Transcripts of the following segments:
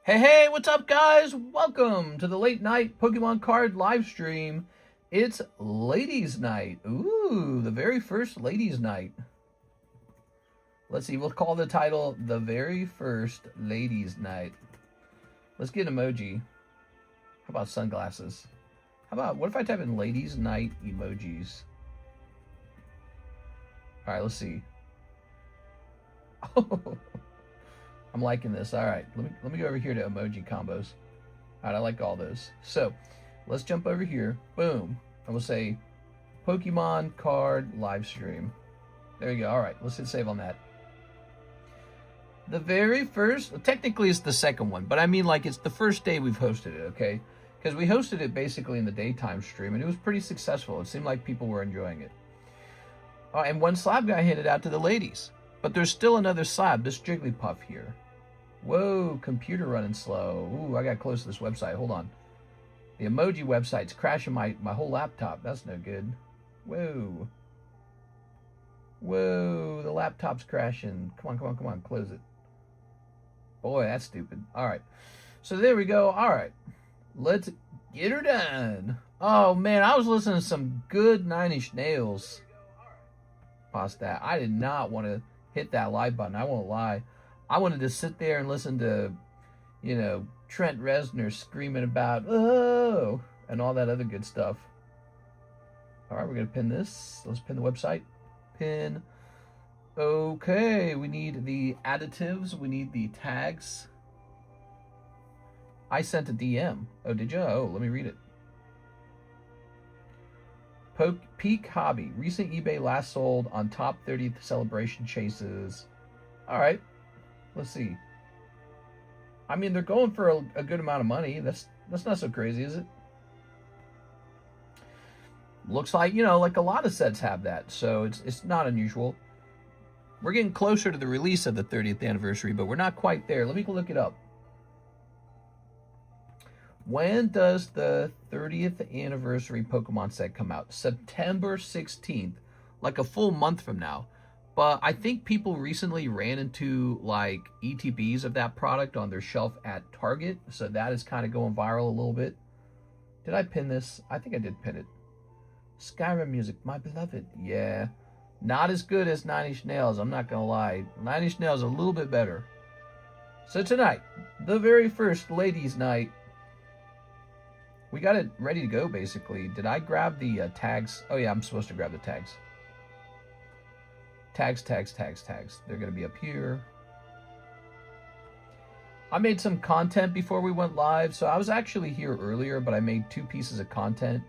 Hey, what's up, guys? Welcome to the late night Pokemon card live stream. It's Ladies' Night. Ooh, the very first Ladies' Night. Let's see, we'll call the title The Very First Ladies' Night. Let's get an emoji. How about sunglasses? How about, what if I type in Ladies' Night emojis? All right, let's see. Oh. I'm liking this. All right, let me go over here to emoji combos. All right, I like all those. So let's jump over here. Boom. And we'll say Pokemon card live stream. There you go. All right, let's hit save on that. The very first, technically it's the second one, but I mean like it's the first day we've hosted it, okay? Because we hosted it basically in the daytime stream, and it was pretty successful. It seemed like people were enjoying it. And one slab got handed out to the ladies. But there's still another slab, this Jigglypuff here. Whoa, computer running slow. Ooh, I got close to this website. Hold on. The emoji website's crashing my whole laptop. That's no good. Whoa. Whoa, the laptop's crashing. Come on, close it. Boy, that's stupid. All right. So there we go. All right. Let's get her done. Oh, man, I was listening to some good Nine Inch Nails. Pause that. I did not want to hit that like button. I won't lie. I wanted to sit there and listen to, you know, Trent Reznor screaming about, oh, and all that other good stuff. All right, we're going to pin this. Let's pin the website. Pin. Okay, we need the additives. We need the tags. I sent a DM. Oh, did you? Oh, let me read it. Peak Hobby. Recent eBay last sold on top 30th celebration chases. All right. Let's see. I mean, they're going for a good amount of money. That's not so crazy, is it? Looks like, you know, like a lot of sets have that. So it's not unusual. We're getting closer to the release of the 30th anniversary, but we're not quite there. Let me go look it up. When does the 30th anniversary Pokemon set come out? September 16th, like a full month from now. But I think people recently ran into like ETBs of that product on their shelf at Target. So that is kind of going viral a little bit. Did I pin this? I think I did pin it. Skyrim music, my beloved. Yeah. Not as good as Nine Inch Nails, I'm not going to lie. Nine Inch Nails a little bit better. So tonight, the very first Ladies' Night. We got it ready to go, basically. Did I grab the tags? Oh, yeah, I'm supposed to grab the tags. Tags. They're going to be up here. I made some content before we went live, so I was actually here earlier, but I made 2 pieces of content.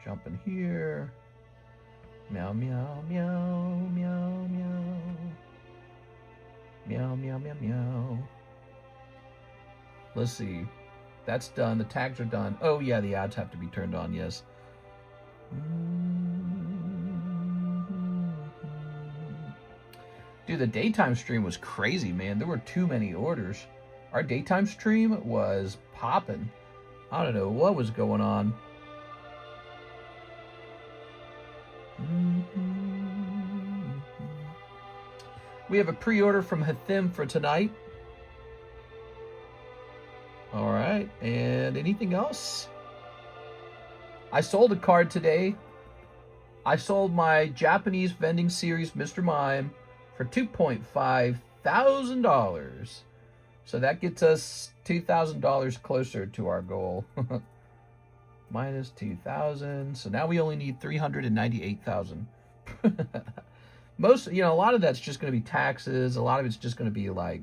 Jump in here. Meow, meow, meow, meow, meow. Meow, meow, meow, meow. Let's see. That's done. The tags are done. Oh, yeah, the ads have to be turned on, yes. Dude, the daytime stream was crazy, man. There were too many orders. Our daytime stream was popping. I don't know what was going on. We have a pre-order from Hathim for tonight. All right, and anything else? I sold a card today. I sold my Japanese vending series, Mr. Mime, for $2,500. So that gets us $2,000 closer to our goal. Minus 2,000. So now we only need 398,000. Most, you know, a lot of that's just going to be taxes. A lot of it's just going to be like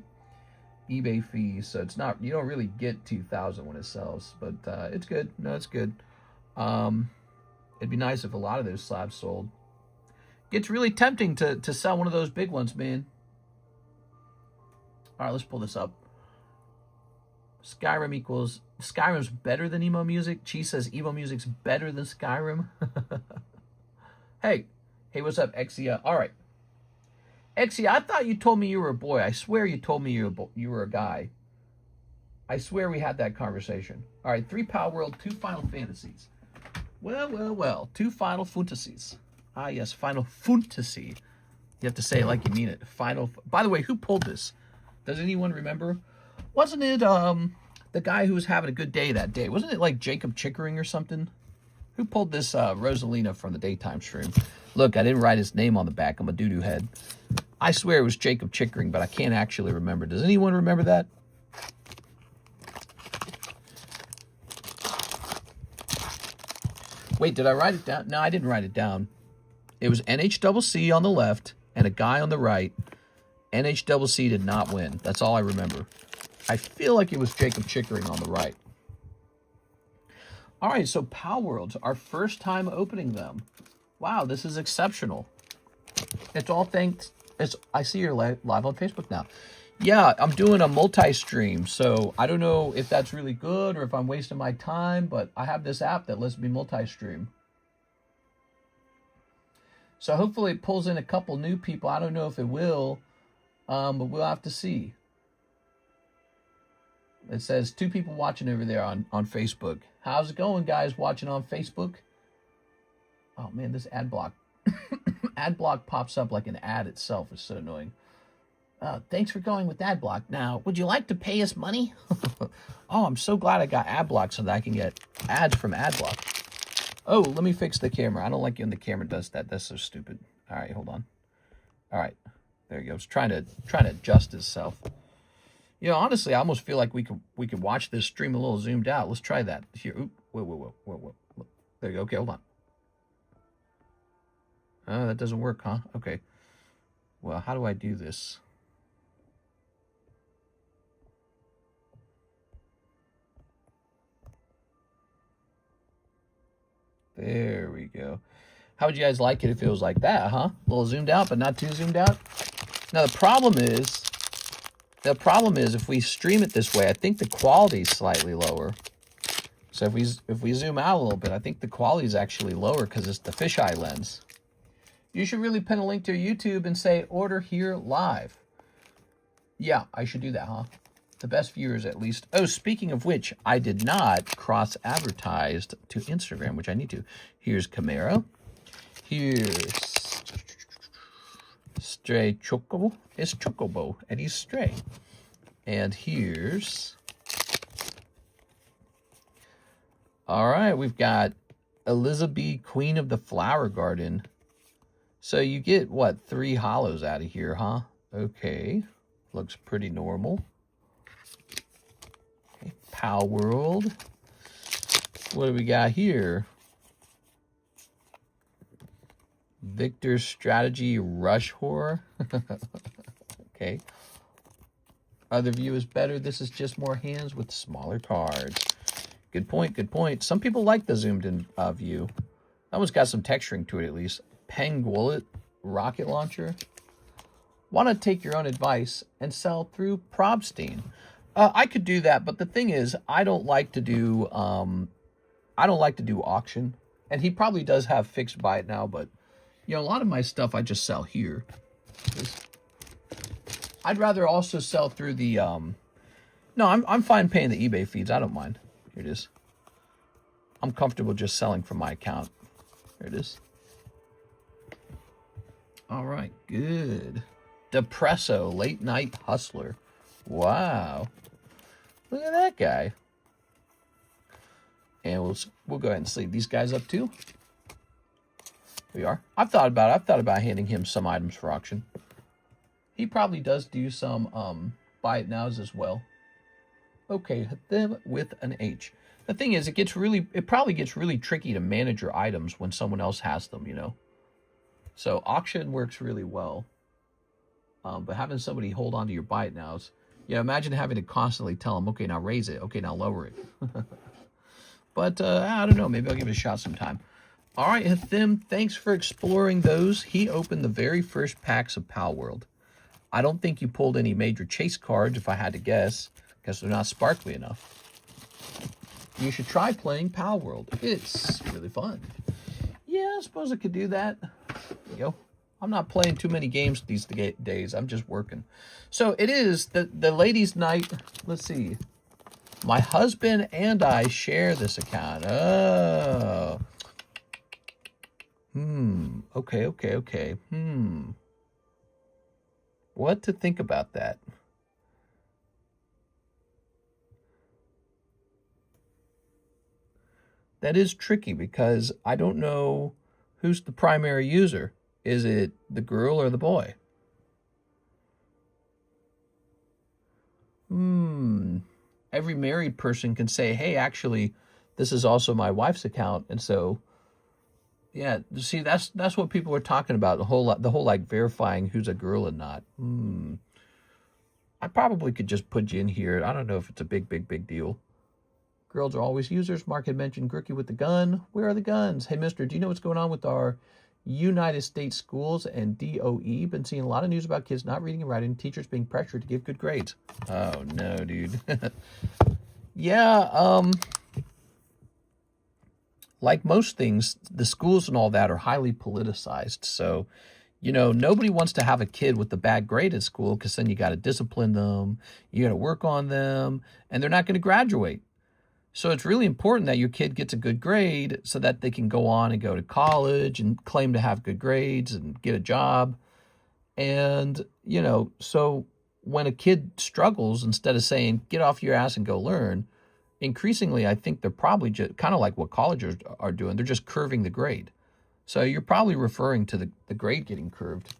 eBay fees, so it's not, you don't really get 2,000 when it sells, but it's good. No, it's good. It'd be nice if a lot of those slabs sold. Gets really tempting to sell one of those big ones, man. All right, let's pull this up. Skyrim's better than emo music. Chi says emo music's better than Skyrim. Hey, what's up, Exia? All right. Exia, I thought you told me you were a boy. I swear you told me you were a guy. I swear we had that conversation. All right, 3 Power World, 2 Final Fantasies. Well, 2 Final Fantasies. Ah, yes, Final Fantasy. You have to say it like you mean it. By the way, who pulled this? Does anyone remember? Wasn't it the guy who was having a good day that day? Wasn't it like Jacob Chickering or something? Who pulled this Rosalina from the daytime stream? Look, I didn't write his name on the back. I'm a doo-doo head. I swear it was Jacob Chickering, but I can't actually remember. Does anyone remember that? Wait, did I write it down? No, I didn't write it down. It was NHCC on the left and a guy on the right. NHCC did not win. That's all I remember. I feel like it was Jacob Chickering on the right. All right, so Power Worlds, our first time opening them. Wow, this is exceptional. It's all thanks. I see you're live on Facebook now. Yeah, I'm doing a multi-stream, so I don't know if that's really good or if I'm wasting my time, but I have this app that lets me multi-stream. So hopefully it pulls in a couple new people. I don't know if it will, but we'll have to see. It says 2 people watching over there on Facebook. How's it going, guys, watching on Facebook? Oh, man, this ad block. Ad block pops up like an ad itself. It's so annoying. Thanks for going with ad block. Now, would you like to pay us money? Oh, I'm so glad I got ad block so that I can get ads from ad block. Oh, let me fix the camera. I don't like when the camera does that. That's so stupid. All right, hold on. All right, there he goes. Trying to adjust itself. You know, honestly, I almost feel like we could watch this stream a little zoomed out. Let's try that. Here, oop, whoa. There you go. Okay, hold on. Oh, that doesn't work, huh? Okay. Well, how do I do this? There we go. How would you guys like it if it was like that, huh? A little zoomed out, but not too zoomed out. Now, the problem is if we stream it this way, I think the quality is slightly lower. So if we zoom out a little bit, I think the quality is actually lower because it's the fisheye lens. You should really pin a link to your YouTube and say, order here live. Yeah, I should do that, huh? The best viewers, at least. Oh, speaking of which, I did not cross-advertise to Instagram, which I need to. Here's Camaro. Here's Stray Chocobo. It's Chocobo, and he's Stray. And here's... All right, we've got Elizabeth, Queen of the Flower Garden. So you get, what, 3 hollows out of here, huh? Okay. Looks pretty normal. Okay, Pow World. What do we got here? Victor's Strategy Rush Horror. Okay. Other view is better. This is just more hands with smaller cards. Good point, good point. Some people like the zoomed in view. That one's got some texturing to it at least. Penguillet rocket launcher. Want to take your own advice and sell through Probstein? I could do that, but the thing is, I don't like to do auction. And he probably does have fixed buy it now, but you know, a lot of my stuff I just sell here. I'd rather also sell through the no, I'm fine paying the eBay feeds. I don't mind. Here it is. I'm comfortable just selling from my account. Here it is. All right, good. Depresso, Late Night Hustler. Wow. Look at that guy. And we'll go ahead and sleeve these guys up too. Here we are. I've thought about handing him some items for auction. He probably does do some buy it nows as well. Okay, them with an H. The thing is, it probably gets really tricky to manage your items when someone else has them, you know. So auction works really well. But having somebody hold on to your buy it nows, yeah, imagine having to constantly tell them, okay, now raise it. Okay, now lower it. But I don't know. Maybe I'll give it a shot sometime. All right, Hathim, thanks for exploring those. He opened the very first packs of Pow World. I don't think you pulled any major chase cards, if I had to guess, because they're not sparkly enough. You should try playing Pow World. It's really fun. Yeah, I suppose I could do that. There you go. I'm not playing too many games these days. I'm just working. So it is the ladies' night. Let's see. My husband and I share this account. Oh. Okay. What to think about that? That is tricky because I don't know who's the primary user. Is it the girl or the boy? Every married person can say, hey, actually, this is also my wife's account. And so, yeah, see, that's what people are talking about. The whole like verifying who's a girl and not. I probably could just put you in here. I don't know if it's a big deal. Girls are always users. Mark had mentioned Grooky with the gun. Where are the guns? Hey, mister, do you know what's going on with our United States schools and DOE? Been seeing a lot of news about kids not reading and writing, teachers being pressured to give good grades. Oh, no, dude. Yeah, like most things, the schools and all that are highly politicized. So, you know, nobody wants to have a kid with a bad grade at school because then you got to discipline them, you got to work on them, and they're not going to graduate. So it's really important that your kid gets a good grade so that they can go on and go to college and claim to have good grades and get a job. And, you know, so when a kid struggles, instead of saying, get off your ass and go learn, increasingly, I think they're probably just kind of like what colleges are doing. They're just curving the grade. So you're probably referring to the grade getting curved.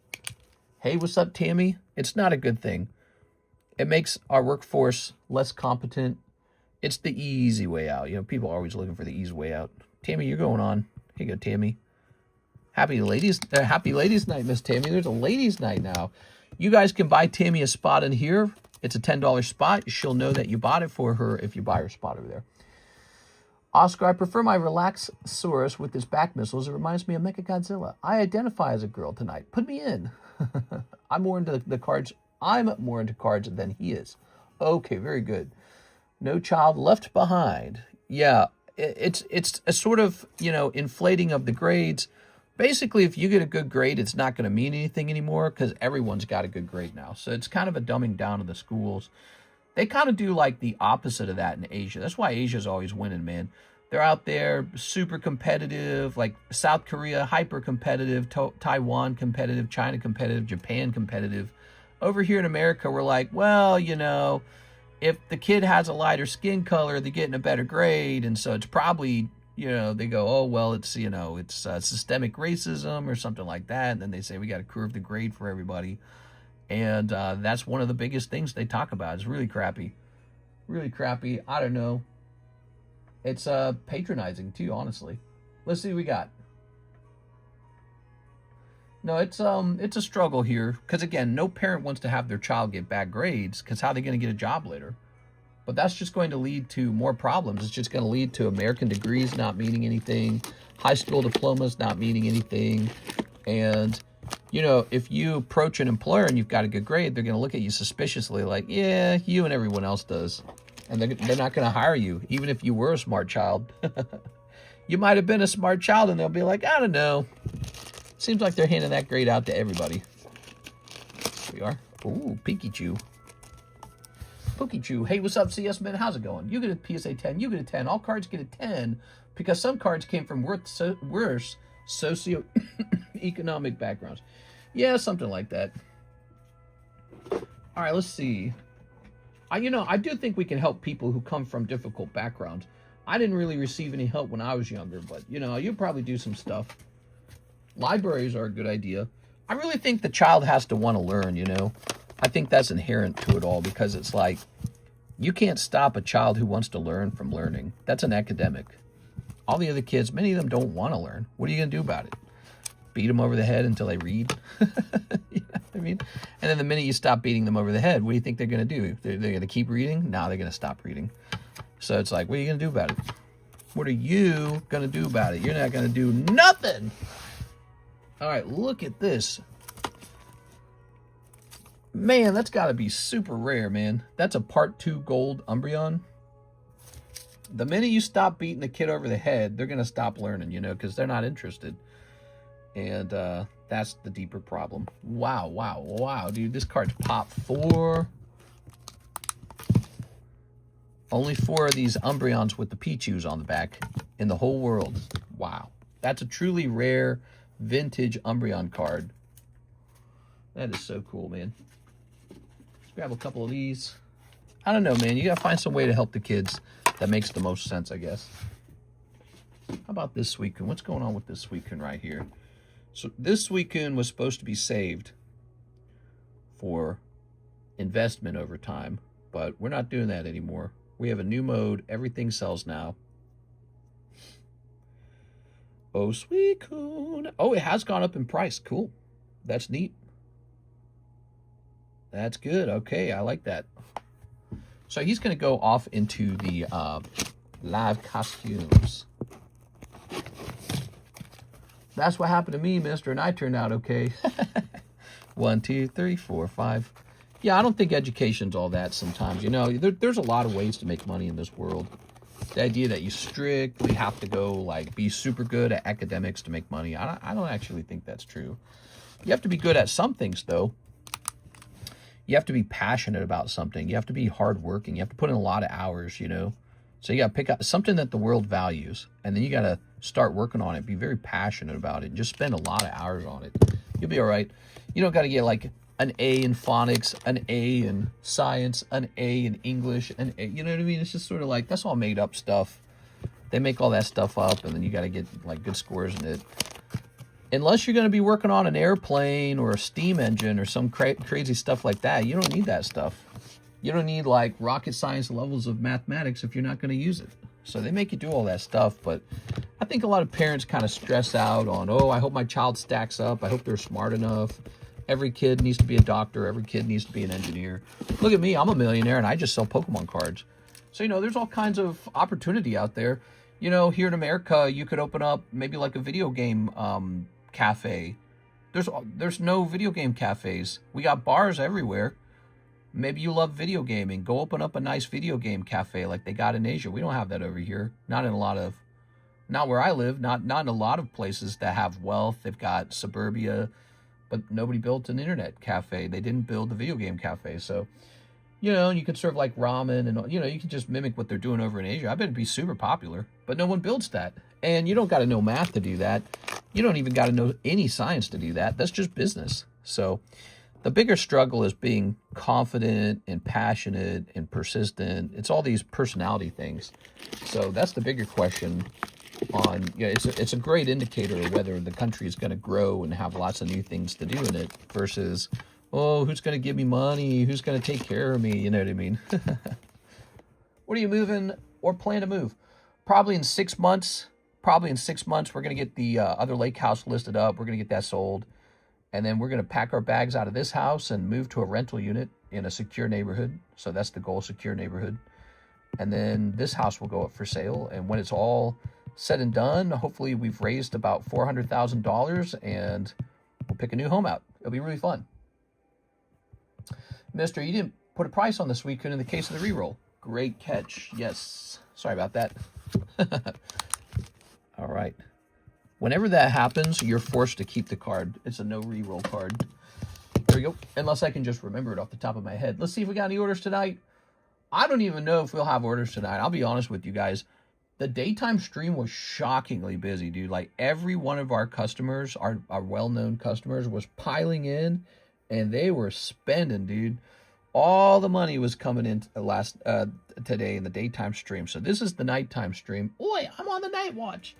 Hey, what's up, Tammy? It's not a good thing. It makes our workforce less competent. It's the easy way out. You know, people are always looking for the easy way out. Tammy, you're going on. Here you go, Tammy. Happy ladies night, Miss Tammy. There's a ladies night now. You guys can buy Tammy a spot in here. It's a $10 spot. She'll know that you bought it for her if you buy her spot over there. Oscar, I prefer my Relaxaurus with his back missiles. It reminds me of Mechagodzilla. I identify as a girl tonight. Put me in. I'm more into the cards. I'm more into cards than he is. Okay, very good. No child left behind. Yeah, it's a sort of, you know, inflating of the grades. Basically, if you get a good grade, it's not going to mean anything anymore because everyone's got a good grade now. So it's kind of a dumbing down of the schools. They kind of do like the opposite of that in Asia. That's why Asia's always winning, man. They're out there super competitive, like South Korea, hyper competitive, Taiwan competitive, China competitive, Japan competitive. Over here in America, we're like, well, you know, if the kid has a lighter skin color, they're getting a better grade. And so it's probably, you know, they go, oh, well, it's, you know, it's systemic racism or something like that. And then they say we got to curve the grade for everybody. And that's one of the biggest things they talk about. It's really crappy. Really crappy. I don't know. It's patronizing, too, honestly. Let's see what we got. No, it's a struggle here. Because, again, no parent wants to have their child get bad grades. Because how are they going to get a job later? But that's just going to lead to more problems. It's just going to lead to American degrees not meaning anything. High school diplomas not meaning anything. And, you know, if you approach an employer and you've got a good grade, they're going to look at you suspiciously like, yeah, you and everyone else does. And they're not going to hire you, even if you were a smart child. You might have been a smart child, and they'll be like, I don't know. Seems like they're handing that grade out to everybody. Here we are. Ooh, Pikachu. Pikachu. Hey, what's up, CS Man? How's it going? You get a PSA 10. You get a 10. All cards get a 10 because some cards came from worse socio-economic backgrounds. Yeah, something like that. All right, let's see. I do think we can help people who come from difficult backgrounds. I didn't really receive any help when I was younger, but, you know, you probably do some stuff. Libraries are a good idea. I really think the child has to want to learn, you know. I think that's inherent to it all because it's like, you can't stop a child who wants to learn from learning. That's an academic. All the other kids, many of them don't want to learn. What are you going to do about it? Beat them over the head until they read? You know what I mean? And then the minute you stop beating them over the head, what do you think they're going to do? They're going to keep reading? No, they're going to stop reading. So it's like, what are you going to do about it? What are you going to do about it? You're not going to do nothing. All right, look at this. Man, that's got to be super rare, man. That's a Part 2 gold Umbreon. The minute you stop beating the kid over the head, they're going to stop learning, you know, because they're not interested. And that's the deeper problem. Wow, dude. This card's pop 4. Only 4 of these Umbreons with the Pichus on the back in the whole world. Wow. That's a truly rare vintage Umbreon card. That is so cool, man. Let's grab a couple of these. I don't know, man. You got to find some way to help the kids that makes the most sense, I guess. How about this Suicune? What's going on with this Suicune right here? So this Suicune was supposed to be saved for investment over time, but we're not doing that anymore. We have a new mode. Everything sells now. Oh, Suicune. Oh, it has gone up in price. Cool. That's neat. That's good. Okay, I like that. So he's going to go off into the live costumes. That's what happened to me, mister, and I turned out okay. 1, 2, 3, 4, 5. Yeah, I don't think education's all that sometimes. You know, there's a lot of ways to make money in this world. The idea that you strictly have to go, like, be super good at academics to make money, I don't actually think that's true. You have to be good at some things, though. You have to be passionate about something. You have to be hardworking. You have to put in a lot of hours, you know. So you got to pick up something that the world values, and then you got to start working on it. Be very passionate about it. And just spend a lot of hours on it. You'll be all right. You don't got to get like an A in phonics, an A in science, an A in English, an A. You know what I mean? It's just sort of like, that's all made up stuff. They make all that stuff up, and then you got to get like good scores in it. Unless you're going to be working on an airplane or a steam engine or some crazy stuff like that, you don't need that stuff. You don't need like rocket science levels of mathematics if you're not going to use it. So they make you do all that stuff, but I think a lot of parents kind of stress out on, oh, I hope my child stacks up. I hope they're smart enough. Every kid needs to be a doctor. Every kid needs to be an engineer. Look at me. I'm a millionaire, and I just sell Pokemon cards. So, you know, there's all kinds of opportunity out there. You know, here in America, you could open up maybe like a video game cafe. There's no video game cafes. We got bars everywhere. Maybe you love video gaming. Go open up a nice video game cafe like they got in Asia. We don't have that over here. Not where I live. Not in a lot of places that have wealth. They've got suburbia, but nobody built an internet cafe. They didn't build a video game cafe. So, you know, you could serve like ramen and, you know, you can just mimic what they're doing over in Asia. I bet it'd be super popular, but no one builds that. And you don't got to know math to do that. You don't even got to know any science to do that. That's just business. So the bigger struggle is being confident and passionate and persistent. It's all these personality things. So that's the bigger question on, yeah, it's a great indicator of whether the country is going to grow and have lots of new things to do in it versus, oh, who's going to give me money? Who's going to take care of me? You know what I mean? What are you moving or plan to move? Probably in 6 months. Probably in 6 months, we're going to get the other lake house listed up. We're going to get that sold. And then we're going to pack our bags out of this house and move to a rental unit in a secure neighborhood. So that's the goal, secure neighborhood. And then this house will go up for sale. And when it's all said and done, hopefully we've raised about $400,000 and we'll pick a new home out. It'll be really fun. Mister, you didn't put a price on this weekend in the case of the reroll. Great catch. Yes. Sorry about that. All right. Whenever that happens, you're forced to keep the card. It's a no reroll card. There we go. Unless I can just remember it off the top of my head. Let's see if we got any orders tonight. I don't even know if we'll have orders tonight. I'll be honest with you guys. The daytime stream was shockingly busy, dude. Like every one of our customers, our well-known customers, was piling in, and they were spending, dude. All the money was coming in today in the daytime stream. So this is the nighttime stream. Oi, I'm on the night watch.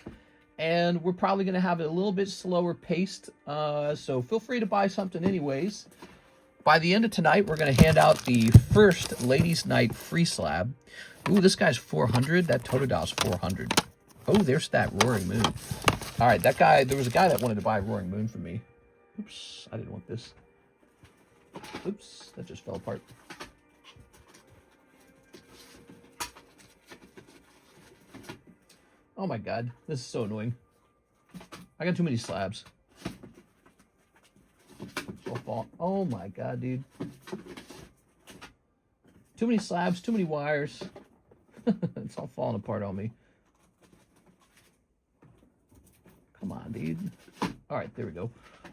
And we're probably going to have it a little bit slower paced. So feel free to buy something anyways. By the end of tonight, we're going to hand out the first Ladies' Night free slab. Ooh, this guy's 400. That Totodil's 400. Oh, there's that Roaring Moon. All right, that guy, there was a guy that wanted to buy Roaring Moon from me. Oops, I didn't want this. Oops, that just fell apart. Oh my God, this is so annoying. I got too many slabs. Oh my God, dude. Too many slabs, too many wires. It's all falling apart on me. Come on, dude. All right, there we go.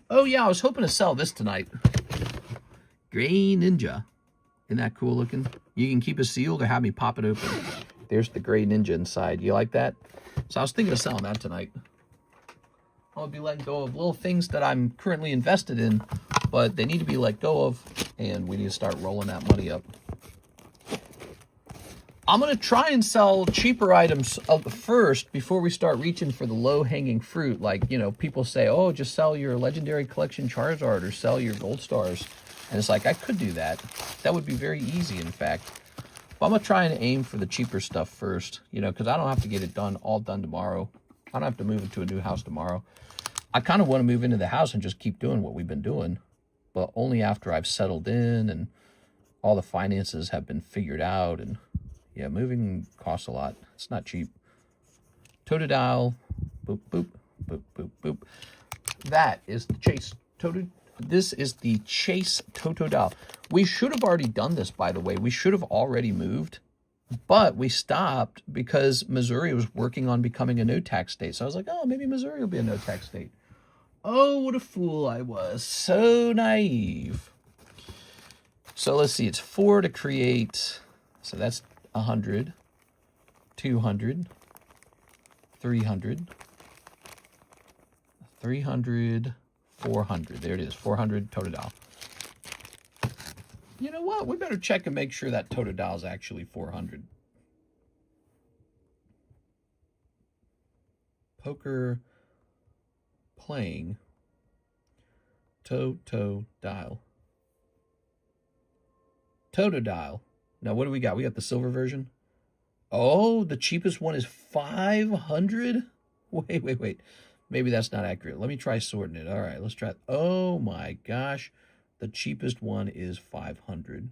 Oh yeah, I was hoping to sell this tonight. Gray Ninja. Isn't that cool looking? You can keep it sealed or have me pop it open. There's the Gray Ninja inside. You like that? So I was thinking of selling that tonight. I'll be letting go of little things that I'm currently invested in, but they need to be let go of, and we need to start rolling that money up. I'm going to try and sell cheaper items first before we start reaching for the low-hanging fruit. Like, you know, people say, oh, just sell your Legendary Collection Charizard or sell your Gold Stars. And it's like, I could do that. That would be very easy, in fact. But I'm going to try and aim for the cheaper stuff first, you know, because I don't have to get it all done tomorrow. I don't have to move into a new house tomorrow. I kind of want to move into the house and just keep doing what we've been doing, but only after I've settled in and all the finances have been figured out. And yeah, moving costs a lot. It's not cheap. Totodile, boop, boop, boop, boop, boop. That is the Chase This is the Chase Totodile. We should have already done this, by the way. We should have already moved, but we stopped because Missouri was working on becoming a no-tax state. So I was like, oh, maybe Missouri will be a no-tax state. Oh, what a fool I was. So naive. So let's see. It's 4 to create. So that's 100, 200, 300, 300, 400. There it is. 400 Totodile. You know what? We better check and make sure that Totodile is actually 400. Poker playing Totodile. Totodile. Now, what do we got? We got the silver version. Oh, the cheapest one is 500? Wait. Maybe that's not accurate. Let me try sorting it. All right, let's try. Oh, my gosh. The cheapest one is 500.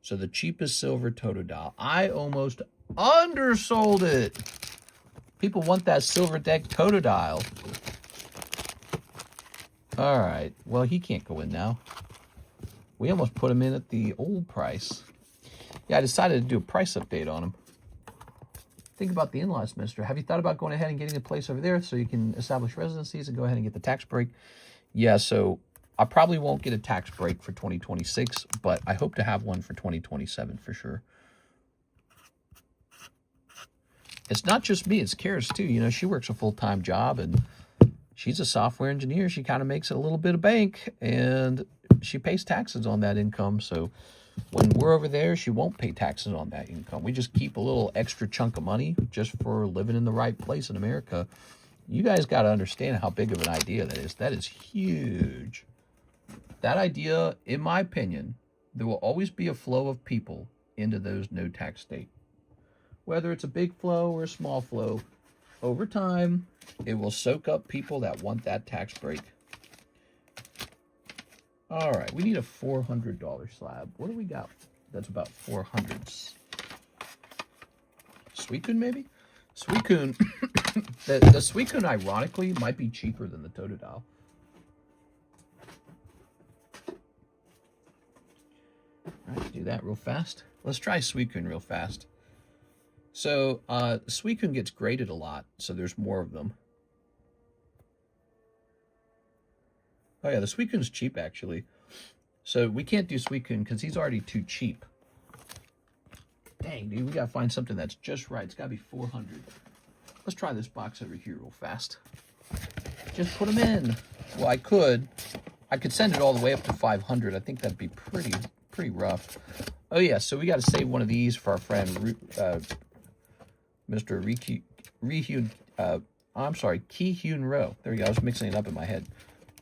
So the cheapest silver Totodile. I almost undersold it. People want that silver deck Totodile. All right. Well, he can't go in now. We almost put him in at the old price. Yeah, I decided to do a price update on him. Think about the in-laws, mister. Have you thought about going ahead and getting a place over there so you can establish residencies and go ahead and get the tax break? Yeah, so I probably won't get a tax break for 2026, but I hope to have one for 2027 for sure. It's not just me, it's Karis too. You know, she works a full-time job and she's a software engineer. She kind of makes a little bit of bank and she pays taxes on that income. So when we're over there, she won't pay taxes on that income. We just keep a little extra chunk of money just for living in the right place in America. You guys got to understand how big of an idea that is. That is huge. That idea, in my opinion, there will always be a flow of people into those no tax states. Whether it's a big flow or a small flow, over time, it will soak up people that want that tax break. All right, we need a $400 slab. What do we got? That's about 400s. Suicune, maybe? Suicune. the Suicune, ironically, might be cheaper than the Totodile. All right, do that real fast. Let's try Suicune real fast. So, Suicune gets graded a lot, so there's more of them. Oh yeah, the Suicune's cheap, actually. So we can't do Suicune because he's already too cheap. Dang, dude, we gotta find something that's just right. It's gotta be 400. Let's try this box over here real fast. Just put them in. Well, I could send it all the way up to 500. I think that'd be pretty rough. Oh yeah, so we gotta save one of these for our friend, Mr. Ki-Hyun Ro. There we go. I was mixing it up in my head.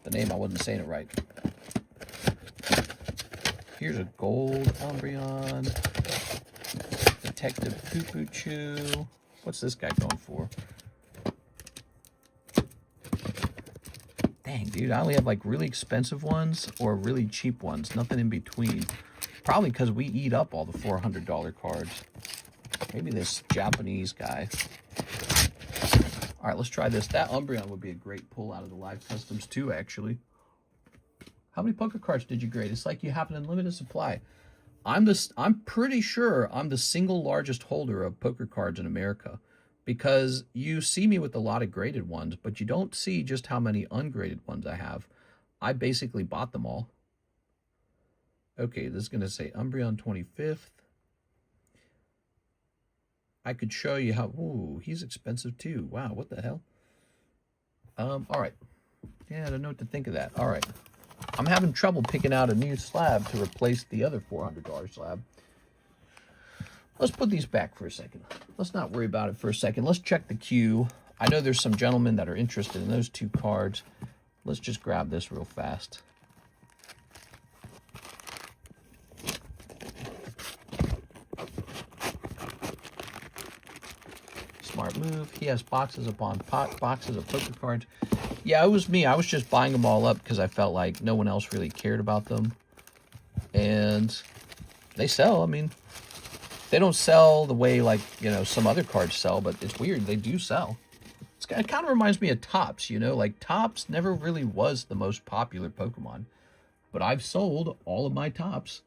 The name, I wasn't saying it right. Here's a gold Umbreon. Detective Poo Choo. What's this guy going for? Dang, dude, I only have like really expensive ones or really cheap ones. Nothing in between. Probably because we eat up all the $400 cards. Maybe this Japanese guy. All right, let's try this. That Umbreon would be a great pull out of the live customs too, actually. How many poker cards did you grade? It's like you have an unlimited supply. I'm pretty sure I'm the single largest holder of poker cards in America because you see me with a lot of graded ones, but you don't see just how many ungraded ones I have. I basically bought them all. Okay, this is going to say Umbreon 25th. I could show you how... Ooh, he's expensive too. Wow, what the hell? All right. Yeah, I don't know what to think of that. All right. I'm having trouble picking out a new slab to replace the other $400 slab. Let's put these back for a second. Let's not worry about it for a second. Let's check the queue. I know there's some gentlemen that are interested in those 2 cards. Let's just grab this real fast. Smart move. He has boxes upon boxes of poker cards. Yeah, it was me. I was just buying them all up because I felt like no one else really cared about them. And they sell. I mean, they don't sell the way, like, you know, some other cards sell, but it's weird. They do sell. It kind of reminds me of Topps, you know? Like, Topps never really was the most popular Pokemon. But I've sold all of my Topps.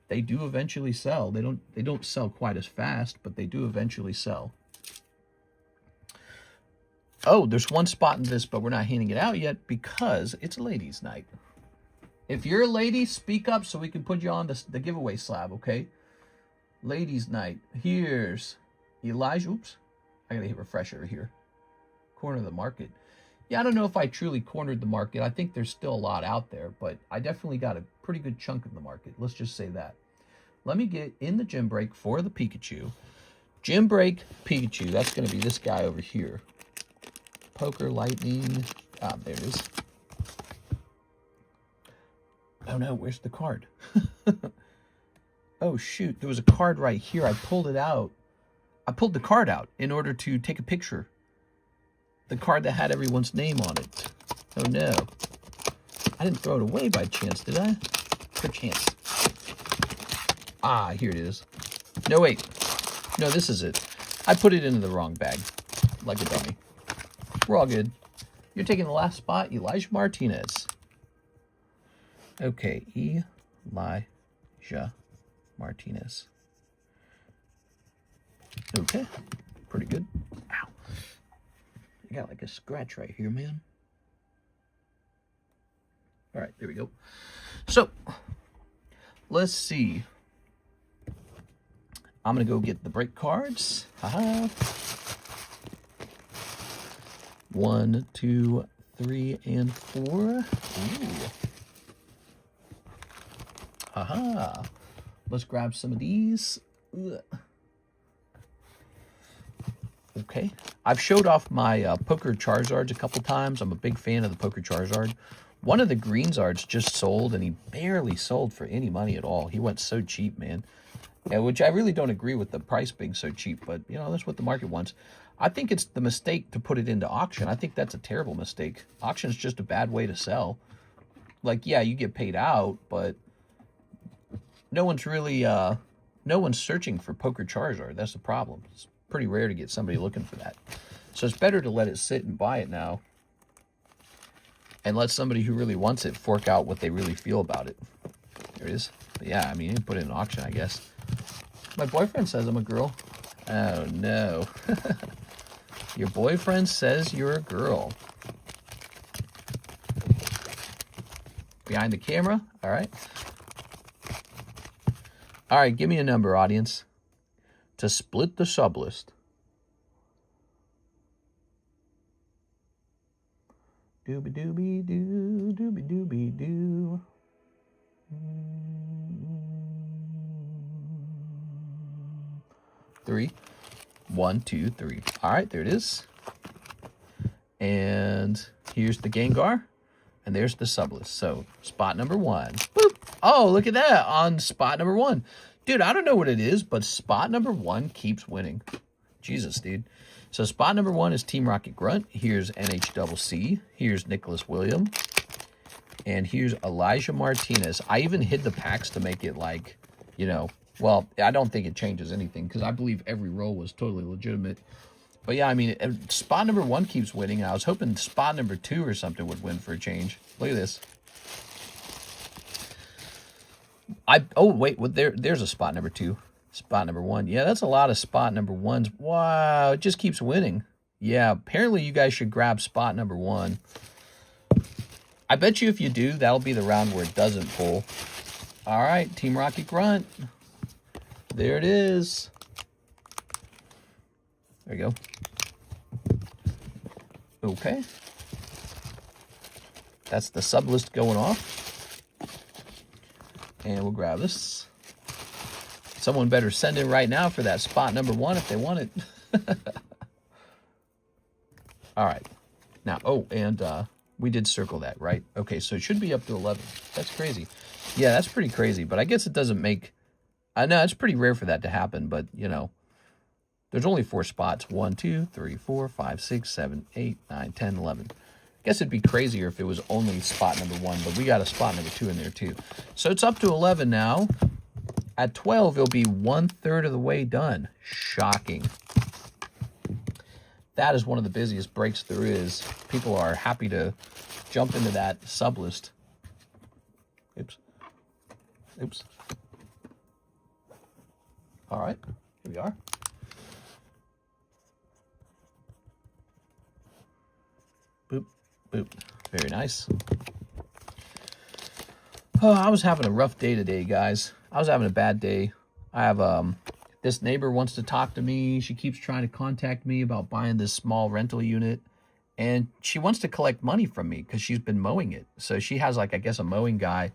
They do eventually sell. They don't sell quite as fast, but they do eventually sell. Oh, there's one spot in this, but we're not handing it out yet because it's ladies' night. If you're a lady, speak up so we can put you on the giveaway slab, okay? Ladies' night. Here's Elijah. Oops. I gotta hit refresh over here. Corner of the market. Yeah, I don't know if I truly cornered the market. I think there's still a lot out there, but I definitely got a pretty good chunk of the market. Let's just say that. Let me get in the gym break for the Pikachu. Gym break Pikachu. That's going to be this guy over here. Poker Lightning. Ah, there it is. Oh no, where's the card? Oh shoot, there was a card right here. I pulled it out. I pulled the card out in order to take a picture. The card that had everyone's name on it. Oh no. I didn't throw it away by chance, did I? Perchance. Ah, here it is. No, wait. No, this is it. I put it into the wrong bag. Like a dummy. We're all good. You're taking the last spot, Elijah Martinez. Okay, Elijah Martinez. Okay, pretty good. Ow. I got like a scratch right here, man. All right, there we go. So, let's see. I'm going to go get the break cards. Haha. 1, 2, 3, and 4. Ooh. Haha. Let's grab some of these. Ugh. Okay. I've showed off my Poker Charizards a couple times. I'm a big fan of the Poker Charizard. One of the green Zards just sold, and he barely sold for any money at all. He went so cheap, man. Yeah, which I really don't agree with the price being so cheap, but, you know, that's what the market wants. I think it's the mistake to put it into auction. I think that's a terrible mistake. Auction's just a bad way to sell. Like, yeah, you get paid out, but no one's really, no one's searching for Poker Charizard. That's the problem. It's pretty rare to get somebody looking for that. So it's better to let it sit and buy it now and let somebody who really wants it fork out what they really feel about it. There it is. But yeah, I mean, you can put it in auction, I guess. My boyfriend says I'm a girl. Oh, no. Your boyfriend says you're a girl. Behind the camera? All right. All right, give me a number, audience, to split the sub list. Doobie-doobie-doo, doobie-doobie-doo. 3. 1, 2, 3. All right, there it is. And here's the Gengar, and there's the sub list. So spot number 1. Boop. Oh, look at that on spot number 1. Dude, I don't know what it is, but spot number 1 keeps winning. Jesus, dude. So spot number 1 is Team Rocket Grunt. Here's NHCC. Here's Nicholas William. And here's Elijah Martinez. I even hid the packs to make it like, you know, well, I don't think it changes anything because I believe every roll was totally legitimate. But yeah, I mean, spot number 1 keeps winning. And I was hoping spot number 2 or something would win for a change. Look at this. Oh, wait, well, there's a spot number 2. Spot number 1. Yeah, that's a lot of spot number 1s. Wow, it just keeps winning. Yeah, apparently you guys should grab spot number 1. I bet you if you do, that'll be the round where it doesn't pull. All right, Team Rocket Grunt. There it is. There you go. Okay. That's the sub list going off. And we'll grab this. Someone better send in right now for that spot number 1 if they want it. All right. Now, oh, and we did circle that, right? Okay, so it should be up to 11. That's crazy. Yeah, that's pretty crazy, but I guess it doesn't make... I know it's pretty rare for that to happen, but, you know, there's only 4 spots. 1, 2, 3, 4, 5, 6, 7, 8, 9, 10, 11. I guess it'd be crazier if it was only spot number 1, but we got a spot number 2 in there too. So it's up to 11 now. At 12, it'll be 1/3 of the way done. Shocking. That is one of the busiest breaks there is. People are happy to jump into that sub list. Oops. Oops. All right, here we are. Boop, boop. Very nice. Oh, I was having a rough day today, guys. I was having a bad day. I have this neighbor wants to talk to me. She keeps trying to contact me about buying this small rental unit. And she wants to collect money from me because she's been mowing it. So she has, like, I guess, a mowing guy.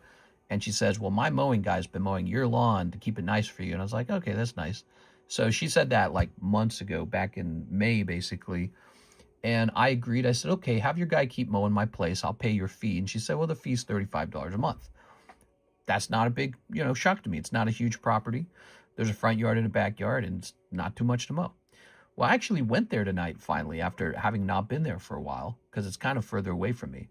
And she says, well, my mowing guy's been mowing your lawn to keep it nice for you. And I was like, okay, that's nice. So she said that like months ago, back in May, basically. And I agreed. I said, okay, have your guy keep mowing my place. I'll pay your fee. And she said, well, the fee's $35 a month. That's not a big, you know, shock to me. It's not a huge property. There's a front yard and a backyard, and it's not too much to mow. Well, I actually went there tonight, finally, after having not been there for a while, because it's kind of further away from me.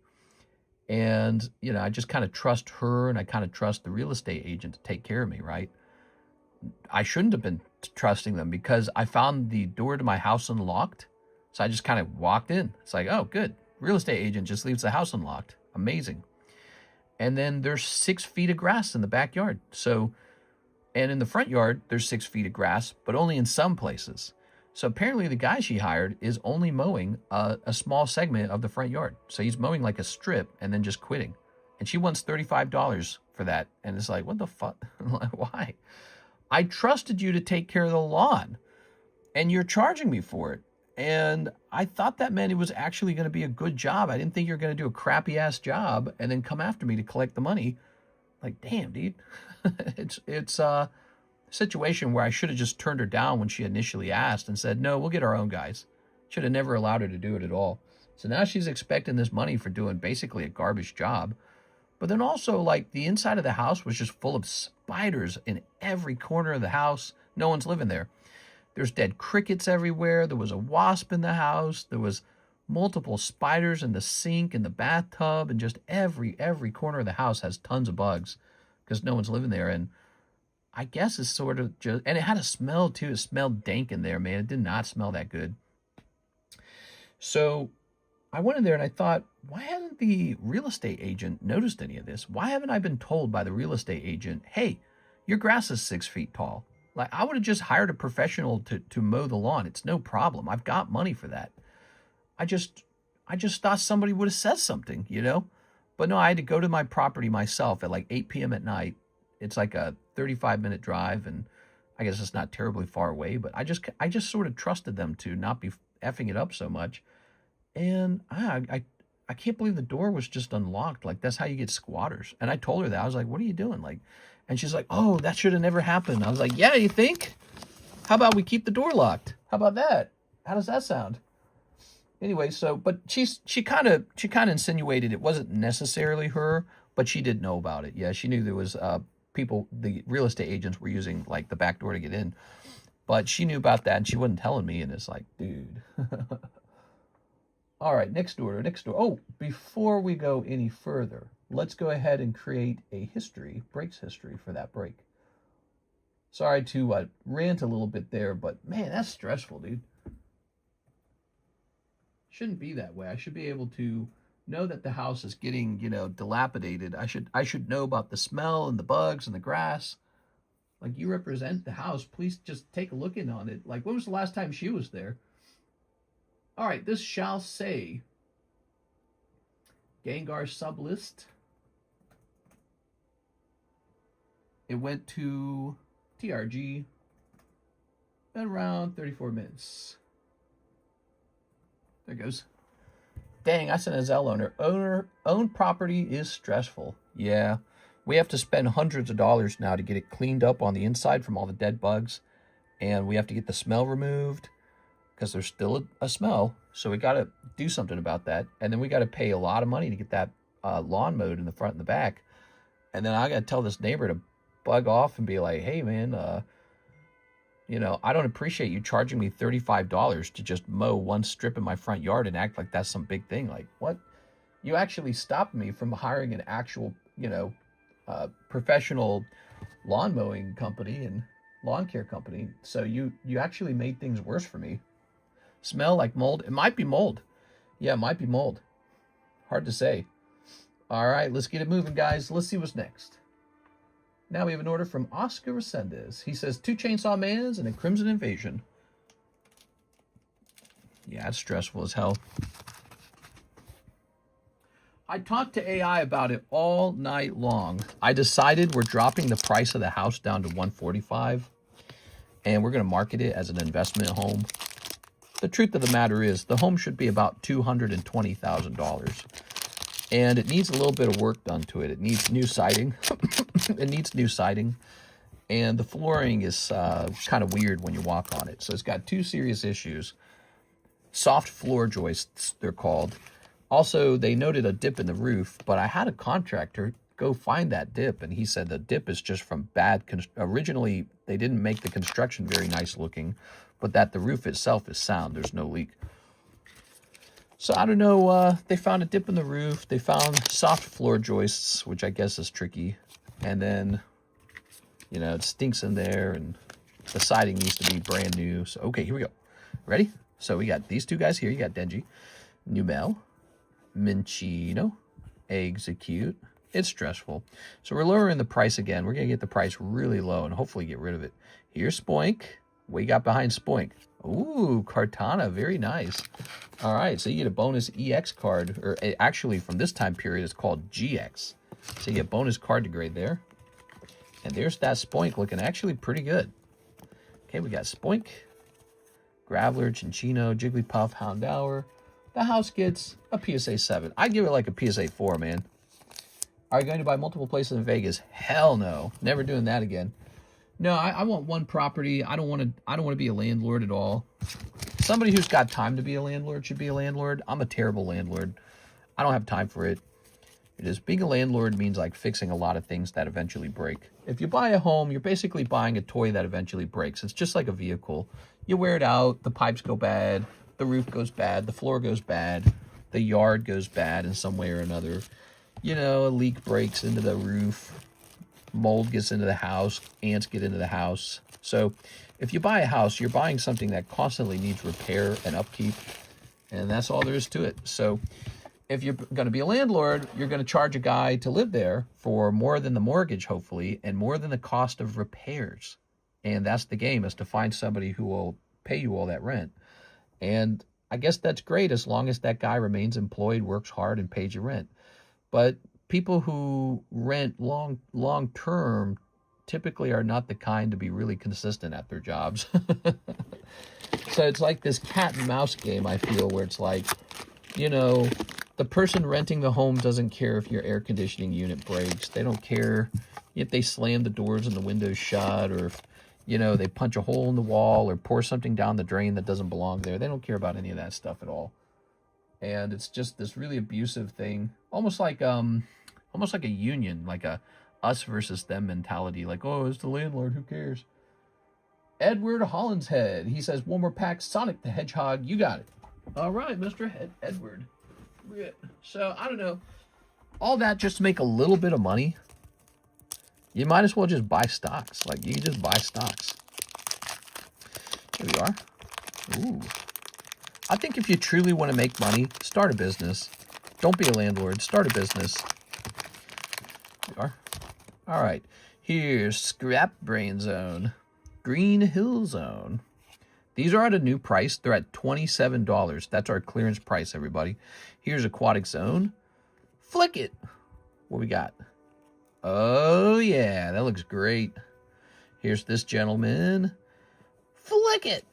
And, you know, I just kind of trust her, and I kind of trust the real estate agent to take care of me, right? I shouldn't have been trusting them because I found the door to my house unlocked. So I just kind of walked in. It's like, oh, good. Real estate agent just leaves the house unlocked. Amazing. And then there's 6 feet of grass in the backyard. So, and in the front yard, there's 6 feet of grass, but only in some places. So apparently the guy she hired is only mowing a small segment of the front yard. So he's mowing like a strip and then just quitting. And she wants $35 for that. And it's like, what the fuck? Why? I trusted you to take care of the lawn and you're charging me for it. And I thought that meant it was actually going to be a good job. I didn't think you were going to do a crappy ass job and then come after me to collect the money. Like, damn, dude. It's a situation where I should have just turned her down when she initially asked and said, no, we'll get our own guys. Should have never allowed her to do it at all. So now she's expecting this money for doing basically a garbage job. But then also, like, the inside of the house was just full of spiders in every corner of the house. No one's living there. There's dead crickets everywhere. There was a wasp in the house. There was multiple spiders in the sink, in the bathtub, and just every corner of the house has tons of bugs because no one's living there. And I guess it's sort of just, and it had a smell too. It smelled dank in there, man. It did not smell that good. So I went in there and I thought, why hasn't the real estate agent noticed any of this? Why haven't I been told by the real estate agent, hey, your grass is 6 feet tall? Like, I would have just hired a professional to mow the lawn. It's no problem. I've got money for that. I just thought somebody would have said something, you know? But no, I had to go to my property myself at like 8 p.m. at night. It's like a 35-minute drive, and I guess it's not terribly far away, but I just sort of trusted them to not be effing it up so much. And I can't believe the door was just unlocked. Like, that's how you get squatters. And I told her that. I was like, what are you doing? Like, and she's like, oh, that should have never happened. I was like, yeah, you think? How about we keep the door locked? How about that? How does that sound? Anyway, so, but she kind of insinuated it wasn't necessarily her, but she did know about it. Yeah, she knew there was people, the real estate agents were using like the back door to get in. But she knew about that and she wasn't telling me, and it's like, dude. All right, next door. Oh, before we go any further, let's go ahead and create a breaks history for that break. Sorry to rant a little bit there, but man, that's stressful, dude. Shouldn't be that way. I should be able to know that the house is getting, you know, dilapidated. I should know about the smell and the bugs and the grass. Like, you represent the house. Please just take a look in on it. Like, when was the last time she was there? All right, this shall say Gengar sublist. It went to TRG at around 34 minutes. There it goes. Dang, I sent a ZELLE owner. Owned property is stressful. Yeah. We have to spend hundreds of dollars now to get it cleaned up on the inside from all the dead bugs. And we have to get the smell removed because there's still a smell. So we got to do something about that. And then we got to pay a lot of money to get that lawn mowed in the front and the back. And then I got to tell this neighbor to bug off and be like, hey, man, you know, I don't appreciate you charging me $35 to just mow one strip in my front yard and act like that's some big thing. Like, what? You actually stopped me from hiring an actual, you know, professional lawn mowing company and lawn care company. So you actually made things worse for me. Smell like mold. It might be mold. Yeah, it might be mold. Hard to say. All right, let's get it moving, guys. Let's see what's next. Now we have an order from Oscar Resendez. He says 2 Chainsaw Mans and a Crimson Invasion. Yeah, it's stressful as hell. I talked to AI about it all night long. I decided we're dropping the price of the house down to $145, and we're going to market it as an investment home. The truth of the matter is the home should be about $220,000, and it needs a little bit of work done to it. It needs new siding. It needs new siding, and the flooring is kind of weird when you walk on it. So it's got 2 serious issues. Soft floor joists, they're called. Also, they noted a dip in the roof, but I had a contractor go find that dip, and he said the dip is just from bad... Originally, they didn't make the construction very nice looking, but that the roof itself is sound. There's no leak. So, I don't know. They found a dip in the roof. They found soft floor joists, which I guess is tricky. And then, you know, it stinks in there, and the siding needs to be brand new. So, okay, here we go. Ready? So, we got these 2 guys here. You got Denji, Numel, Minchino, Execute. It's stressful. So we're lowering the price again. We're going to get the price really low and hopefully get rid of it. Here's Spoink. What you got behind Spoink? Ooh, Cartana. Very nice. All right. So you get a bonus EX card. Or actually, from this time period, it's called GX. So you get bonus card to grade there. And there's that Spoink looking actually pretty good. Okay, we got Spoink, Graveler, Chinchino, Jigglypuff, Houndour. The house gets a PSA 7. I'd give it like a PSA 4, man. Are you going to buy multiple places in Vegas? Hell no. Never doing that again. No, I want one property. I don't want to be a landlord at all. Somebody who's got time to be a landlord should be a landlord. I'm a terrible landlord. I don't have time for it. Being a landlord means like fixing a lot of things that eventually break. If you buy a home, you're basically buying a toy that eventually breaks. It's just like a vehicle. You wear it out, the pipes go bad, the roof goes bad, the floor goes bad, the yard goes bad in some way or another. You know, a leak breaks into the roof, mold gets into the house, ants get into the house. So if you buy a house, you're buying something that constantly needs repair and upkeep, and that's all there is to it. So if you're going to be a landlord, you're going to charge a guy to live there for more than the mortgage, hopefully, and more than the cost of repairs. And that's the game, is to find somebody who will pay you all that rent. And I guess that's great as long as that guy remains employed, works hard, and pays you rent. But people who rent long term typically are not the kind to be really consistent at their jobs. So it's like this cat and mouse game, I feel, where it's like, you know, the person renting the home doesn't care if your air conditioning unit breaks. They don't care if they slam the doors and the windows shut, or if, you know, they punch a hole in the wall or pour something down the drain that doesn't belong there. They don't care about any of that stuff at all. And it's just this really abusive thing, almost like a union, like a us versus them mentality. Like, oh, it's the landlord, who cares? Edward Hollinshead, he says, one more pack, Sonic the Hedgehog, you got it. All right, Mr. Edward. So, I don't know. All that just to make a little bit of money. You might as well just buy stocks. Like, you can just buy stocks. Here we are. Ooh. I think if you truly want to make money, start a business. Don't be a landlord. Start a business. Here we are. All right. Here's Scrap Brain Zone. Green Hill Zone. These are at a new price. They're at $27. That's our clearance price, everybody. Here's Aquatic Zone. Flick it. What we got? Oh, yeah. That looks great. Here's this gentleman. Flick it.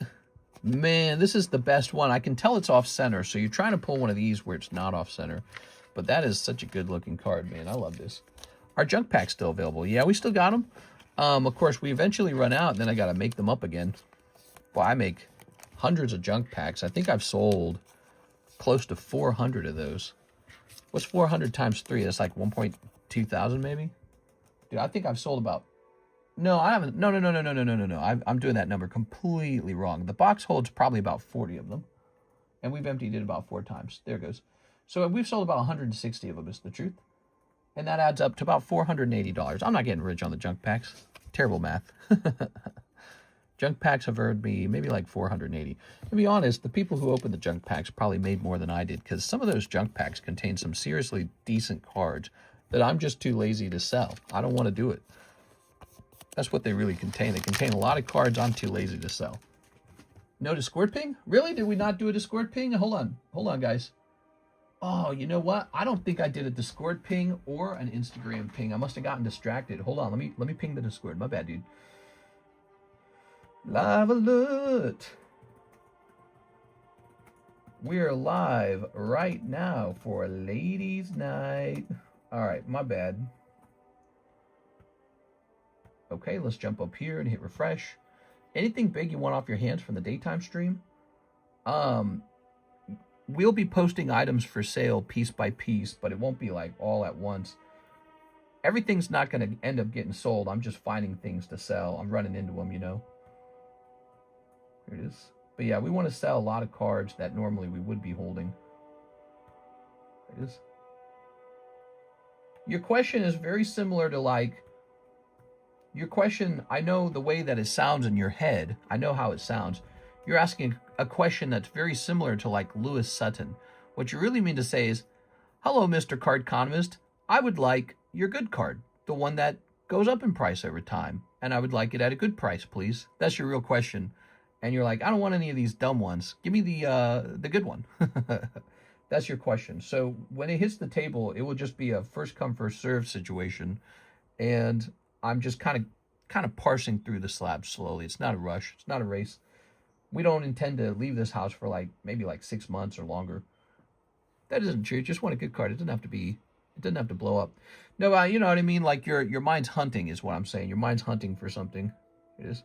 Man, this is the best one. I can tell it's off center. So you're trying to pull one of these where it's not off center. But that is such a good looking card, man. I love this. Our junk pack's still available. Yeah, we still got them. Of course, we eventually run out, and then I got to make them up again. Well, I make hundreds of junk packs. I think I've sold close to 400 of those. What's 400 times 3? That's like 1.2 thousand maybe? Dude, I think I've sold about... No, I haven't. No. I'm doing that number completely wrong. The box holds probably about 40 of them. And we've emptied it about 4 times. There it goes. So we've sold about 160 of them, is the truth. And that adds up to about $480. I'm not getting rich on the junk packs. Terrible math. Junk packs have earned me maybe like 480. To be honest, the people who opened the junk packs probably made more than I did, because some of those junk packs contain some seriously decent cards that I'm just too lazy to sell. I don't want to do it. That's what they really contain. They contain a lot of cards I'm too lazy to sell. No Discord ping? Really? Did we not do a Discord ping? Hold on, guys. Oh, you know what? I don't think I did a Discord ping or an Instagram ping. I must have gotten distracted. Hold on, let me ping the Discord. My bad, dude. Live alert. We're live right now for Ladies Night. All right, my bad. Okay, let's jump up here and hit refresh. Anything big you want off your hands from the daytime stream? We'll be posting items for sale piece by piece, but it won't be like all at once. Everything's not going to end up getting sold. I'm just finding things to sell. I'm running into them, you know. Here it is. But yeah, we want to sell a lot of cards that normally we would be holding. There it is. Your question is very similar to like, your question, I know the way that it sounds in your head. I know how it sounds. You're asking a question that's very similar to like Lewis Sutton. What you really mean to say is, hello, Mr. Cardconomist. I would like your good card, the one that goes up in price over time, and I would like it at a good price, please. That's your real question. And you're like, I don't want any of these dumb ones. Give me the good one. That's your question. So when it hits the table, it will just be a first come, first serve situation. And I'm just kind of parsing through the slabs slowly. It's not a rush. It's not a race. We don't intend to leave this house for like maybe like 6 months or longer. That isn't true. Just want a good card. It doesn't have to blow up. No, you know what I mean? Like your mind's hunting is what I'm saying. Your mind's hunting for something. It is.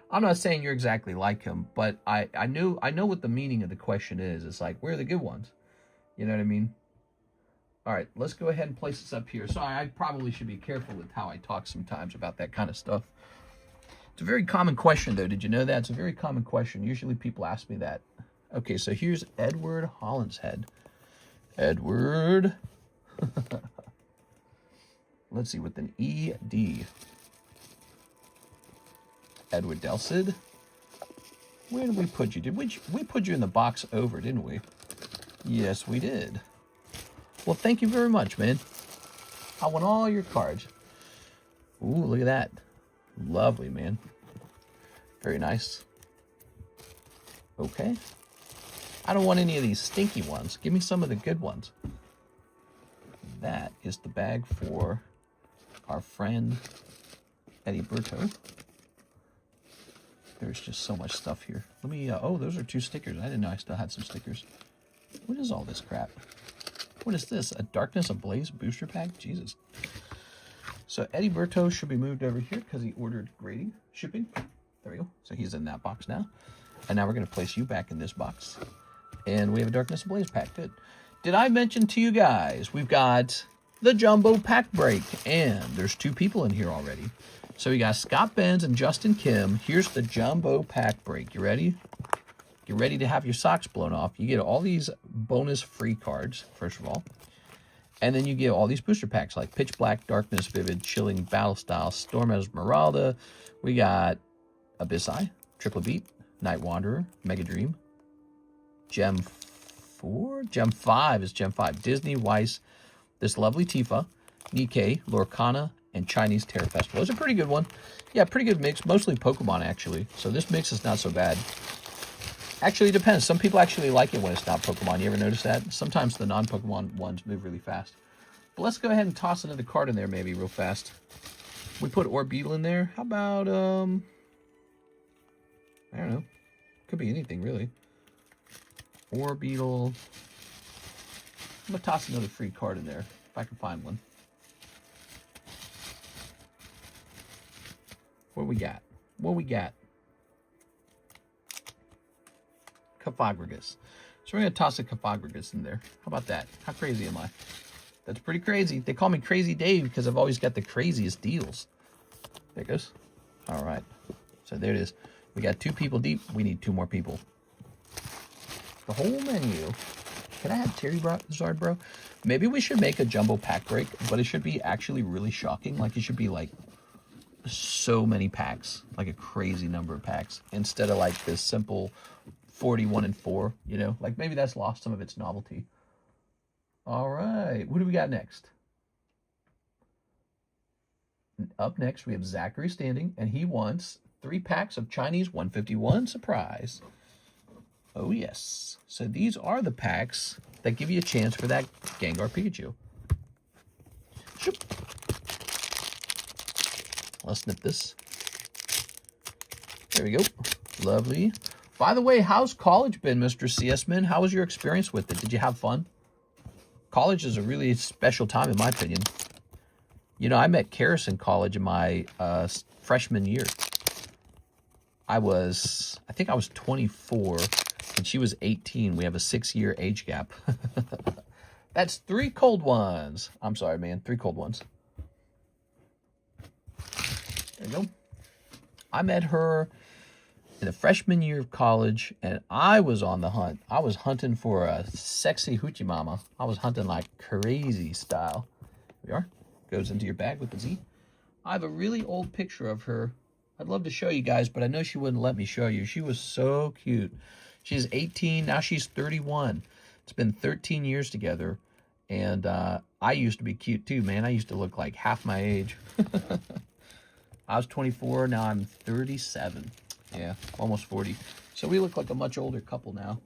I'm not saying you're exactly like him, but I know what the meaning of the question is. It's like, where are the good ones? You know what I mean? All right, let's go ahead and place this up here. Sorry, I probably should be careful with how I talk sometimes about that kind of stuff. It's a very common question, though. Did you know that? It's a very common question. Usually people ask me that. Okay, so here's Edward Hollinshead. Edward. Let's see, with an E-D. Edward Delcid. Where did we put you? Did we put you in the box over, didn't we? Yes, we did. Well, thank you very much, man. I want all your cards. Ooh, look at that. Lovely, man. Very nice. Okay. I don't want any of these stinky ones. Give me some of the good ones. That is the bag for our friend Eddie Berto. There's just so much stuff here. Let me, oh, those are 2 stickers. I didn't know I still had some stickers. What is all this crap? What is this? A Darkness Ablaze booster pack? Jesus. So Eddie Berto should be moved over here because he ordered grading, shipping. There we go. So he's in that box now. And now we're going to place you back in this box. And we have a Darkness Ablaze pack. Good. Did I mention to you guys, we've got the Jumbo Pack Break. And there's 2 people in here already. So we got Scott Benz and Justin Kim. Here's the Jumbo Pack Break. You ready? You're ready to have your socks blown off. You get all these bonus free cards, first of all. And then you get all these booster packs like Pitch Black, Darkness Vivid, Chilling, Battle Style, Storm Esmeralda. We got Abyss Eye, Triple Beat, Night Wanderer, Mega Dream, Gem 4, Gem 5 is Gem 5, Disney, Weiss, This Lovely Tifa, Nikkei, Lorcana, and Chinese Terror Festival. It's a pretty good one. Yeah, pretty good mix, mostly Pokemon actually. So this mix is not so bad. Actually, it depends. Some people actually like it when it's not Pokemon. You ever notice that? Sometimes the non-Pokemon ones move really fast. But let's go ahead and toss another card in there maybe real fast. We put Orbeetle in there. How about, I don't know. Could be anything, really. Orbeetle. I'm going to toss another free card in there, if I can find one. What we got? What we got? CASHAPP. So we're going to toss a CASHAPP in there. How about that? How crazy am I? That's pretty crazy. They call me Crazy Dave because I've always got the craziest deals. There it goes. All right. So there it is. We got 2 people deep. We need 2 more people. The whole menu. Can I have Cherry Zard, bro? Maybe we should make a jumbo pack break, but it should be actually really shocking. Like, it should be like so many packs, like a crazy number of packs, instead of like this simple 41 and 4, you know? Like, maybe that's lost some of its novelty. All right. What do we got next? Up next, we have Zachary standing, and he wants 3 packs of Chinese 151 surprise. Oh, yes. So these are the packs that give you a chance for that Gengar Pikachu. Shoop. Let's snip this. There we go. Lovely. By the way, how's college been, Mr. CS-Man? How was your experience with it? Did you have fun? College is a really special time, in my opinion. You know, I met Karis in college in my freshman year. I think I was 24, and she was 18. We have a 6-year age gap. That's 3 cold ones. I'm sorry, man. 3 cold ones. There you go. I met her in the freshman year of college, and I was on the hunt. I was hunting for a sexy hoochie mama. I was hunting like crazy style. Here we are. Goes into your bag with the Z. I have a really old picture of her. I'd love to show you guys, but I know she wouldn't let me show you. She was so cute. She's 18. Now she's 31. It's been 13 years together. And I used to be cute too, man. I used to look like half my age. I was 24. Now I'm 37. Yeah, almost 40. So we look like a much older couple now.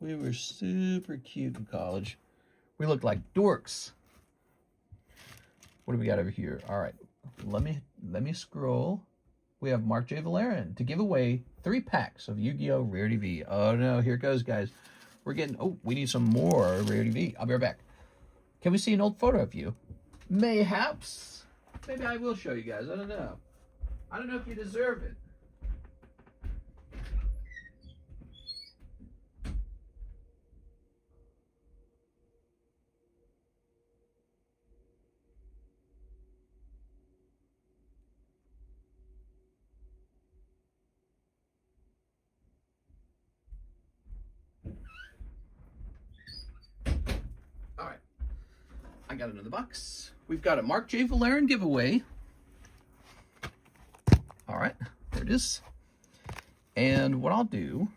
We were super cute in college. We looked like dorks. What do we got over here? All right, let me scroll. We have Mark J. Valerian to give away 3 packs of Yu-Gi-Oh! Rarity V. Oh no, here it goes, guys. We're getting, oh, we need some more Rarity V. I'll be right back. Can we see an old photo of you? Mayhaps. Maybe I will show you guys. I don't know. I don't know if you deserve it. All right. I got another box. We've got a Mark J. Valerian giveaway. All right, there it is. And what I'll do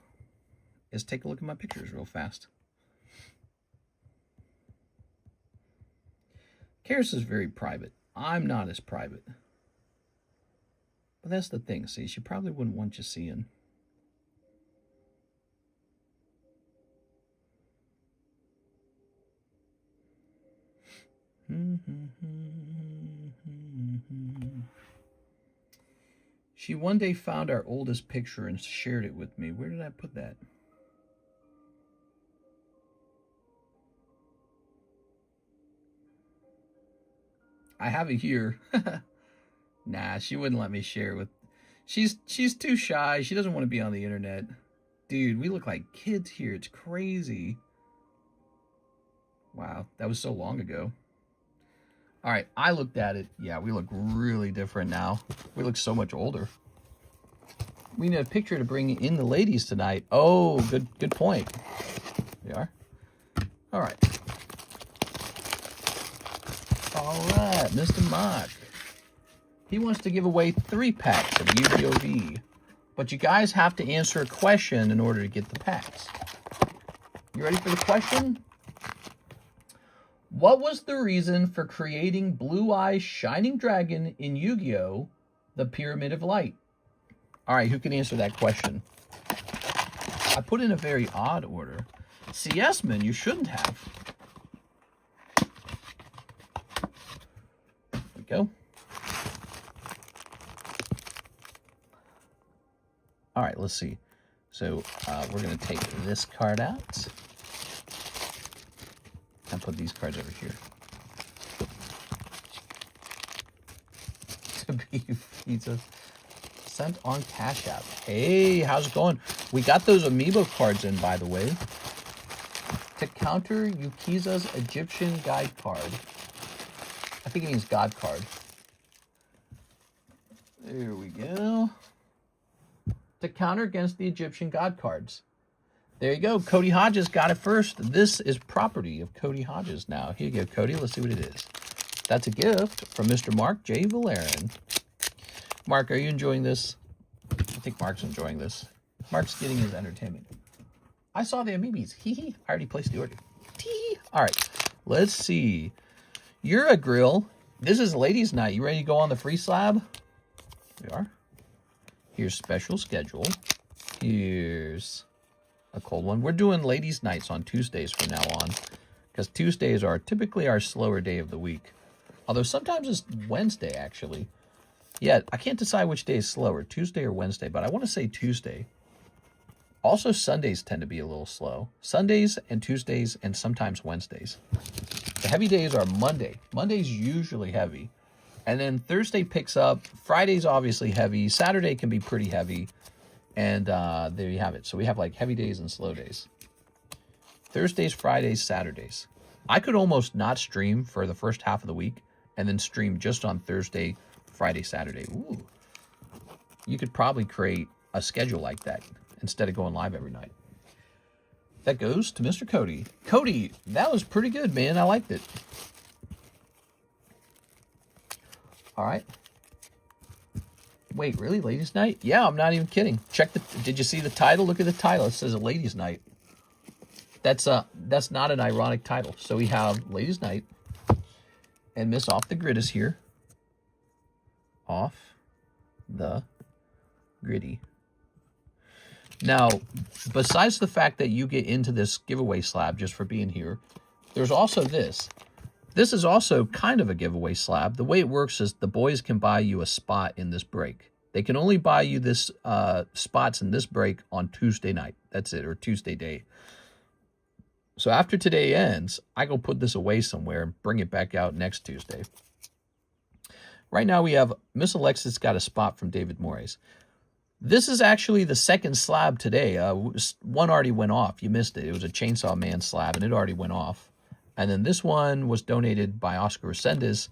is take a look at my pictures real fast. Karis is very private. I'm not as private. But that's the thing, see, she probably wouldn't want you seeing. She one day found our oldest picture and shared it with me. Where did I put that? I have it here. Nah, she wouldn't let me share it with... She's too shy. She doesn't want to be on the internet. Dude, we look like kids here. It's crazy. Wow, that was so long ago. All right, I looked at it. Yeah, we look really different now. We look so much older. We need a picture to bring in the ladies tonight. Oh, good point. We are. All right. All right, Mr. Mark. He wants to give away 3 packs of Yu-Gi-Oh! V. But you guys have to answer a question in order to get the packs. You ready for the question? What was the reason for creating Blue Eyes Shining Dragon in Yu-Gi-Oh! The Pyramid of Light? All right, who can answer that question? I put in a very odd order. CS-Man, you shouldn't have. There we go. All right, let's see. So we're going to take this card out and put these cards over here. To Pizza sent on Cash App. Hey, how's it going? We got those amiibo cards in, by the way. To counter Yukiza's Egyptian guide card. I think it means God card. There we go. To counter against the Egyptian God cards. There you go. Cody Hodges got it first. This is property of Cody Hodges now. Here you go, Cody. Let's see what it is. That's a gift from Mr. Mark J. Valerian. Mark, are you enjoying this? I think Mark's enjoying this. Mark's getting his entertainment. I saw the amiibos. Hee. I already placed the order. Tee. All right. Let's see. You're a grill. This is ladies' night. You ready to go on the free slab? We are. Here's special schedule. Here's a cold one. We're doing ladies' nights on Tuesdays from now on, because Tuesdays are typically our slower day of the week. Although sometimes it's Wednesday, actually. Yeah, I can't decide which day is slower, Tuesday or Wednesday, but I want to say Tuesday. Also, Sundays tend to be a little slow. Sundays and Tuesdays and sometimes Wednesdays. The heavy days are Monday. Monday's usually heavy. And then Thursday picks up. Friday's obviously heavy. Saturday can be pretty heavy. And there you have it. So we have like heavy days and slow days. Thursdays, Fridays, Saturdays. I could almost not stream for the first half of the week and then stream just on Thursday, Friday, Saturday. Ooh. You could probably create a schedule like that instead of going live every night. That goes to Mr. Cody. Cody, that was pretty good, man. I liked it. All right. Wait, really? Ladies' night? Yeah, I'm not even kidding. Check the... Did you see the title? Look at the title. It says a ladies' night. That's not an ironic title. So we have ladies' night. And Miss Off the Grid is here. Off the Griddy. Now, besides the fact that you get into this giveaway slab just for being here, there's also this. This is also kind of a giveaway slab. The way it works is the boys can buy you a spot in this break. They can only buy you this spots in this break on Tuesday night. That's it, or Tuesday day. So after today ends, I go put this away somewhere and bring it back out next Tuesday. Right now we have Miss Alexis got a spot from David Moraes. This is actually the second slab today. One already went off. You missed it. It was a Chainsaw Man slab, and it already went off. And then this one was donated by Oscar Resendez.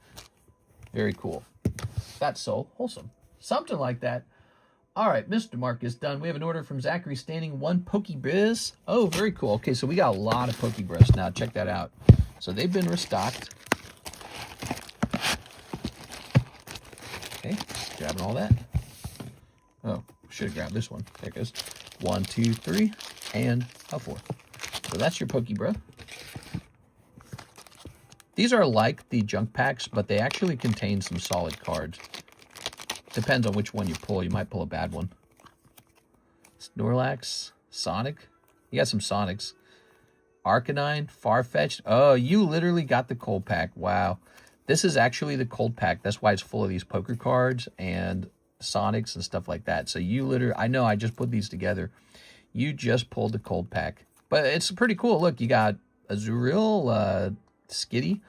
Very cool. That's so wholesome. Something like that. All right, Mr. Mark is done. We have an order from Zachary Standing, 1 PokeBruhs. Oh, very cool. Okay, so we got a lot of PokeBruhs now. Check that out. So they've been restocked. Okay, grabbing all that. Oh, should have grabbed this one. There it goes. 1, 2, 3, and a 4. So that's your PokeBruh. These are like the junk packs, but they actually contain some solid cards. Depends on which one you pull. You might pull a bad one. Snorlax, Sonic. You got some Sonics. Arcanine, Farfetch'd. Oh, you literally got the cold pack. Wow. This is actually the cold pack. That's why it's full of these poker cards and Sonics and stuff like that. So you literally, I know I just put these together. You just pulled the cold pack. But it's pretty cool. Look, you got Azurill, Skitty,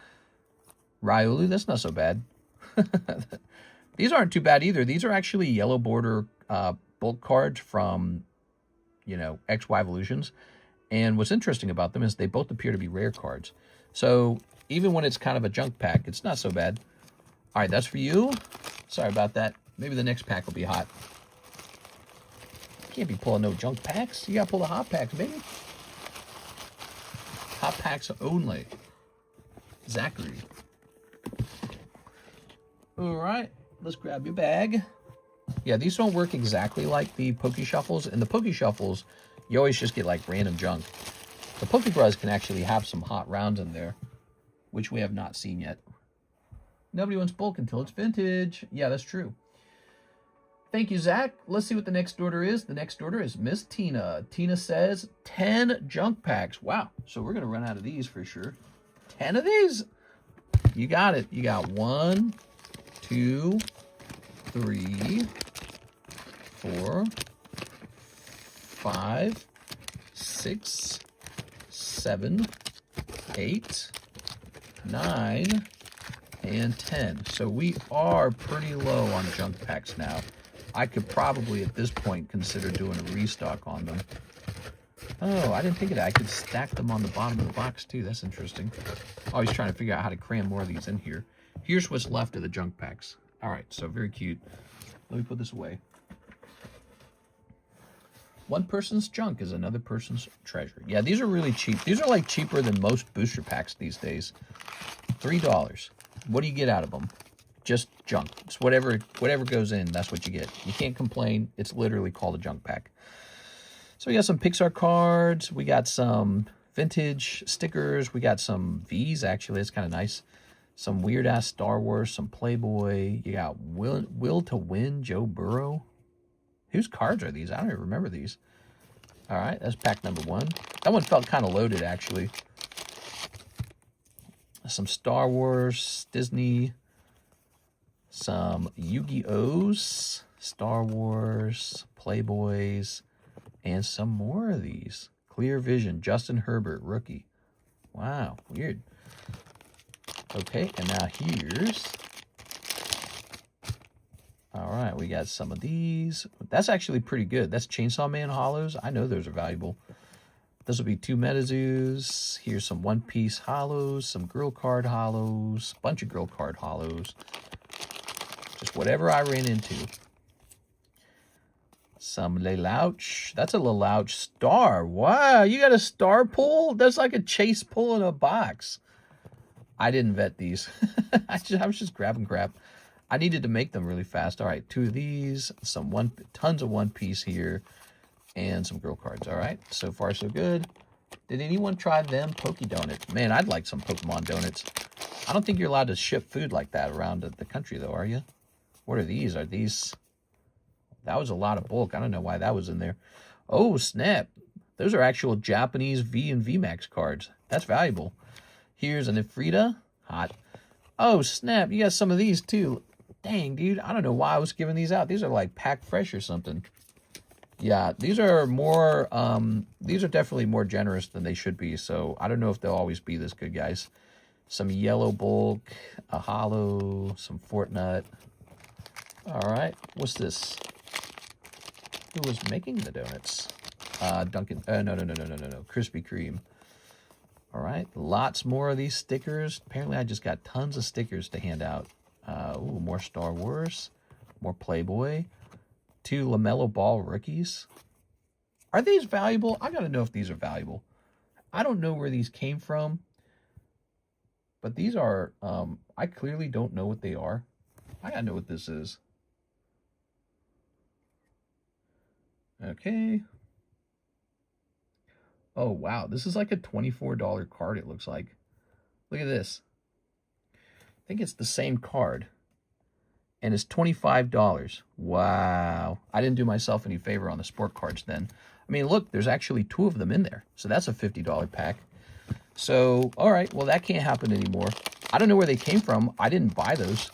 Riolu. That's not so bad. These aren't too bad either. These are actually yellow border bulk cards from, you know, XY Evolutions. And what's interesting about them is they both appear to be rare cards. So even when it's kind of a junk pack, it's not so bad. All right, that's for you. Sorry about that. Maybe the next pack will be hot. Can't be pulling no junk packs. You got to pull the hot packs, baby. Hot packs only. Zachary. All right. Let's grab your bag. Yeah, these don't work exactly like the Poke Shuffles. In the Poke Shuffles, you always just get like random junk. The PokeBruhs can actually have some hot rounds in there, which we have not seen yet. Nobody wants bulk until it's vintage. Yeah, that's true. Thank you, Zach. Let's see what the next order is. The next order is Miss Tina. Tina says 10 junk packs. Wow. So we're going to run out of these for sure. 10 of these? You got it. You got 1, 2, 3, 4, 5, 6, 7, 8, 9, and 10. So we are pretty low on junk packs now. I could probably, at this point, consider doing a restock on them. Oh, I didn't think of that. I could stack them on the bottom of the box, too. That's interesting. Always trying to figure out how to cram more of these in here. Here's what's left of the junk packs. All right, so very cute. Let me put this away. One person's junk is another person's treasure. Yeah, these are really cheap. These are like cheaper than most booster packs these days. $3. What do you get out of them? Just junk. It's whatever goes in, that's what you get. You can't complain. It's literally called a junk pack. So we got some Pixar cards. We got some vintage stickers. We got some V's, actually. It's kind of nice. Some weird-ass Star Wars, some Playboy. You got Will to Win, Joe Burrow. Whose cards are these? I don't even remember these. All right, that's pack number 1. That one felt kind of loaded, actually. Some Star Wars, Disney. Some Yu-Gi-Ohs, Star Wars, Playboys, and some more of these. Clear Vision, Justin Herbert, rookie. Wow, weird. Okay, and now here's... All right, we got some of these. That's actually pretty good. That's Chainsaw Man hollows. I know those are valuable. This will be 2 Metazoos. Here's some One Piece hollows, some Girl Card hollows, a bunch of Girl Card hollows. Just whatever I ran into. Some Lelouch. That's a Lelouch star. Wow, you got a star pull? That's like a chase pull in a box. I didn't vet these. I was just grabbing crap. I needed to make them really fast. All right, 2 of these. Tons of One Piece here. And some Girl Cards. All right, so far so good. Did anyone try them Poke Donuts? Man, I'd like some Pokemon donuts. I don't think you're allowed to ship food like that around the country, though, are you? What are these? Are these... That was a lot of bulk. I don't know why that was in there. Oh, snap. Those are actual Japanese V and VMAX cards. That's valuable. Here's an Ifrita. Hot. Oh, snap. You got some of these, too. Dang, dude. I don't know why I was giving these out. These are like pack fresh or something. Yeah, these are more... these are definitely more generous than they should be, so I don't know if they'll always be this good, guys. Some yellow bulk, a hollow, some Fortnite. All right, what's this? Who was making the donuts? Duncan. No. Krispy Kreme. All right, lots more of these stickers. Apparently, I just got tons of stickers to hand out. Ooh, more Star Wars, more Playboy, 2 LaMelo Ball rookies. Are these valuable? I gotta know if these are valuable. I don't know where these came from, but these are. I clearly don't know what they are. I gotta know what this is. Okay. Oh, wow. This is like a $24 card, it looks like. Look at this. I think it's the same card. And it's $25. Wow. I didn't do myself any favor on the sport cards then. I mean, look, there's actually 2 of them in there. So that's a $50 pack. So, all right. Well, that can't happen anymore. I don't know where they came from. I didn't buy those.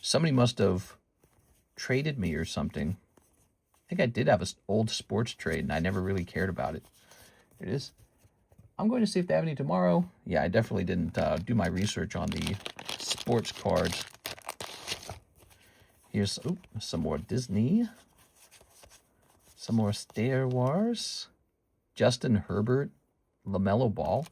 Somebody must have traded me or something. I think I did have an old sports trade, and I never really cared about it. Here it is. I'm going to see if they have any tomorrow. Yeah, I definitely didn't do my research on the sports cards. Here's some more Disney. Some more Star Wars. Justin Herbert, LaMelo Ball.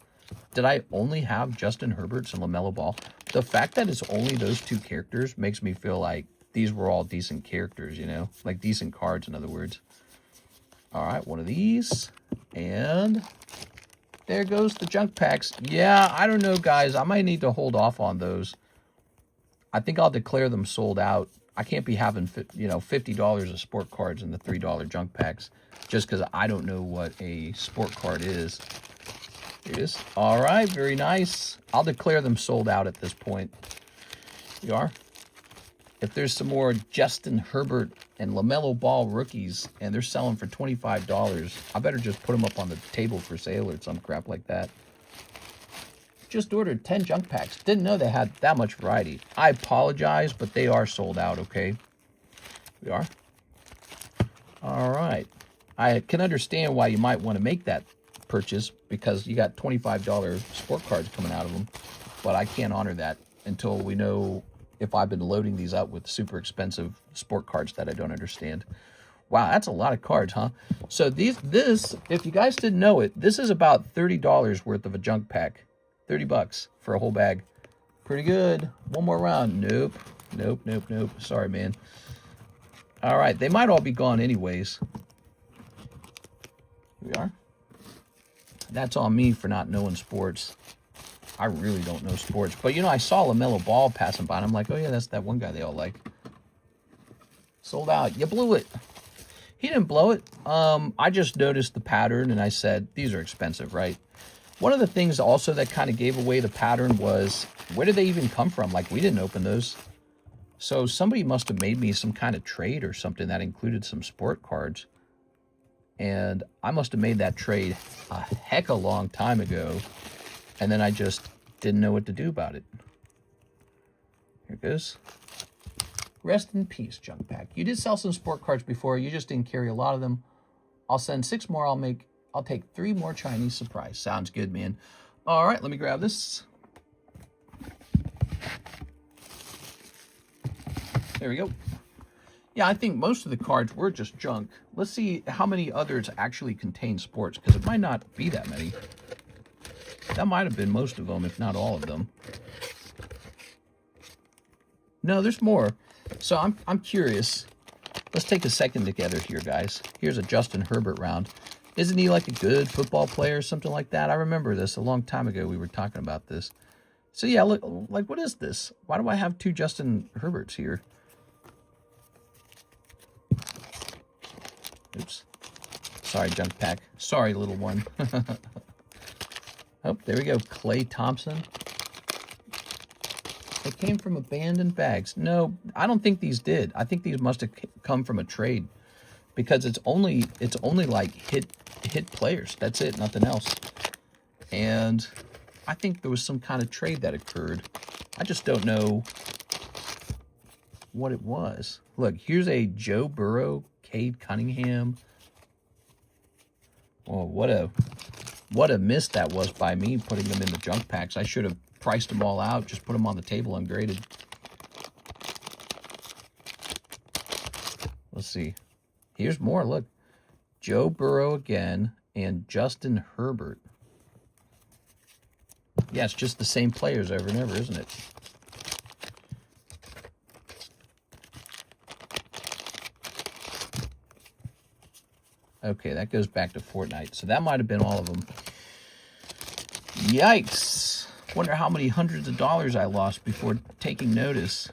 Did I only have Justin Herbert's and LaMelo Ball? The fact that it's only those 2 characters makes me feel like these were all decent characters, you know? Like decent cards, in other words. All right, one of these. And there goes the junk packs. Yeah, I don't know, guys. I might need to hold off on those. I think I'll declare them sold out. I can't be having, $50 of sport cards in the $3 junk packs just because I don't know what a sport card is. Here it is. All right, very nice. I'll declare them sold out at this point. You are. If there's some more Justin Herbert and LaMelo Ball rookies and they're selling for $25, I better just put them up on the table for sale or some crap like that. Just ordered 10 junk packs. Didn't know they had that much variety. I apologize, but they are sold out, okay? We are. All right. I can understand why you might want to make that purchase because you got $25 sport cards coming out of them, but I can't honor that. until we know if I've been loading these up with super expensive sport cards that I don't understand. Wow, that's a lot of cards, huh? So this, if you guys didn't know it, this is about $30 worth of a junk pack. 30 bucks for a whole bag. Pretty good. One more round. Nope. Nope, nope, nope. Sorry, man. All right, they might all be gone anyways. Here we are. That's on me for not knowing sports. I really don't know sports. But, you know, I saw LaMelo Ball passing by, and I'm like, oh, yeah, that's that one guy they all like. Sold out. You blew it. He didn't blow it. I just noticed the pattern, and I said, these are expensive, right? One of the things also that kind of gave away the pattern was, where did they even come from? Like, we didn't open those. So somebody must have made me some kind of trade or something that included some sport cards. And I must have made that trade a heck of a long time ago. And then I just didn't know what to do about it. Here it goes. Rest in peace, junk pack. You did sell some sport cards before. You just didn't carry a lot of them. I'll send 6 more. I'll take 3 more Chinese surprise. Sounds good, man. All right, let me grab this. There we go. Yeah, I think most of the cards were just junk. Let's see how many others actually contain sports, because it might not be that many. That might have been most of them, if not all of them. No, there's more. So I'm curious. Let's take a second together here, guys. Here's a Justin Herbert round. Isn't he like a good football player or something like that? I remember this a long time ago. We were talking about this. So yeah, look, like, what is this? Why do I have 2 Justin Herberts here? Oops. Sorry, junk pack. Sorry, little one. Oh, there we go. Klay Thompson. It came from abandoned bags. No, I don't think these did. I think these must have come from a trade, because it's only like hit players. That's it, nothing else. And I think there was some kind of trade that occurred. I just don't know what it was. Look, here's a Joe Burrow, Cade Cunningham. Oh, what a miss that was by me putting them in the junk packs. I should have priced them all out, just put them on the table ungraded. Let's see. Here's more. Look. Joe Burrow again and Justin Herbert. Yeah, it's just the same players over and over, isn't it? Okay, that goes back to Fortnite. So that might have been all of them. Yikes. Wonder how many hundreds of dollars I lost before taking notice.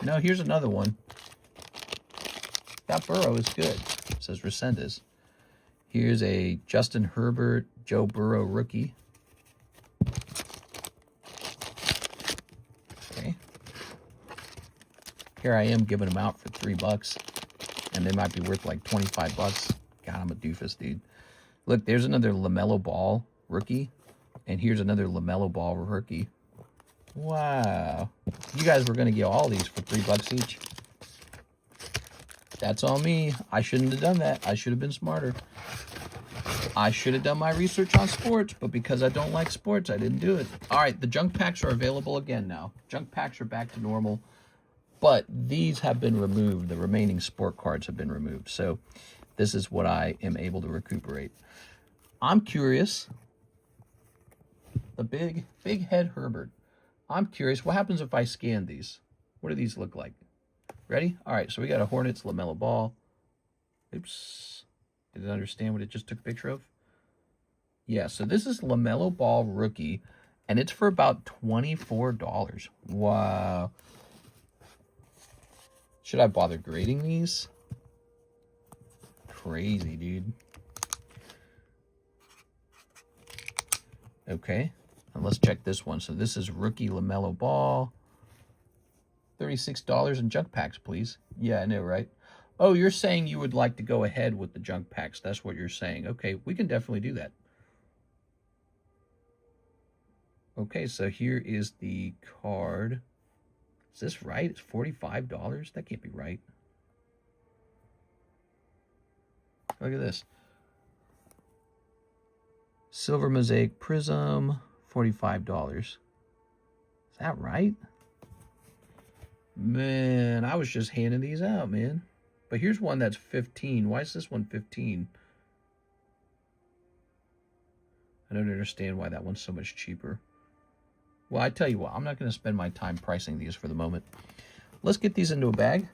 No, here's another one. That Burrow is good. It says Resendez. Here's a Justin Herbert, Joe Burrow rookie. Okay. Here I am giving them out for $3. And they might be worth like 25 bucks. God, I'm a doofus, dude. Look, there's another LaMelo Ball rookie. And here's another LaMelo Ball rookie. Wow. You guys were going to get all these for $3 each. That's on me. I shouldn't have done that. I should have been smarter. I should have done my research on sports, but because I don't like sports, I didn't do it. All right, the junk packs are available again now. Junk packs are back to normal. But these have been removed. The remaining sport cards have been removed. So this is what I am able to recuperate. I'm curious. The big head Herbert. I'm curious. What happens if I scan these? What do these look like? Ready? All right. So we got a Hornets LaMelo Ball. Oops. Did I understand what it just took a picture of? Yeah. So this is LaMelo Ball rookie. And it's for about $24. Wow. Should I bother grading these? Crazy, dude. Okay, and let's check this one. So this is rookie LaMelo Ball. $36 in junk packs, please. Yeah, I know, right? Oh, you're saying you would like to go ahead with the junk packs. That's what you're saying. Okay, we can definitely do that. Okay, so here is the card. Is this right? It's $45? That can't be right. Look at this. Silver Mosaic Prism, $45. Is that right? Man, I was just handing these out, man. But here's one that's 15. Why is this one 15? I don't understand why that one's so much cheaper. Well, I tell you what, I'm not going to spend my time pricing these for the moment. Let's get these into a bag.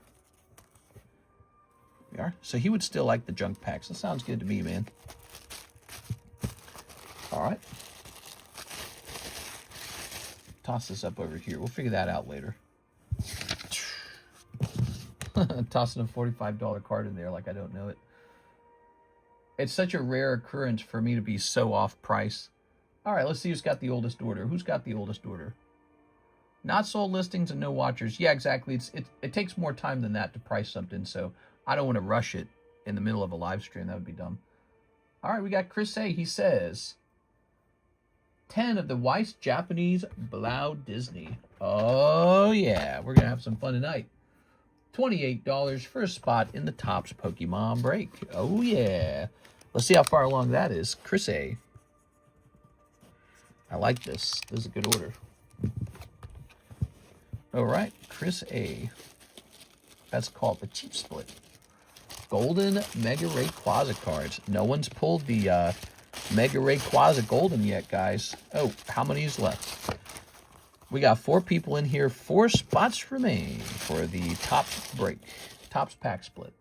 We are. So he would still like the junk packs. That sounds good to me, man. All right. Toss this up over here. We'll figure that out later. Tossing a $45 card in there like I don't know it. It's such a rare occurrence for me to be so off price. All right, let's see who's got the oldest order. Who's got the oldest order? Not sold listings and no watchers. Yeah, exactly. It takes more time than that to price something, so I don't want to rush it in the middle of a live stream. That would be dumb. All right, we got Chris A. He says, 10 of the Weiss Japanese Blau Disney. Oh, yeah. We're going to have some fun tonight. $28 for a spot in the Topps Pokemon break. Oh, yeah. Let's see how far along that is. Chris A. I like this. This is a good order. All right. Chris A. That's called the cheap split. Golden Mega Rayquaza cards. No one's pulled the Mega Rayquaza Golden yet, guys. Oh, how many is left? We got 4 people in here. 4 spots remain for the Topps break. Topps pack split.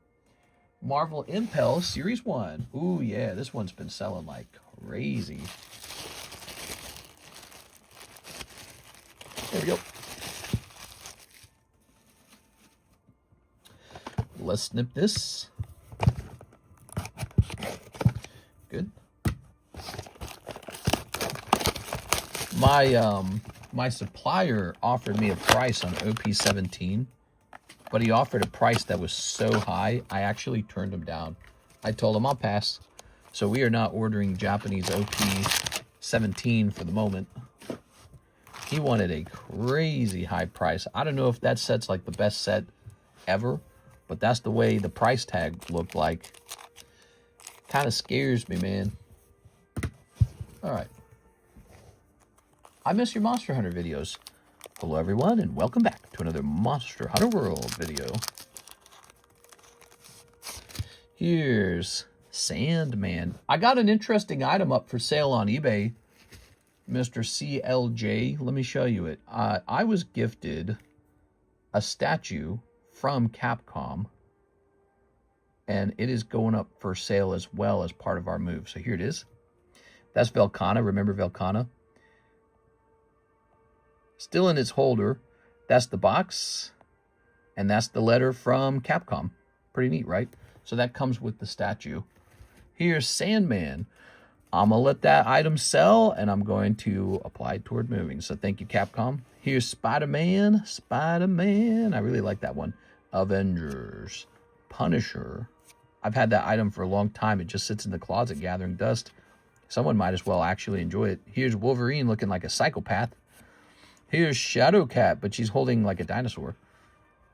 Marvel Impel Series 1. Ooh, yeah. This one's been selling like crazy. There we go. Let's snip this. Good. My supplier offered me a price on OP17, but he offered a price that was so high, I actually turned him down. I told him I'll pass. So we are not ordering Japanese OP17 for the moment. He wanted a crazy high price. I don't know if that set's like the best set ever, but that's the way the price tag looked like. Kind of scares me, man. All right. I miss your Monster Hunter videos. Hello, everyone, and welcome back to another Monster Hunter World video. Here's Sandman. I got an interesting item up for sale on eBay, Mr. CLJ. Let me show you it. I was gifted a statue from Capcom, and it is going up for sale as well as part of our move. So here it is. That's Velkhana. Remember Velkhana? Still in its holder. That's the box, and that's the letter from Capcom. Pretty neat, right? So that comes with the statue. Here's Sandman. I'm going to let that item sell, and I'm going to apply it toward moving. So thank you, Capcom. Here's Spider-Man. Spider-Man. I really like that one. Avengers. Punisher. I've had that item for a long time. It just sits in the closet gathering dust. Someone might as well actually enjoy it. Here's Wolverine looking like a psychopath. Here's Shadowcat, but she's holding like a dinosaur.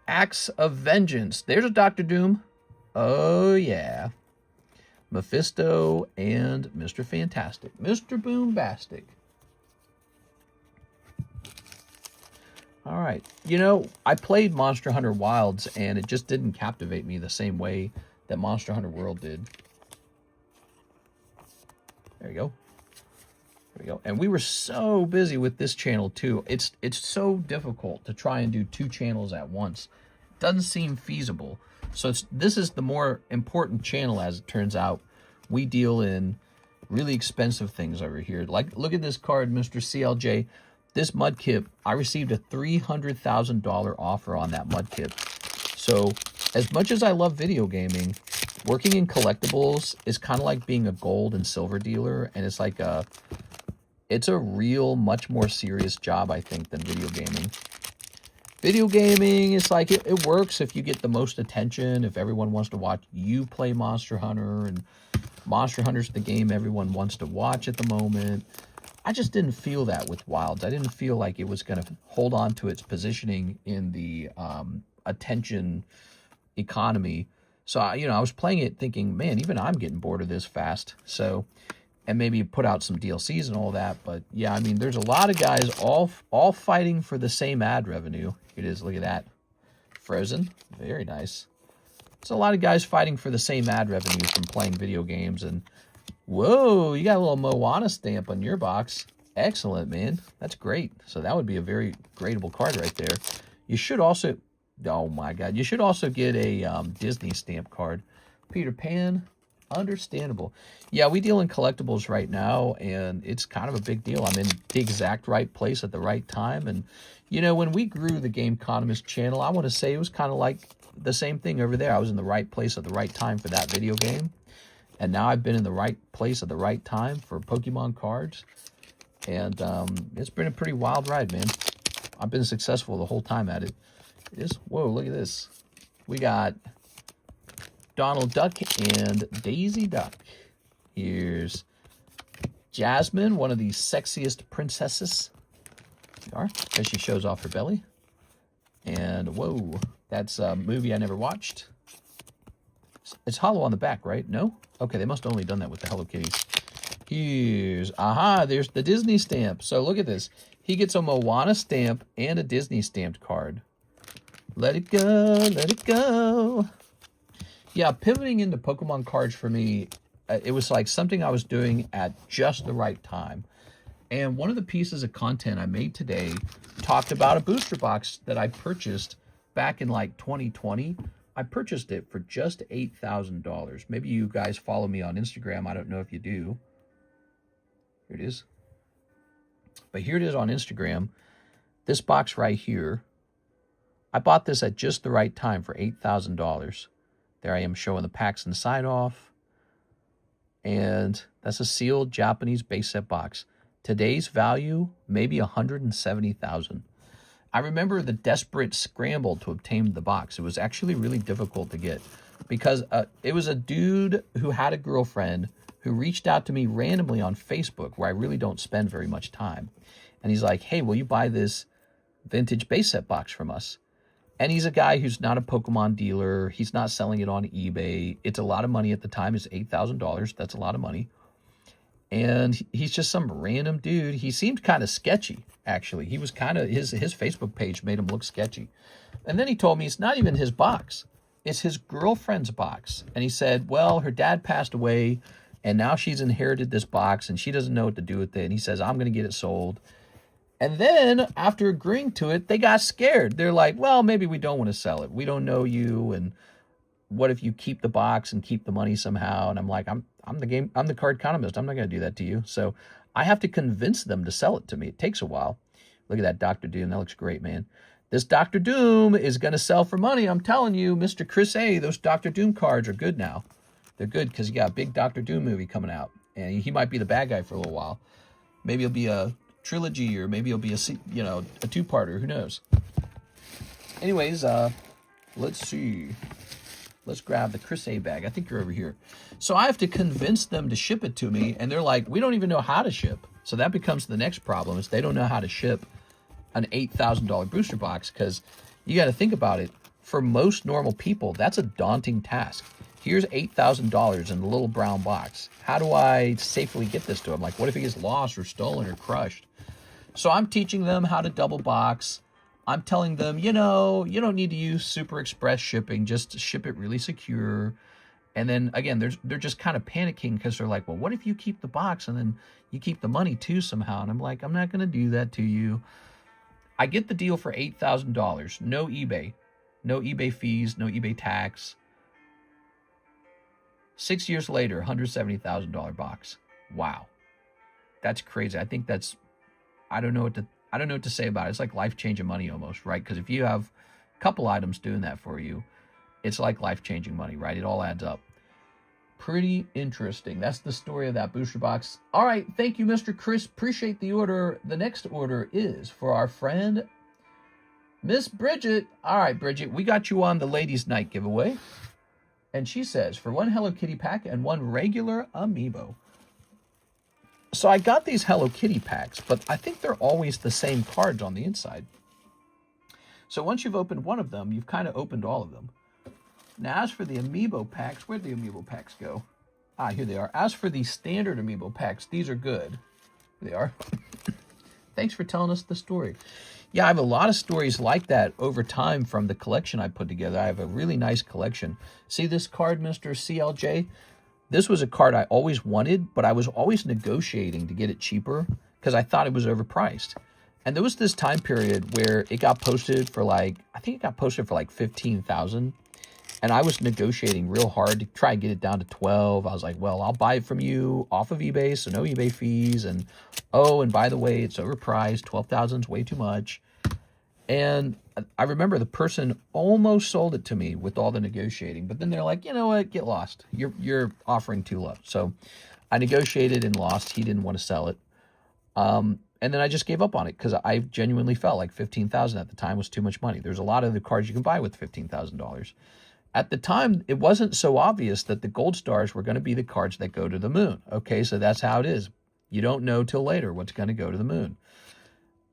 Axe of Vengeance. There's a Dr. Doom. Oh, yeah. Mephisto and Mr. Fantastic. Mr. Boombastic. All right. You know, I played Monster Hunter Wilds, and it just didn't captivate me the same way that Monster Hunter World did. There you go. There we go. And we were so busy with this channel, too. It's so difficult to try and do 2 channels at once. Doesn't seem feasible. So this is the more important channel, as it turns out. We deal in really expensive things over here. Like, look at this card, Mr. CLJ. This Mudkip, I received a $300,000 offer on that Mudkip. So as much as I love video gaming, working in collectibles is kind of like being a gold and silver dealer. And it's like it's a real, much more serious job, I think, than video gaming. Video gaming is like, it works if you get the most attention, if everyone wants to watch you play Monster Hunter, and Monster Hunter's the game everyone wants to watch at the moment. I just didn't feel that with Wilds. I didn't feel like it was going to hold on to its positioning in the attention economy. So, I was playing it thinking, man, even I'm getting bored of this fast. So and maybe put out some DLCs and all that. But yeah, I mean, there's a lot of guys all fighting for the same ad revenue. Here it is. Look at that. Frozen. Very nice. There's a lot of guys fighting for the same ad revenue from playing video games. And whoa, you got a little Moana stamp on your box. Excellent, man. That's great. So that would be a very gradable card right there. You should also, oh my God, you should also get a Disney stamp card. Peter Pan. Understandable. Yeah, we deal in collectibles right now, and it's kind of a big deal. I'm in the exact right place at the right time. And, you know, when we grew the GameConomist channel, I want to say it was kind of like the same thing over there. I was in the right place at the right time for that video game. And now I've been in the right place at the right time for Pokemon cards. And it's been a pretty wild ride, man. I've been successful the whole time at it. It is, whoa, look at this. We got Donald Duck and Daisy Duck. Here's Jasmine, one of the sexiest princesses. As she shows off her belly. And whoa, that's a movie I never watched. It's hollow on the back, right? No? Okay, they must have only done that with the Hello Kitties. Here's, there's the Disney stamp. So look at this. He gets a Moana stamp and a Disney stamped card. Let it go, let it go. Yeah, pivoting into Pokemon cards for me, it was like something I was doing at just the right time. And one of the pieces of content I made today talked about a booster box that I purchased back in like 2020. I purchased it for just $8,000. Maybe you guys follow me on Instagram. I don't know if you do. Here it is. But here it is on Instagram. This box right here. I bought this at just the right time for $8,000. There I am showing the packs inside off. And that's a sealed Japanese base set box. Today's value, maybe $170,000. I remember the desperate scramble to obtain the box. It was actually really difficult to get because it was a dude who had a girlfriend who reached out to me randomly on Facebook, where I really don't spend very much time. And he's like, hey, will you buy this vintage base set box from us? And he's a guy who's not a Pokemon dealer. He's not selling it on eBay. It's a lot of money at the time. It's $8,000. That's a lot of money. And he's just some random dude. He seemed kind of sketchy, actually. He was kind of, his Facebook page made him look sketchy. And then he told me it's not even his box. It's his girlfriend's box. And he said, well, her dad passed away, and now she's inherited this box, and she doesn't know what to do with it. And he says, I'm going to get it sold. And then, after agreeing to it, they got scared. They're like, well, maybe we don't want to sell it. We don't know you, and what if you keep the box and keep the money somehow? And I'm like, I'm the card economist. I'm not going to do that to you. So I have to convince them to sell it to me. It takes a while. Look at that Dr. Doom. That looks great, man. This Dr. Doom is going to sell for money. I'm telling you, Mr. Chris A., those Dr. Doom cards are good now. They're good because you got a big Dr. Doom movie coming out. And he might be the bad guy for a little while. Maybe it'll be a trilogy, or maybe it'll be a two-parter. Who knows? Anyways, let's see. Let's grab the Chris A bag. I think you're over here. So I have to convince them to ship it to me, and they're like, we don't even know how to ship. So that becomes the next problem, is they don't know how to ship an $8,000 booster box, because you got to think about it. For most normal people, that's a daunting task. Here's $8,000 in a little brown box. How do I safely get this to him? Like, what if it gets lost or stolen or crushed? So I'm teaching them how to double box. I'm telling them, you don't need to use super express shipping. Just ship it really secure. And then, again, they're just kind of panicking because they're like, well, what if you keep the box and then you keep the money too somehow? And I'm like, I'm not going to do that to you. I get the deal for $8,000. No eBay. No eBay fees. No eBay tax. 6 years later, $170,000 box. Wow. That's crazy. I think that's, I don't know what to say about it. It's like life-changing money almost, right? Because if you have a couple items doing that for you, it's like life-changing money, right? It all adds up. Pretty interesting. That's the story of that booster box. All right. Thank you, Mr. Chris. Appreciate the order. The next order is for our friend, Miss Bridget. All right, Bridget, we got you on the Ladies' Night giveaway. And she says, for one Hello Kitty pack and one regular amiibo. So I got these Hello Kitty packs, but I think they're always the same cards on the inside. So once you've opened one of them, you've kind of opened all of them. Now, as for the amiibo packs, where'd the amiibo packs go? Ah, here they are. As for the standard amiibo packs, these are good. Here they are. Thanks for telling us the story. Yeah, I have a lot of stories like that over time from the collection I put together. I have a really nice collection. See this card, Mr. CLJ? This was a card I always wanted, but I was always negotiating to get it cheaper because I thought it was overpriced. And there was this time period where it got posted for like, I think it got posted for like 15,000. And I was negotiating real hard to try and get it down to 12. I was like, well, I'll buy it from you off of eBay, so no eBay fees. And, oh, and by the way, it's overpriced. 12,000 is way too much. And I remember the person almost sold it to me with all the negotiating. But then they're like, you know what, get lost. You're offering too low. So I negotiated and lost. He didn't want to sell it. And then I just gave up on it because I genuinely felt like 15,000 at the time was too much money. There's a lot of the cards you can buy with $15,000. At the time, it wasn't so obvious that the gold stars were going to be the cards that go to the moon. Okay, so that's how it is. You don't know till later what's going to go to the moon.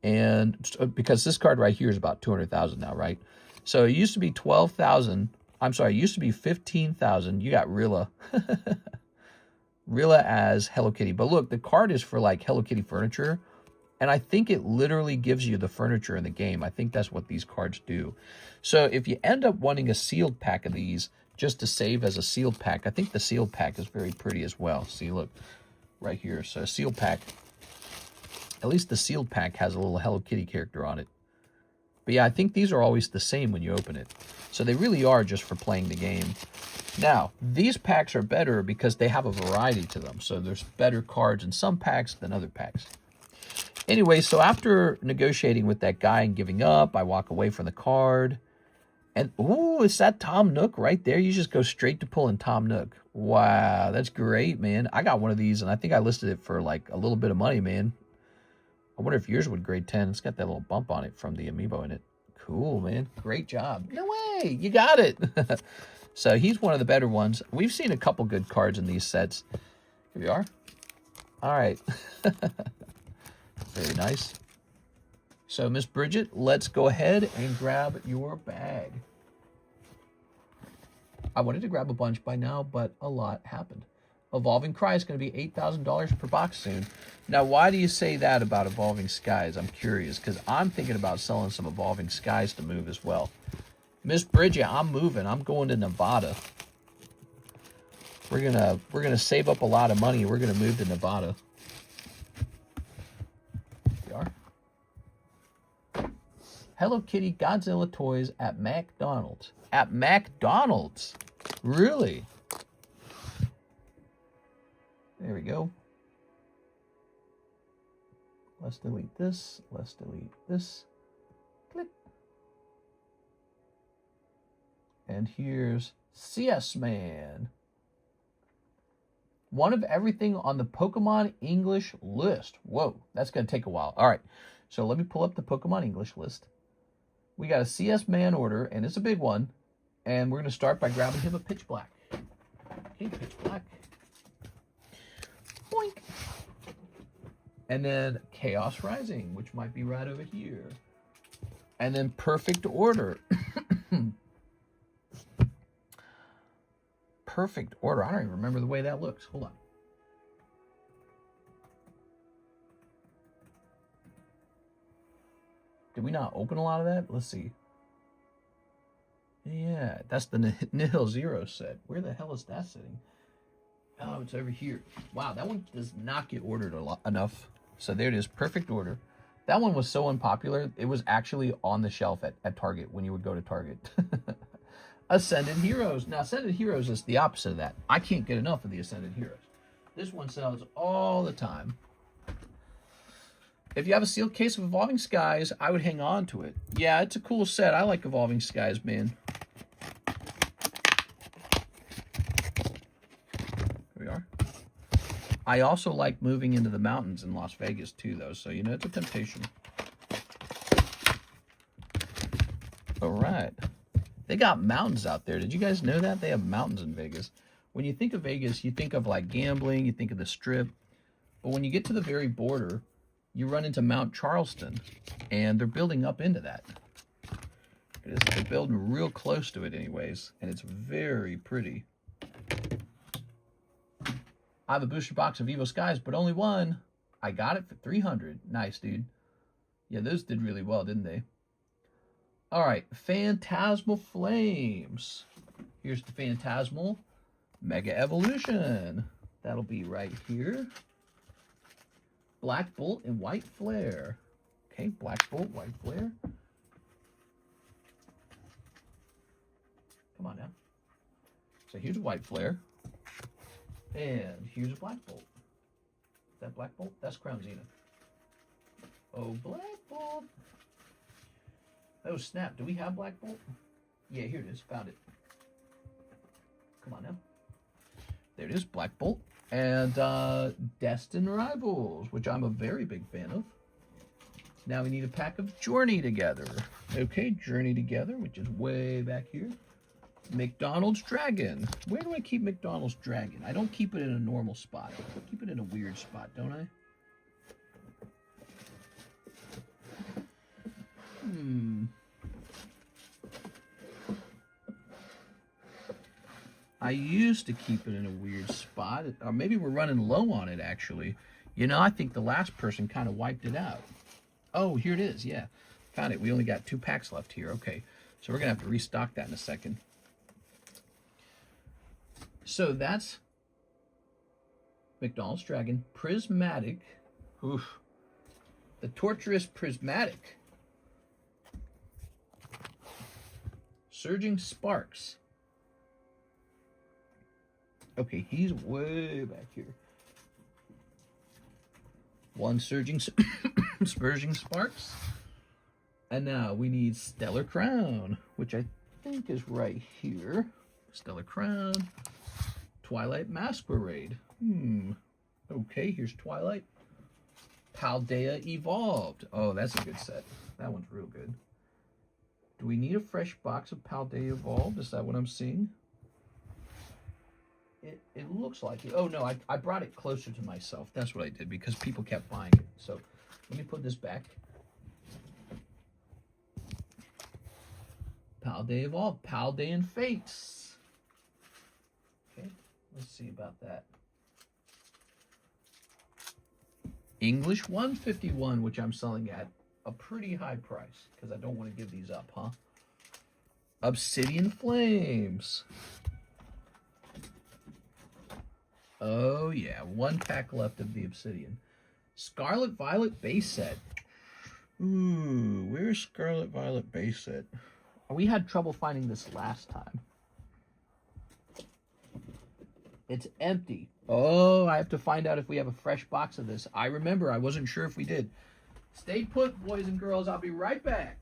And because this card right here is about 200,000 now, right? So it used to be 12,000. I'm sorry, it used to be 15,000. You got Rilla. Rilla as Hello Kitty. But look, the card is for like Hello Kitty furniture. And I think it literally gives you the furniture in the game. I think that's what these cards do. So if you end up wanting a sealed pack of these just to save as a sealed pack, I think the sealed pack is very pretty as well. See, look, right here. So a sealed pack, at least the sealed pack has a little Hello Kitty character on it. But yeah, I think these are always the same when you open it. So they really are just for playing the game. Now, these packs are better because they have a variety to them. So there's better cards in some packs than other packs. Anyway, so after negotiating with that guy and giving up, I walk away from the card. And, ooh, it's that Tom Nook right there. You just go straight to pulling Tom Nook. Wow, that's great, man. I got one of these, and I think I listed it for, like, a little bit of money, man. I wonder if yours would grade 10. It's got that little bump on it from the amiibo in it. Cool, man. Great job. No way. You got it. So he's one of the better ones. We've seen a couple good cards in these sets. Here we are. All right. Very nice. So, Miss Bridget, let's go ahead and grab your bag. I wanted to grab a bunch by now, but a lot happened. Evolving Cry is going to be $8,000 per box soon. Now, why do you say that about Evolving Skies? I'm curious, because I'm thinking about selling some Evolving Skies to move as well. Miss Bridget, I'm moving. I'm going to Nevada. We're gonna save up a lot of money. We're gonna move to Nevada. Hello Kitty Godzilla toys at McDonald's. At McDonald's? Really? There we go. Let's delete this. Let's delete this. Click. And here's CS Man. One of everything on the Pokemon English list. Whoa, that's going to take a while. All right, so let me pull up the Pokemon English list. We got a CS Man order, and it's a big one. And we're going to start by grabbing him a Pitch Black. Okay, Pitch Black. Boink. And then Chaos Rising, which might be right over here. And then Perfect Order. Perfect Order. I don't even remember the way that looks. Hold on. Did we not open a lot of that? Let's see. Yeah, that's the Nihil Zero set. Where the hell is that sitting? Oh, it's over here. Wow, that one does not get ordered enough. So there it is, Perfect Order. That one was so unpopular, it was actually on the shelf at Target when you would go to Target. Ascended Heroes. Now, Ascended Heroes is the opposite of that. I can't get enough of the Ascended Heroes. This one sells all the time. If you have a sealed case of Evolving Skies, I would hang on to it. Yeah, it's a cool set. I like Evolving Skies, man. Here we are. I also like moving into the mountains in Las Vegas, too, though. So, you know, it's a temptation. All right. They got mountains out there. Did you guys know that? They have mountains in Vegas. When you think of Vegas, you think of, like, gambling. You think of the Strip. But when you get to the very border, you run into Mount Charleston, and they're building up into that. They're building real close to it anyways, and it's very pretty. I have a booster box of Evo Skies, but only one. I got it for 300. Nice, dude. Yeah, those did really well, didn't they? All right, Phantasmal Flames. Here's the Phantasmal Mega Evolution. That'll be right here. Black Bolt and White Flare. Okay, Black Bolt, White Flare. Come on now. So here's a White Flare. And here's a Black Bolt. Is that Black Bolt? That's Crown Zenith. Oh, Black Bolt. Oh, snap. Do we have Black Bolt? Yeah, here it is. Found it. Come on now. There it is, Black Bolt. And Destined Rivals, which I'm a very big fan of. Now we need a pack of Journey Together. Okay, Journey Together, which is way back here. McDonald's Dragon. Where do I keep McDonald's Dragon? I don't keep it in a normal spot. I keep it in a weird spot, don't I? I used to keep it in a weird spot. Or maybe we're running low on it, actually. You know, I think the last person kind of wiped it out. Oh, here it is. Yeah, found it. We only got 2 packs left here. Okay, so we're going to have to restock that in a second. So that's McDonald's Dragon. Prismatic. Oof. The Torturous Prismatic. Surging Sparks. Okay, he's way back here. 1 Surging Sparks. And now we need Stellar Crown, which I think is right here. Stellar Crown. Twilight Masquerade. Okay, here's Twilight. Paldea Evolved. Oh, that's a good set. That one's real good. Do we need a fresh box of Paldea Evolved? Is that what I'm seeing? It looks like it. Oh, no, I brought it closer to myself. That's what I did because people kept buying it. So let me put this back. Paldea Evolved. Paldean Fates. Okay, let's see about that. English 151, which I'm selling at a pretty high price because I don't want to give these up, huh? Obsidian Flames. Oh, yeah. 1 pack left of the Obsidian. Scarlet Violet base set. Ooh, where's Scarlet Violet base set? We had trouble finding this last time. It's empty. Oh, I have to find out if we have a fresh box of this. I remember. I wasn't sure if we did. Stay put, boys and girls. I'll be right back.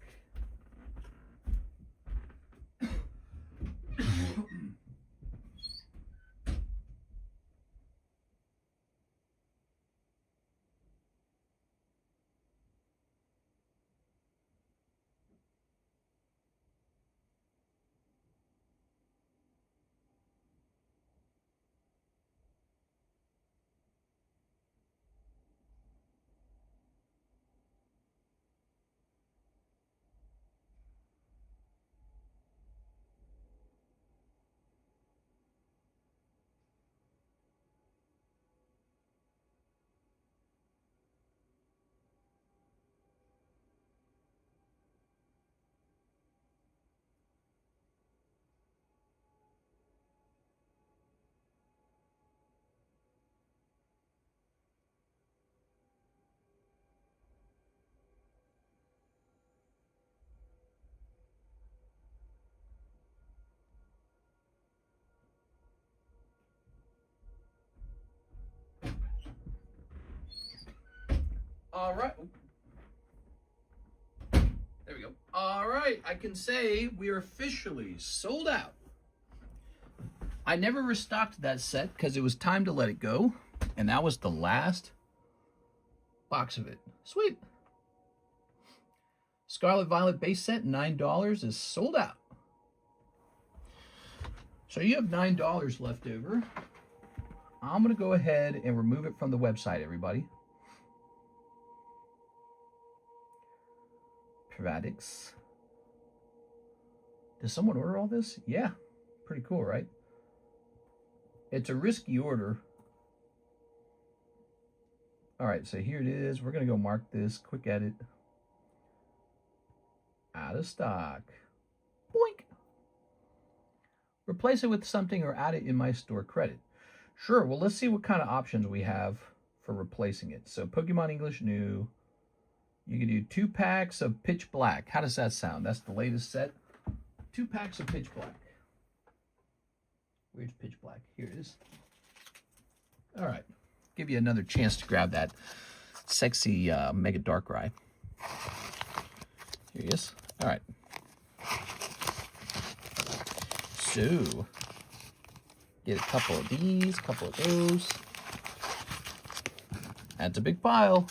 All right. There we go. All right. I can say we are officially sold out. I never restocked that set because it was time to let it go. And that was the last box of it. Sweet. Scarlet Violet base set, $9 is sold out. So you have $9 left over. I'm going to go ahead and remove it from the website, everybody. Pravatics. Does someone order all this? Yeah. Pretty cool, right? It's a risky order. All right, so here it is. We're going to go mark this. Quick edit. Out of stock. Boink. Replace it with something or add it in my store credit. Sure, well, let's see what kind of options we have for replacing it. So Pokemon English New. You can do 2 packs of Pitch Black. How does that sound? That's the latest set. 2 packs of Pitch Black. Where's Pitch Black? Here it is. All right. Give you another chance to grab that sexy Mega Darkrai. Here he is. All right. So, get a couple of these, couple of those. That's a big pile.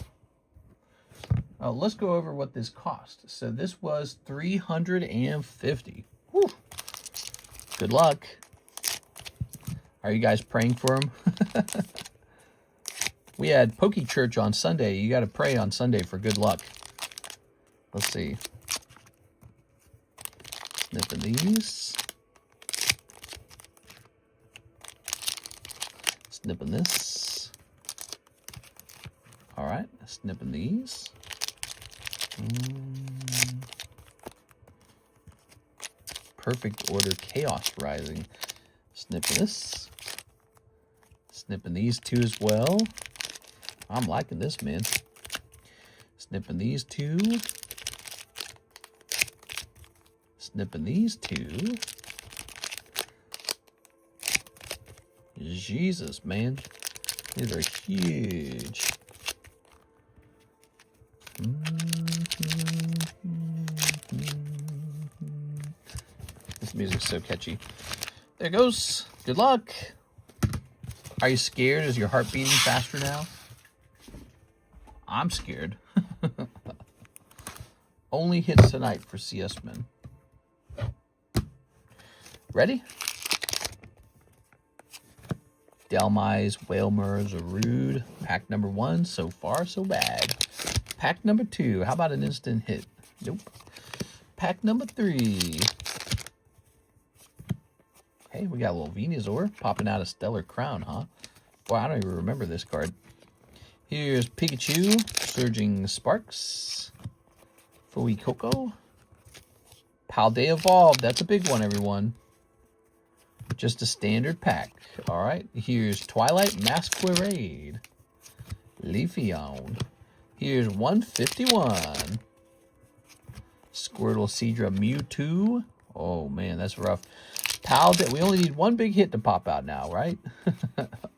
Let's go over what this cost. So this was $350. Whew. Good luck. Are you guys praying for him? We had Poke Church on Sunday. You got to pray on Sunday for good luck. Let's see. Snipping these. Snipping this. All right. Snipping these. Perfect order. Chaos Rising. Snipping this. Snipping these 2 as well. I'm liking this, man. Snipping these 2. Snipping these 2. Jesus, man. These are huge. This music's so catchy. There goes. Good luck. Are you scared? Is your heart beating faster now? I'm scared. Only hits tonight for CS Men. Ready? Delmise, Whalmer, Zarude. Pack number 1. So far, so bad. Pack number 2. How about an instant hit? Nope. Pack number 3. Hey, we got a little Venusaur popping out a Stellar Crown, huh? Boy, I don't even remember this card. Here's Pikachu, Surging Sparks, Fuecoco, Paldea Evolved. That's a big one, everyone. Just a standard pack. All right, here's Twilight Masquerade, Leafeon. Here's 151. Squirtle, Seadra, Mewtwo. Oh, man, that's rough. Paldea, we only need 1 big hit to pop out now, right?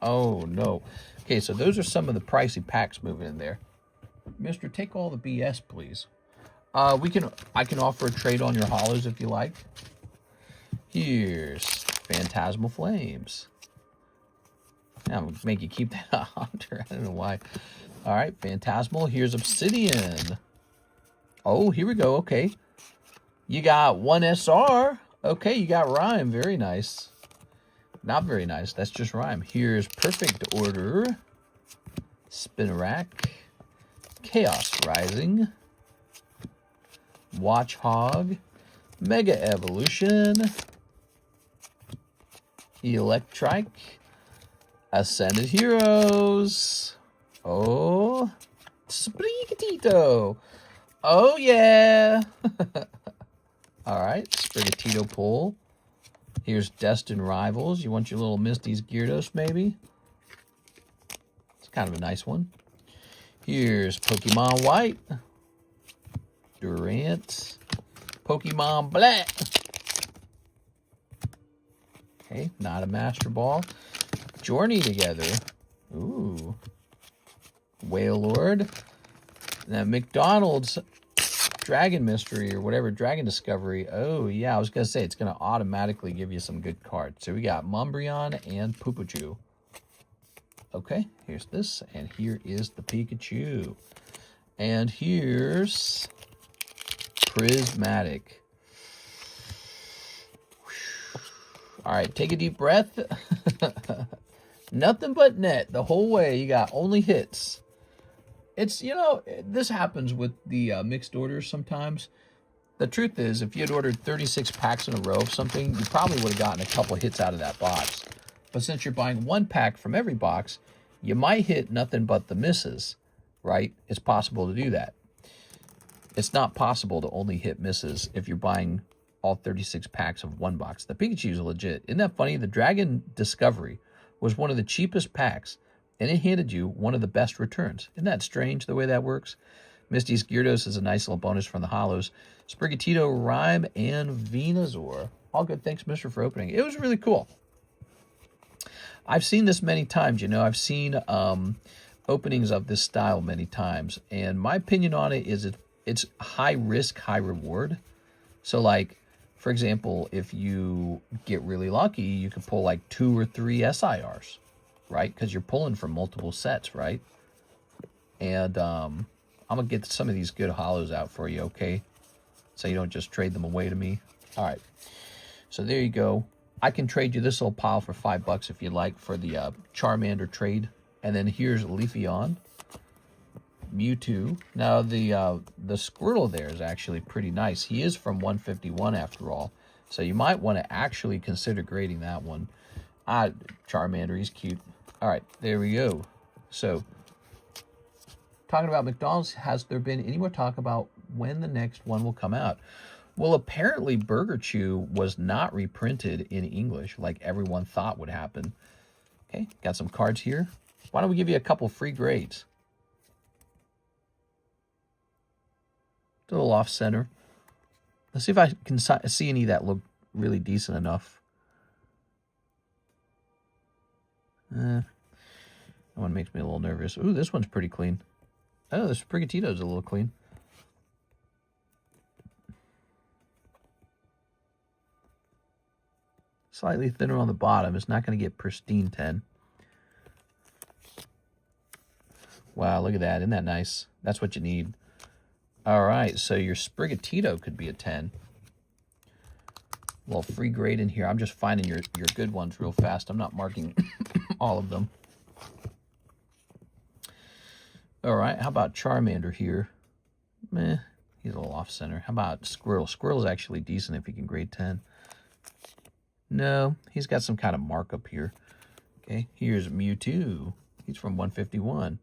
Oh, no. Okay, so those are some of the pricey packs moving in there. Mister, take all the BS, please. I can offer a trade on your hollows if you like. Here's Phantasmal Flames. I'm going to make you keep that Hunter. I don't know why. All right, Phantasmal. Here's Obsidian. Oh, here we go. Okay. You got 1 SR. Okay, you got Rhyme. Very nice. Not very nice. That's just Rhyme. Here's Perfect Order. Spinarak. Chaos Rising. Watchhog. Mega Evolution. Electrike. Ascended Heroes. Oh. Sprigatito. Oh, yeah. All right. Sprigatito pull. Here's Destined Rivals. You want your little Misty's Gyarados, maybe? It's kind of a nice one. Here's Pokemon White. Durant. Pokemon Black. Okay, not a Master Ball. Journey Together. Ooh. Wailord. Now, McDonald's Dragon Mystery or whatever, Dragon Discovery. Oh, yeah, I was going to say it's going to automatically give you some good cards. So we got Mombreon and Poopachu. Okay, here's this. And here is the Pikachu. And here's Prismatic. All right, take a deep breath. Nothing but net the whole way. You got only hits. It's, you know, this happens with the mixed orders sometimes. The truth is, if you had ordered 36 packs in a row of something, you probably would have gotten a couple hits out of that box. But since you're buying 1 pack from every box, you might hit nothing but the misses. right? It's possible to do that. It's not possible to only hit misses if you're buying all 36 packs of one box. The Pikachu is legit. Isn't that funny? The Dragon Discovery was one of the cheapest packs, and it handed you one of the best returns. Isn't that strange the way that works? Misty's Gyarados is a nice little bonus from the Hollows. Sprigatito, Rhyme, and Venusaur. All good. Thanks, Mister, for opening. It was really cool. I've seen this many times, you know. I've seen openings of this style many times, and my opinion on it is it's high risk, high reward. So, like, for example, if you get really lucky, you can pull like 2 or 3 SIRs, right? Because you're pulling from multiple sets, right? And I'm going to get some of these good hollows out for you, okay? So you don't just trade them away to me. All right. So there you go. I can trade you this little pile for $5 if you like for the Charmander trade. And then here's Leafeon, Mewtwo. Now the Squirtle there is actually pretty nice. He is from 151 after all. So you might want to actually consider grading that one. Charmander, he's cute. All right, there we go. So talking about McDonald's, has there been any more talk about when the next one will come out? Well, apparently Burger Chew was not reprinted in English like everyone thought would happen. Okay, got some cards here. Why don't we give you a couple free grades? A little off center. Let's see if I can see any that look really decent enough. That one makes me a little nervous. Ooh, this one's pretty clean. Oh, the Sprigatito's a little clean. Slightly thinner on the bottom. It's not going to get pristine 10. Wow, look at that. Isn't that nice? That's what you need. All right, so your Sprigatito could be a 10. A little free grade in here. I'm just finding your good ones real fast. I'm not marking all of them. All right, how about Charmander here? Meh, he's a little off-center. How about Squirtle? Squirtle's actually decent if he can grade 10. No, he's got some kind of markup here. Okay, here's Mewtwo. He's from 151.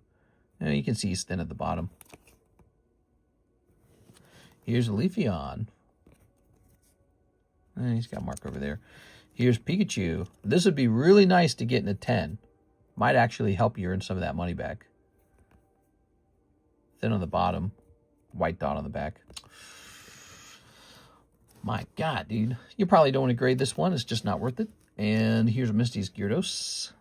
Now you can see he's thin at the bottom. Here's Leafeon. He's got a mark over there. Here's Pikachu. This would be really nice to get in a 10. Might actually help you earn some of that money back. Thin on the bottom. White dot on the back. My God, dude. You probably don't want to grade this one. It's just not worth it. And here's Misty's Gyarados.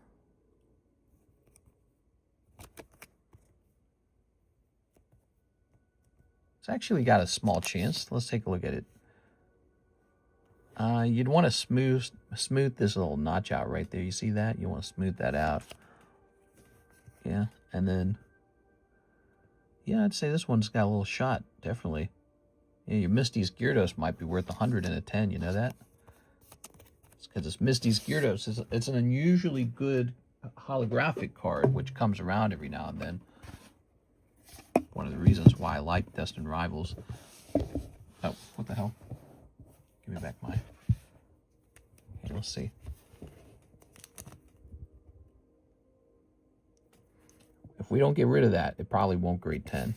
It's actually got a small chance. Let's take a look at it. You'd want to smooth this little notch out right there. You see that? You want to smooth that out. Yeah, and then, yeah, I'd say this one's got a little shot, definitely. Yeah, your Misty's Gyarados might be worth 100 in a 10, you know that? It's because it's Misty's Gyarados. It's an unusually good holographic card, which comes around every now and then. One of the reasons why I like Destined Rivals. Oh, what the hell? Give me back my... Okay, let's see. If we don't get rid of that, it probably won't grade 10.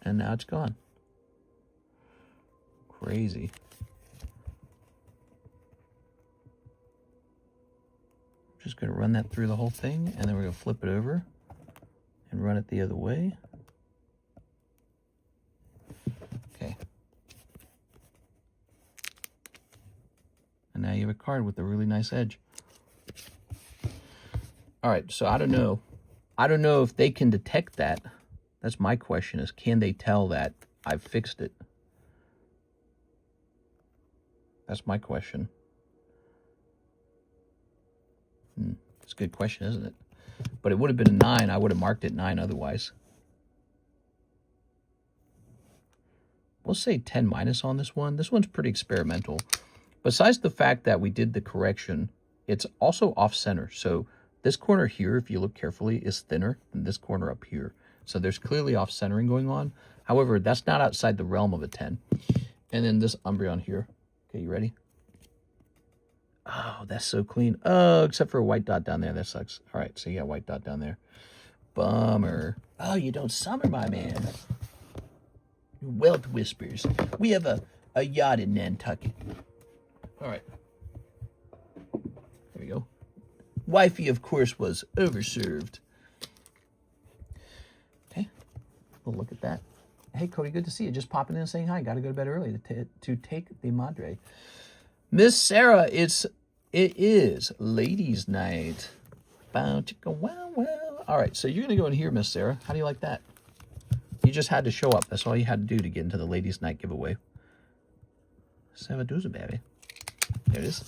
And now it's gone. Crazy. Just going to run that through the whole thing, and then we're going to flip it over and run it the other way. Okay. And now you have a card with a really nice edge. All right, so I don't know. I don't know if they can detect that. That's my question, is can they tell that I've fixed it? That's my question. It's a good question, isn't it? But it would have been a 9. I would have marked it 9 otherwise. We'll say 10 minus on this one. This one's pretty experimental. Besides the fact that we did the correction, it's also off-center. So this corner here, if you look carefully, is thinner than this corner up here. So there's clearly off-centering going on. However, that's not outside the realm of a 10. And then this Umbreon here. Okay, you ready? Oh, that's so clean. Oh, except for a white dot down there. That sucks. All right, so you got a white dot down there. Bummer. Oh, you don't summer, my man. Wealth whispers. We have a yacht in Nantucket. All right. There we go. Wifey, of course, was overserved. Okay. We'll look at that. Hey, Cody, good to see you. Just popping in and saying hi. Got to go to bed early to take the madre. Miss Sarah, it is ladies' night. Bow, chicka, wow, wow. All right, so you're going to go in here, Miss Sarah. How do you like that? You just had to show up. That's all you had to do to get into the ladies' night giveaway. Savaduza, baby. There it is.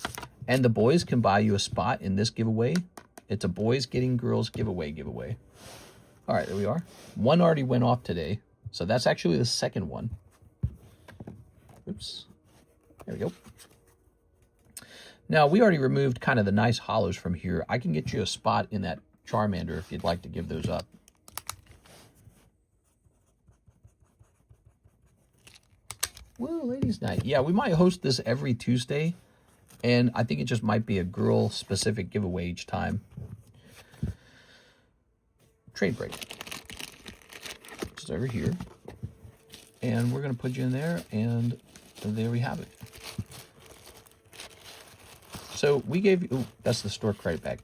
And the boys can buy you a spot in this giveaway. It's a boys getting girls giveaway. All right, there we are. One already went off today. So that's actually the second one. Oops. There we go. Now, we already removed kind of the nice hollows from here. I can get you a spot in that Charmander if you'd like to give those up. Woo, ladies' night. Yeah, we might host this every Tuesday. And I think it just might be a girl-specific giveaway each time. Trade break. Just over here. And we're going to put you in there, and there we have it. So we gave you, ooh, that's the store credit bag.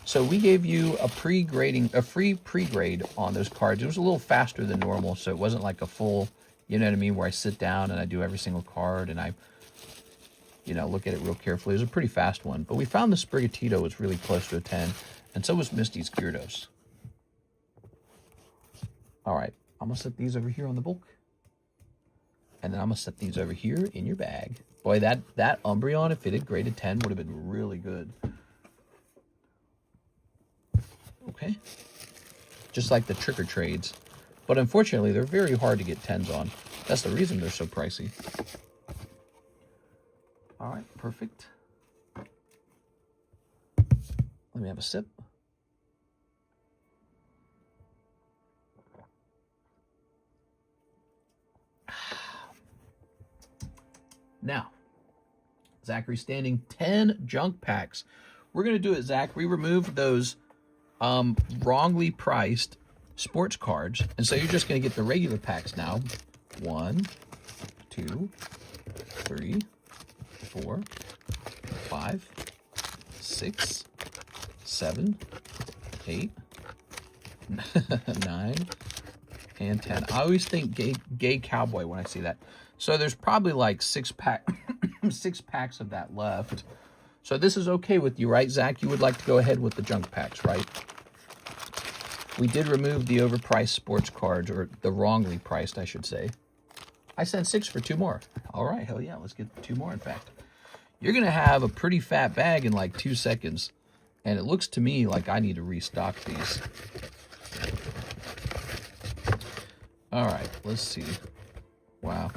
So we gave you a free pre-grade on those cards. It was a little faster than normal, so it wasn't like a full, you know what I mean, where I sit down and I do every single card and I, you know, look at it real carefully. It was a pretty fast one. But we found the Sprigatito was really close to a 10, and so was Misty's Gyarados. All right, I'm going to set these over here on the bulk. And then I'm going to set these over here in your bag. Boy, that Umbreon, if it had graded 10, would have been really good. Okay. Just like the Tricker Trades. But unfortunately, they're very hard to get 10s on. That's the reason they're so pricey. All right, perfect. Let me have a sip. Now, Zachary's standing 10 junk packs. We're going to do it, Zach. We removed those wrongly priced sports cards. And so you're just going to get the regular packs now. 1, 2, 3, 4, 5, 6, 7, 8, 9, and 10. I always think gay cowboy when I see that. So there's probably like 6 packs of that left. So this is okay with you, right, Zach? You would like to go ahead with the junk packs, right? We did remove the overpriced sports cards, or the wrongly priced, I should say. I sent 6 for 2 more. All right, hell yeah, let's get 2 more, in fact. You're going to have a pretty fat bag in like 2 seconds. And it looks to me like I need to restock these. All right, let's see. Wow.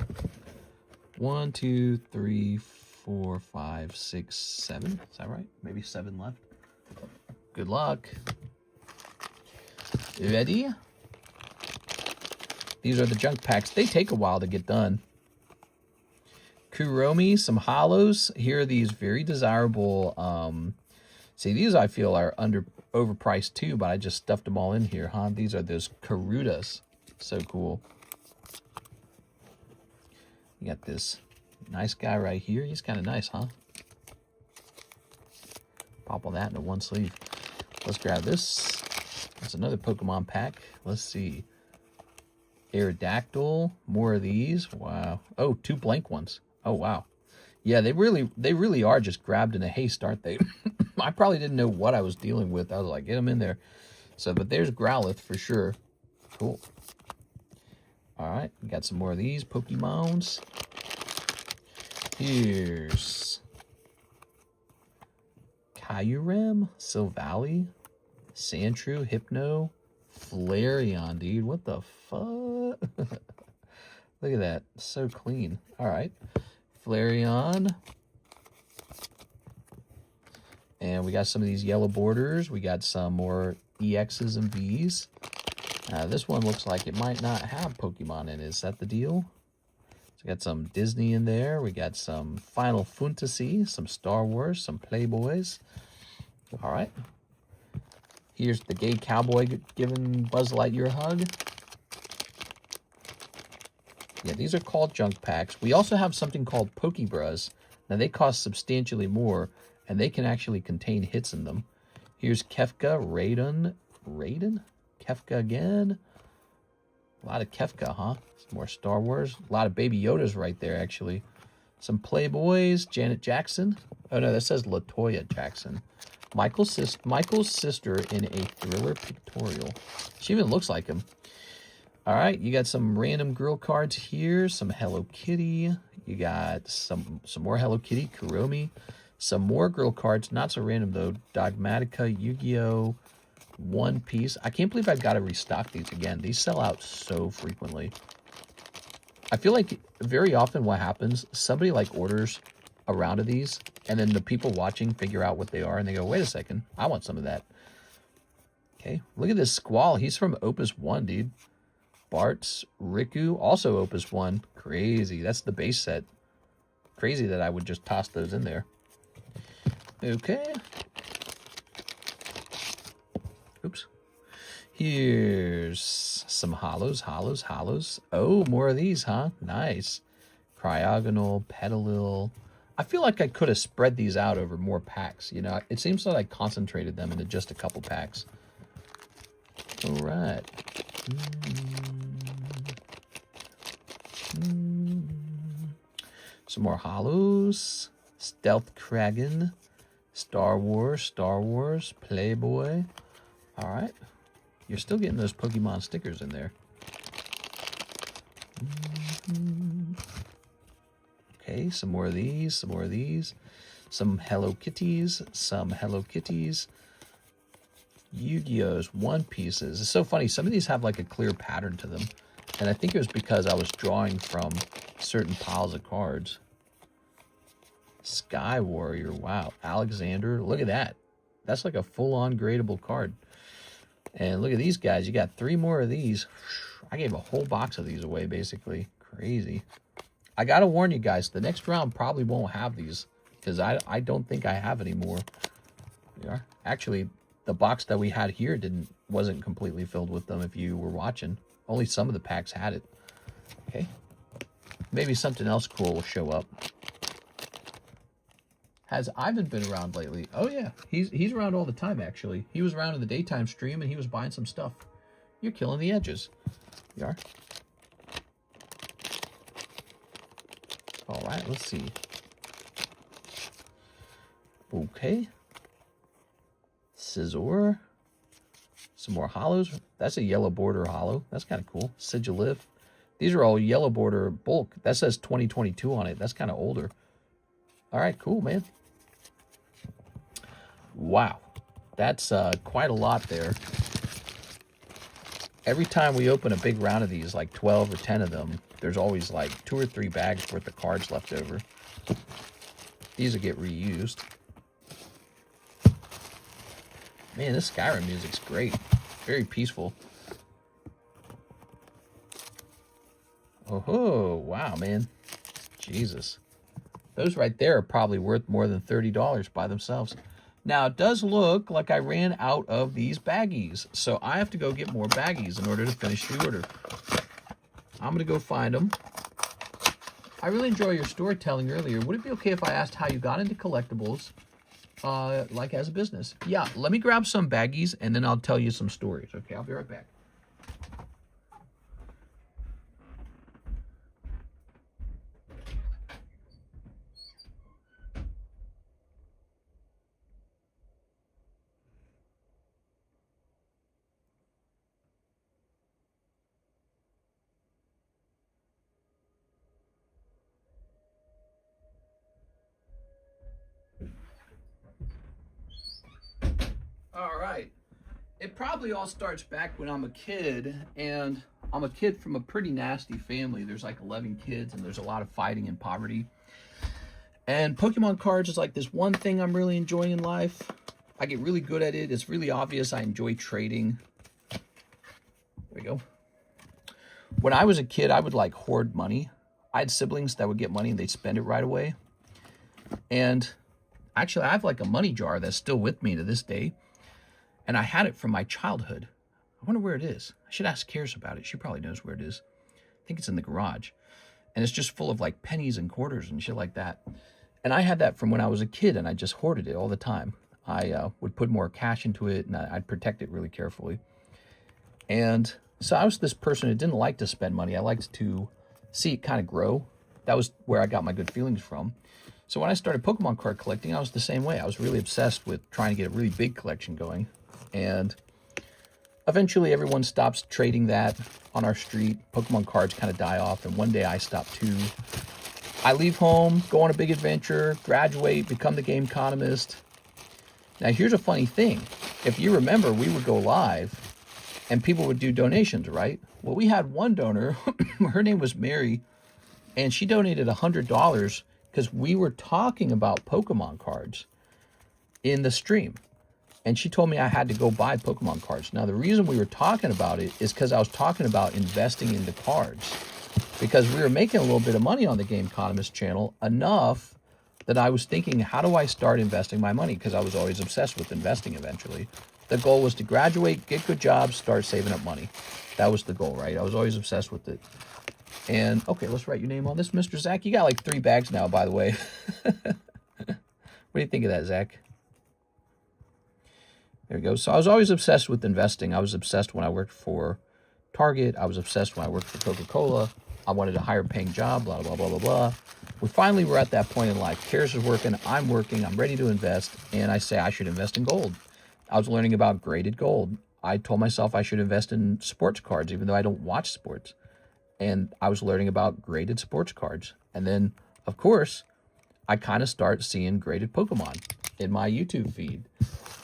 1, 2, 3, 4, 5, 6, 7. Is that right? Maybe 7 left. Good luck. Ready? These are the junk packs. They take a while to get done. Kuromi, some hollows. Here are these very desirable. See, these I feel are overpriced too, but I just stuffed them all in here, huh? These are those Karutas. So cool. You got this nice guy right here. He's kind of nice, huh? Pop all that into one sleeve. Let's grab this. That's another Pokemon pack. Let's see. Aerodactyl. More of these. Wow. Oh, 2 blank ones. Oh, wow. Yeah, they really are just grabbed in a haste, aren't they? I probably didn't know what I was dealing with. I was like, get them in there. So, but there's Growlithe for sure. Cool. All right, we got some more of these Pokemons. Here's Kyurem, Silvally, Sandshrew, Hypno, Flareon, dude. What the fuck? Look at that. So clean. All right. Flareon. And we got some of these yellow borders. We got some more EXs and Vs. This one looks like it might not have Pokemon in it. Is that the deal? We got some Disney in there. We got some Final Fantasy, some Star Wars, some Playboys. All right. Here's the gay cowboy giving Buzz Lightyear a hug. Yeah, these are called junk packs. We also have something called PokeBruhs. Now, they cost substantially more, and they can actually contain hits in them. Here's Kefka, Raiden? Kefka again. A lot of Kefka, huh? Some more Star Wars. A lot of Baby Yodas right there, actually. Some Playboys. Janet Jackson. Oh, no, that says LaToya Jackson. Michael's sister in a Thriller pictorial. She even looks like him. All right, you got some random girl cards here. Some Hello Kitty. You got some more Hello Kitty. Kuromi. Some more girl cards. Not so random, though. Dogmatica, Yu-Gi-Oh!, One Piece. I can't believe I've got to restock these again. These sell out so frequently. I feel like very often what happens, somebody like orders a round of these, and then the people watching figure out what they are, and they go, wait a second, I want some of that. Okay, look at this Squall. He's from Opus 1, dude. Bart's Riku, also Opus 1. Crazy. That's the base set. Crazy that I would just toss those in there. Okay. Oops. Here's some hollows. Oh, more of these, huh? Nice. Cryogonal, Petalil. I feel like I could have spread these out over more packs. You know, it seems that I concentrated them into just a couple packs. All right. Some more hollows. Stealth Kraken. Star Wars, Playboy. All right. You're still getting those Pokemon stickers in there. Okay, some more of these, Some Hello Kitties, Yu-Gi-Oh's, One Pieces. It's so funny. Some of these have like a clear pattern to them. And I think it was because I was drawing from certain piles of cards. Sky Warrior, wow. Alexander, look at that. That's like a full-on gradable card. And look at these guys. You got 3 more of these. I gave a whole box of these away, basically. Crazy. I got to warn you guys, the next round probably won't have these, because I don't think I have any more. Yeah. Actually, the box that we had here wasn't completely filled with them if you were watching. Only some of the packs had it. Okay. Maybe something else cool will show up. Has Ivan been around lately? Oh, yeah. He's around all the time, actually. He was around in the daytime stream, and he was buying some stuff. You're killing the edges. You are. All right, let's see. Okay. Scizor. Some more hollows. That's a yellow border hollow. That's kind of cool. Sigilif. These are all yellow border bulk. That says 2022 on it. That's kind of older. All right, cool, man. Wow. That's quite a lot there. Every time we open a big round of these, like 12 or 10 of them, there's always like 2 or 3 bags worth of cards left over. These will get reused. Man, this Skyrim music's great. Very peaceful. Oh, wow, man. Jesus. Those right there are probably worth more than $30 by themselves. Now, it does look like I ran out of these baggies, so I have to go get more baggies in order to finish the order. I'm going to go find them. I really enjoy your storytelling earlier. Would it be okay if I asked how you got into collectibles, like as a business? Yeah, let me grab some baggies, and then I'll tell you some stories. Okay, I'll be right back. All right. It probably all starts back when I'm a kid, and I'm a kid from a pretty nasty family. There's like 11 kids, and there's a lot of fighting and poverty. And Pokemon cards is like this one thing I'm really enjoying in life. I get really good at it. It's really obvious. I enjoy trading. There we go. When I was a kid, I would like hoard money. I had siblings that would get money and they'd spend it right away. And actually, I have like a money jar that's still with me to this day. And I had it from my childhood. I wonder where it is. I should ask Karis about it. She probably knows where it is. I think it's in the garage. And it's just full of like pennies and quarters and shit like that. And I had that from when I was a kid, and I just hoarded it all the time. I would put more cash into it, and I'd protect it really carefully. And so I was this person who didn't like to spend money. I liked to see it kind of grow. That was where I got my good feelings from. So when I started Pokemon card collecting, I was the same way. I was really obsessed with trying to get a really big collection going. And eventually everyone stops trading that on our street. Pokemon cards kind of die off, and one day I stopped too. I leave home, go on a big adventure, graduate, become the game economist. Now here's a funny thing. If you remember, we would go live and people would do donations, right? Well, we had one donor, her name was Mary, and she donated $100 because we were talking about Pokemon cards in the stream. And she told me I had to go buy Pokemon cards. Now, the reason we were talking about it is because I was talking about investing into cards. Because we were making a little bit of money on the Game Economist channel, enough that I was thinking, how do I start investing my money? Because I was always obsessed with investing eventually. The goal was to graduate, get good jobs, start saving up money. That was the goal, right? I was always obsessed with it. And, okay, let's write your name on this, Mr. Zach. You got like 3 bags now, by the way. What do you think of that, Zach? There we go. So I was always obsessed with investing. I was obsessed when I worked for Target. I was obsessed when I worked for Coca-Cola. I wanted a higher paying job, blah, blah, blah, blah, blah. We finally were at that point in life. Karis is working, I'm working, I'm ready to invest. And I say I should invest in gold. I was learning about graded gold. I told myself I should invest in sports cards, even though I don't watch sports. And I was learning about graded sports cards. And then, of course, I kind of start seeing graded Pokemon in my YouTube feed.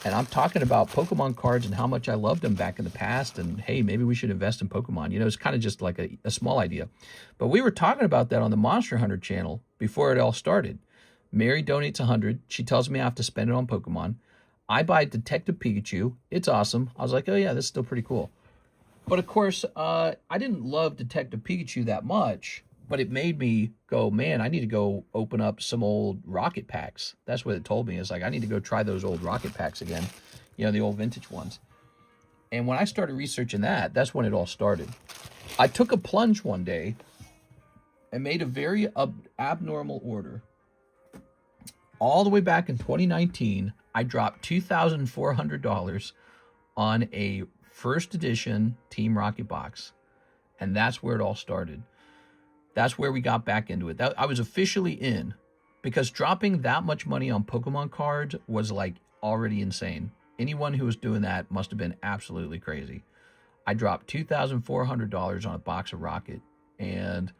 And I'm talking about Pokemon cards and how much I loved them back in the past. And hey, maybe we should invest in Pokemon. You know, it's kind of just like a small idea. But we were talking about that on the Monster Hunter channel before it all started. Mary donates 100. She tells me I have to spend it on Pokemon. I buy Detective Pikachu. It's awesome. I was like, oh yeah, this is still pretty cool. But of course, I didn't love Detective Pikachu that much. But it made me go, man, I need to go open up some old rocket packs. That's what it told me. It's like, I need to go try those old rocket packs again. You know, the old vintage ones. And when I started researching that, that's when it all started. I took a plunge one day and made a very abnormal order. All the way back in 2019, I dropped $2,400 on a first edition Team Rocket box. And that's where it all started. That's where we got back into it. I was officially in, because dropping that much money on Pokemon cards was like already insane. Anyone who was doing that must have been absolutely crazy. I dropped $2,400 on a box of Rocket and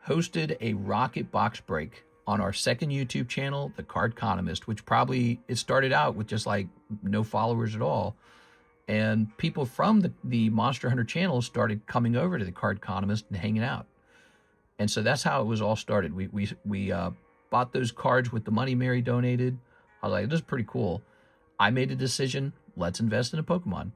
hosted a Rocket box break on our second YouTube channel, TheCardconomist, which probably, it started out with just like no followers at all. And people from the Monster Hunter channel started coming over to TheCardconomist and hanging out. And so that's how it was all started. We bought those cards with the money Mary donated. I was like, this is pretty cool. I made a decision, let's invest in a Pokemon.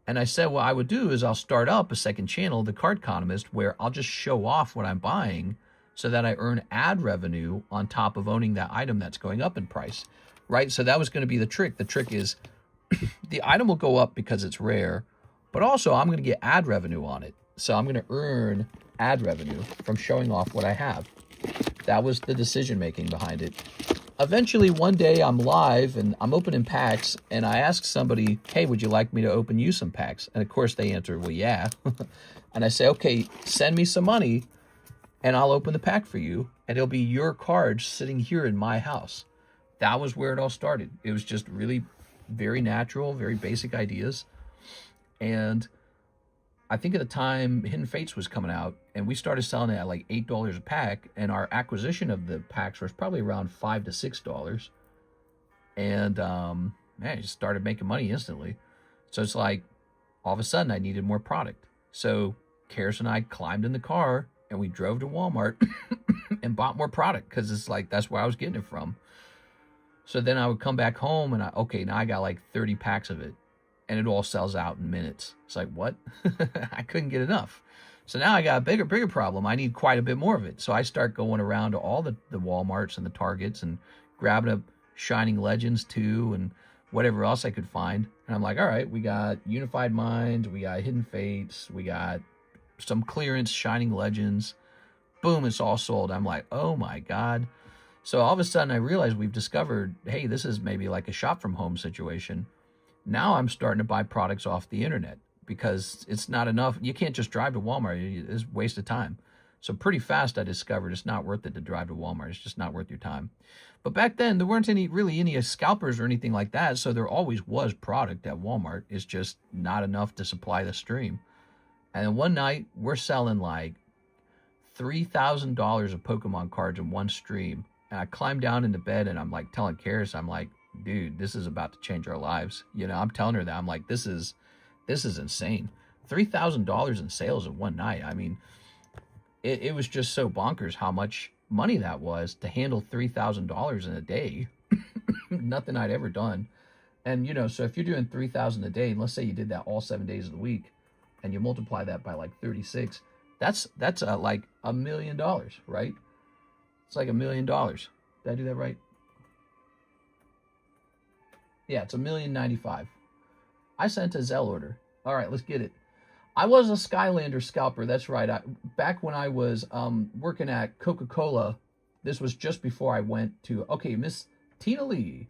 And I said, what I would do is I'll start up a second channel, The Card Economist, where I'll just show off what I'm buying so that I earn ad revenue on top of owning that item that's going up in price, right? So that was going to be the trick. The trick is the item will go up because it's rare, but also I'm going to get ad revenue on it. So I'm going to earn ad revenue from showing off what I have. That was the decision making behind it. Eventually, one day I'm live and I'm opening packs, and I ask somebody, hey, would you like me to open you some packs? And of course they answer, well, yeah. And I say, okay, send me some money and I'll open the pack for you, and it'll be your cards sitting here in my house. That was where it all started. It was just really very natural, very basic ideas. And I think at the time Hidden Fates was coming out, and we started selling it at like $8 a pack, and our acquisition of the packs was probably around $5 to $6. And man, I just started making money instantly. So it's like all of a sudden I needed more product. So Karis and I climbed in the car and we drove to Walmart and bought more product, because it's like that's where I was getting it from. So then I would come back home and okay, now I got like 30 packs of it. And it all sells out in minutes. It's like, what? I couldn't get enough. So now I got a bigger problem. I need quite a bit more of it. So I start going around to all the Walmarts and the Targets and grabbing up Shining Legends too and whatever else I could find. And I'm like, all right, we got Unified Minds, we got Hidden Fates, we got some clearance Shining Legends. Boom, it's all sold. I'm like, oh my God. So all of a sudden I realized we've discovered, hey, this is maybe like a shop from home situation. Now I'm starting to buy products off the internet because it's not enough. You can't just drive to Walmart. It's a waste of time. So pretty fast I discovered it's not worth it to drive to Walmart. It's just not worth your time. But back then there weren't any scalpers or anything like that. So there always was product at Walmart. It's just not enough to supply the stream. And then one night we're selling like $3,000 of Pokemon cards in one stream. And I climbed down into bed and I'm like telling Karis, I'm like, dude, this is about to change our lives. You know, I'm telling her that. I'm like, this is insane. $3,000 in sales in one night. I mean, it was just so bonkers how much money that was to handle $3,000 in a day. Nothing I'd ever done. And, you know, so if you're doing $3,000 a day, and let's say you did that all 7 days of the week, and you multiply that by like 36, that's like $1 million, right? It's like $1 million. Did I do that right? Yeah, it's $1,000,095. I sent a ZELLE order. All right, let's get it. I was a Skylander scalper. That's right. Back when I was working at Coca-Cola, this was just before I went to... Okay, Miss Tina Lee.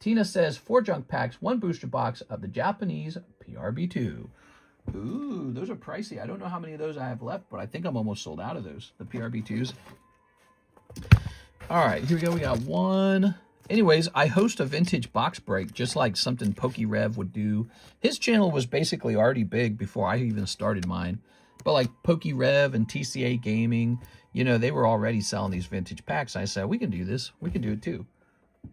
Tina says 4 junk packs, 1 booster box of the Japanese PRB2. Ooh, those are pricey. I don't know how many of those I have left, but I think I'm almost sold out of those, the PRB2s. All right, here we go. We got 1. Anyways, I host a vintage box break, just like something PokeRev would do. His channel was basically already big before I even started mine. But like PokeRev and TCA Gaming, you know, they were already selling these vintage packs. I said, we can do this. We can do it too.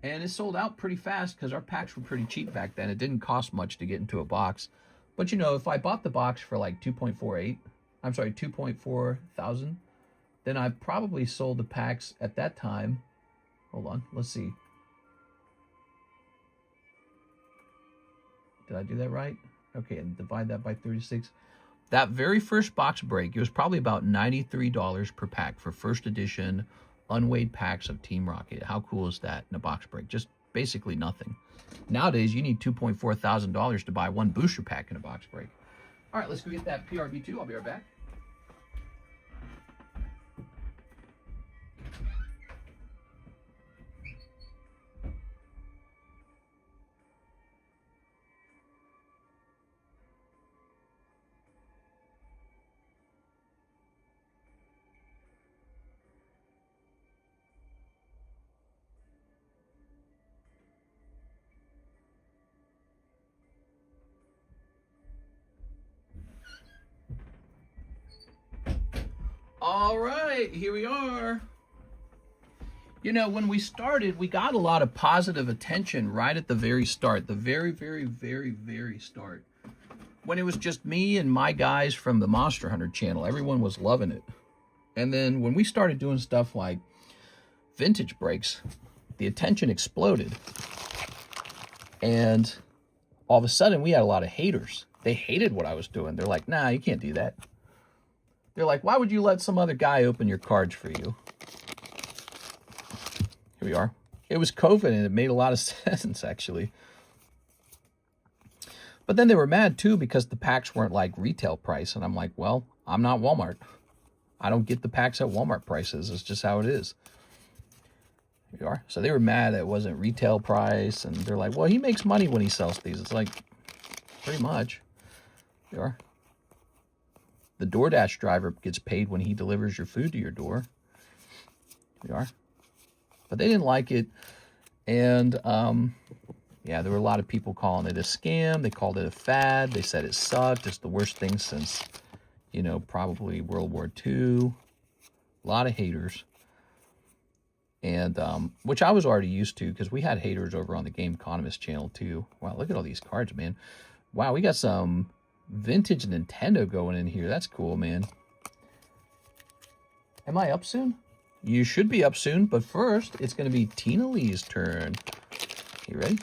And it sold out pretty fast because our packs were pretty cheap back then. It didn't cost much to get into a box. But, you know, if I bought the box for like 2.4 thousand, then I probably sold the packs at that time. Hold on, let's see. Did I do that right? Okay, and divide that by 36. That very first box break, it was probably about $93 per pack for first edition unweighed packs of Team Rocket. How cool is that in a box break? Just basically nothing. Nowadays, you need $2.4 thousand to buy 1 booster pack in a box break. All right, let's go get that PRB2. I'll be right back. All right, here we are. You know, when we started, we got a lot of positive attention right at the very start, the very start. When it was just me and my guys from the Monster Hunter channel, everyone was loving it. And then when we started doing stuff like vintage breaks, the attention exploded. And all of a sudden, we had a lot of haters. They hated what I was doing. They're like, nah, you can't do that. They're like, why would you let some other guy open your cards for you? Here we are. It was COVID, and it made a lot of sense, actually. But then they were mad, too, because the packs weren't like retail price. And I'm like, well, I'm not Walmart. I don't get the packs at Walmart prices. It's just how it is. Here we are. So they were mad that it wasn't retail price. And they're like, well, he makes money when he sells these. It's like, pretty much. Here we are. The DoorDash driver gets paid when he delivers your food to your door. Here we are. But they didn't like it. And, yeah, there were a lot of people calling it a scam. They called it a fad. They said it sucked. It's the worst thing since, you know, probably World War II. A lot of haters. And, which I was already used to because we had haters over on the TheCardconomist channel too. Wow, look at all these cards, man. Wow, we got some vintage Nintendo going in here. That's cool, man. Am I up soon? You should be up soon, but first, it's going to be Tina Lee's turn. You ready?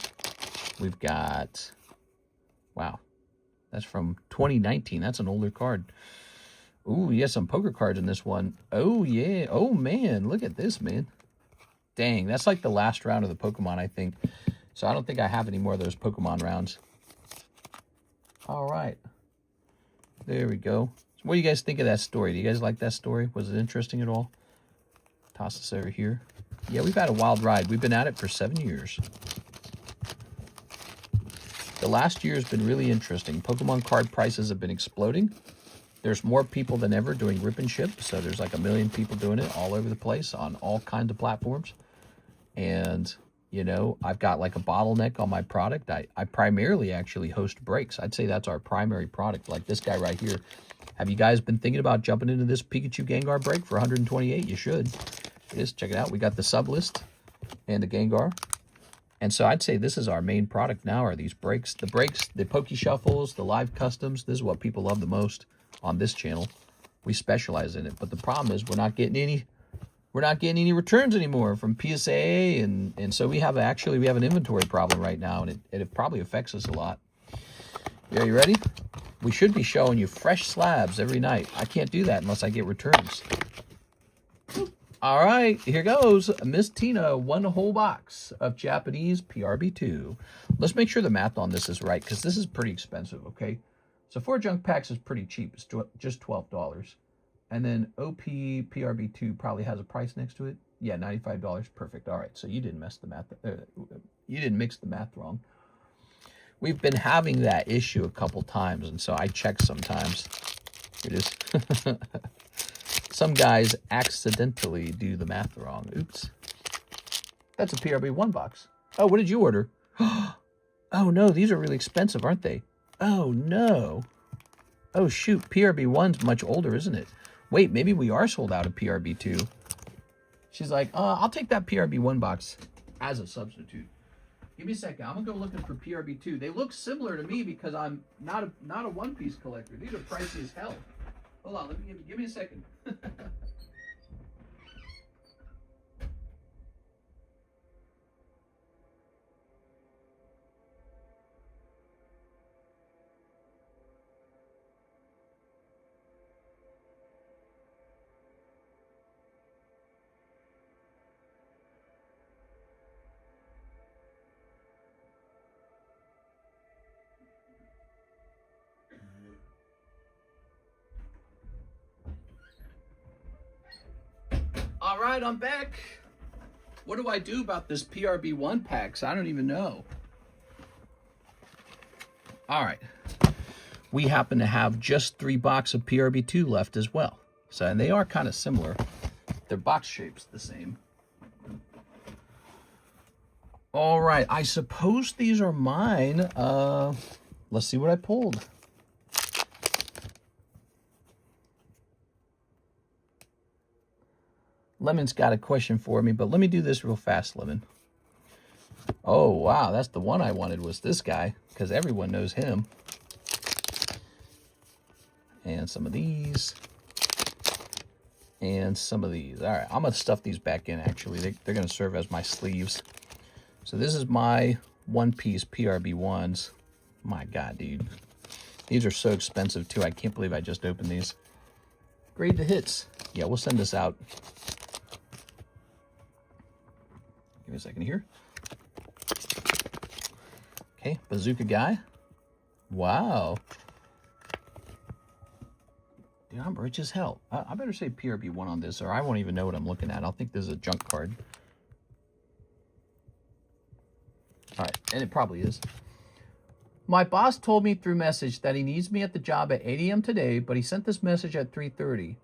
We've got... Wow. That's from 2019. That's an older card. Ooh, yeah, some poker cards in this one. Oh, yeah. Oh, man. Look at this, man. Dang, that's like the last round of the Pokemon, I think. So I don't think I have any more of those Pokemon rounds. All right. There we go. So what do you guys think of that story? Do you guys like that story? Was it interesting at all? Toss this over here. Yeah, we've had a wild ride. We've been at it for 7 years. The last year has been really interesting. Pokemon card prices have been exploding. There's more people than ever doing rip and ship. So there's like 1 million people doing it all over the place on all kinds of platforms. And, you know, I've got like a bottleneck on my product. I primarily actually host breaks. I'd say that's our primary product. Like this guy right here. Have you guys been thinking about jumping into this Pikachu Gengar break for 128? You should. Just check it out. We got the sub list and the Gengar. And so I'd say this is our main product now, are these breaks. The breaks, the Poke Shuffles, the live customs. This is what people love the most on this channel. We specialize in it. But the problem is we're not getting any returns anymore from PSA, and so we have an inventory problem right now, and it probably affects us a lot. Are you ready? We should be showing you fresh slabs every night. I can't do that unless I get returns. All right, here goes. Miss Tina, 1 whole box of Japanese PRB2. Let's make sure the math on this is right, because this is pretty expensive, okay? So 4 junk packs is pretty cheap. It's just $12. And then OP PRB2 probably has a price next to it. Yeah, $95. Perfect. All right, so you didn't mess the math. You didn't mix the math wrong. We've been having that issue a couple times, and so I check sometimes. It is. Some guys accidentally do the math wrong. Oops. That's a PRB1 box. Oh, what did you order? Oh, no, these are really expensive, aren't they? Oh, no. Oh, shoot, PRB1's much older, isn't it? Wait, maybe we are sold out of PRB2. She's like, I'll take that PRB1 box as a substitute. Give me a second. I'm going to go looking for PRB2. They look similar to me because I'm not a one-piece collector. These are pricey as hell. Hold on. Give me a second. All right, I'm back. What do I do about this PRB1 packs? I don't even know. All right. We happen to have just 3 boxes of PRB2 left as well. So, and they are kind of similar. Their box shape's the same. All right, I suppose these are mine. Let's see what I pulled. Lemon's got a question for me, but let me do this real fast, Lemon. Oh, wow, that's the one I wanted, was this guy, because everyone knows him. And some of these. And some of these. All right, I'm going to stuff these back in, actually. They're going to serve as my sleeves. So this is my one-piece PRB1s. My God, dude. These are so expensive, too. I can't believe I just opened these. Grade the hits. Yeah, we'll send this out. Give me a second here. Okay, Bazooka Guy. Wow. Dude, I'm rich as hell. I better say PRB1 on this, or I won't even know what I'm looking at. I'll think this is a junk card. All right, and it probably is. My boss told me through message that he needs me at the job at 8 a.m. today, but he sent this message at 3:30.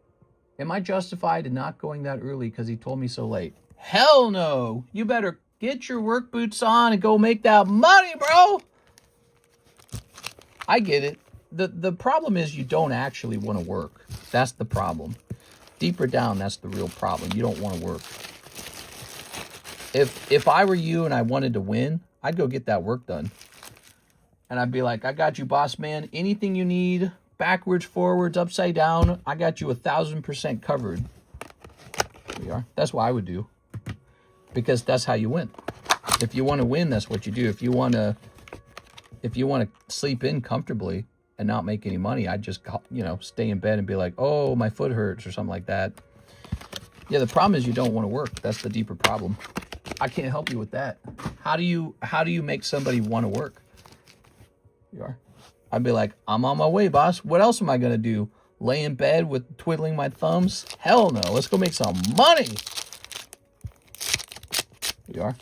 Am I justified in not going that early because he told me so late? Hell no. You better get your work boots on and go make that money, bro. I get it. The problem is you don't actually want to work. That's the problem. Deeper down, that's the real problem. You don't want to work. If I were you and I wanted to win, I'd go get that work done. And I'd be like, I got you, boss man. Anything you need, backwards, forwards, upside down, I got you 1,000% covered. There we are. That's what I would do. Because that's how you win. If you want to win, that's what you do. If you want to sleep in comfortably, and not make any money, I'd just, you know, stay in bed and be like, oh, my foot hurts or something like that. Yeah, the problem is you don't want to work. That's the deeper problem. I can't help you with that. How do you make somebody want to work? You are. I'd be like, I'm on my way, boss. What else am I going to do? Lay in bed with twiddling my thumbs? Hell no. Let's go make some money. You are.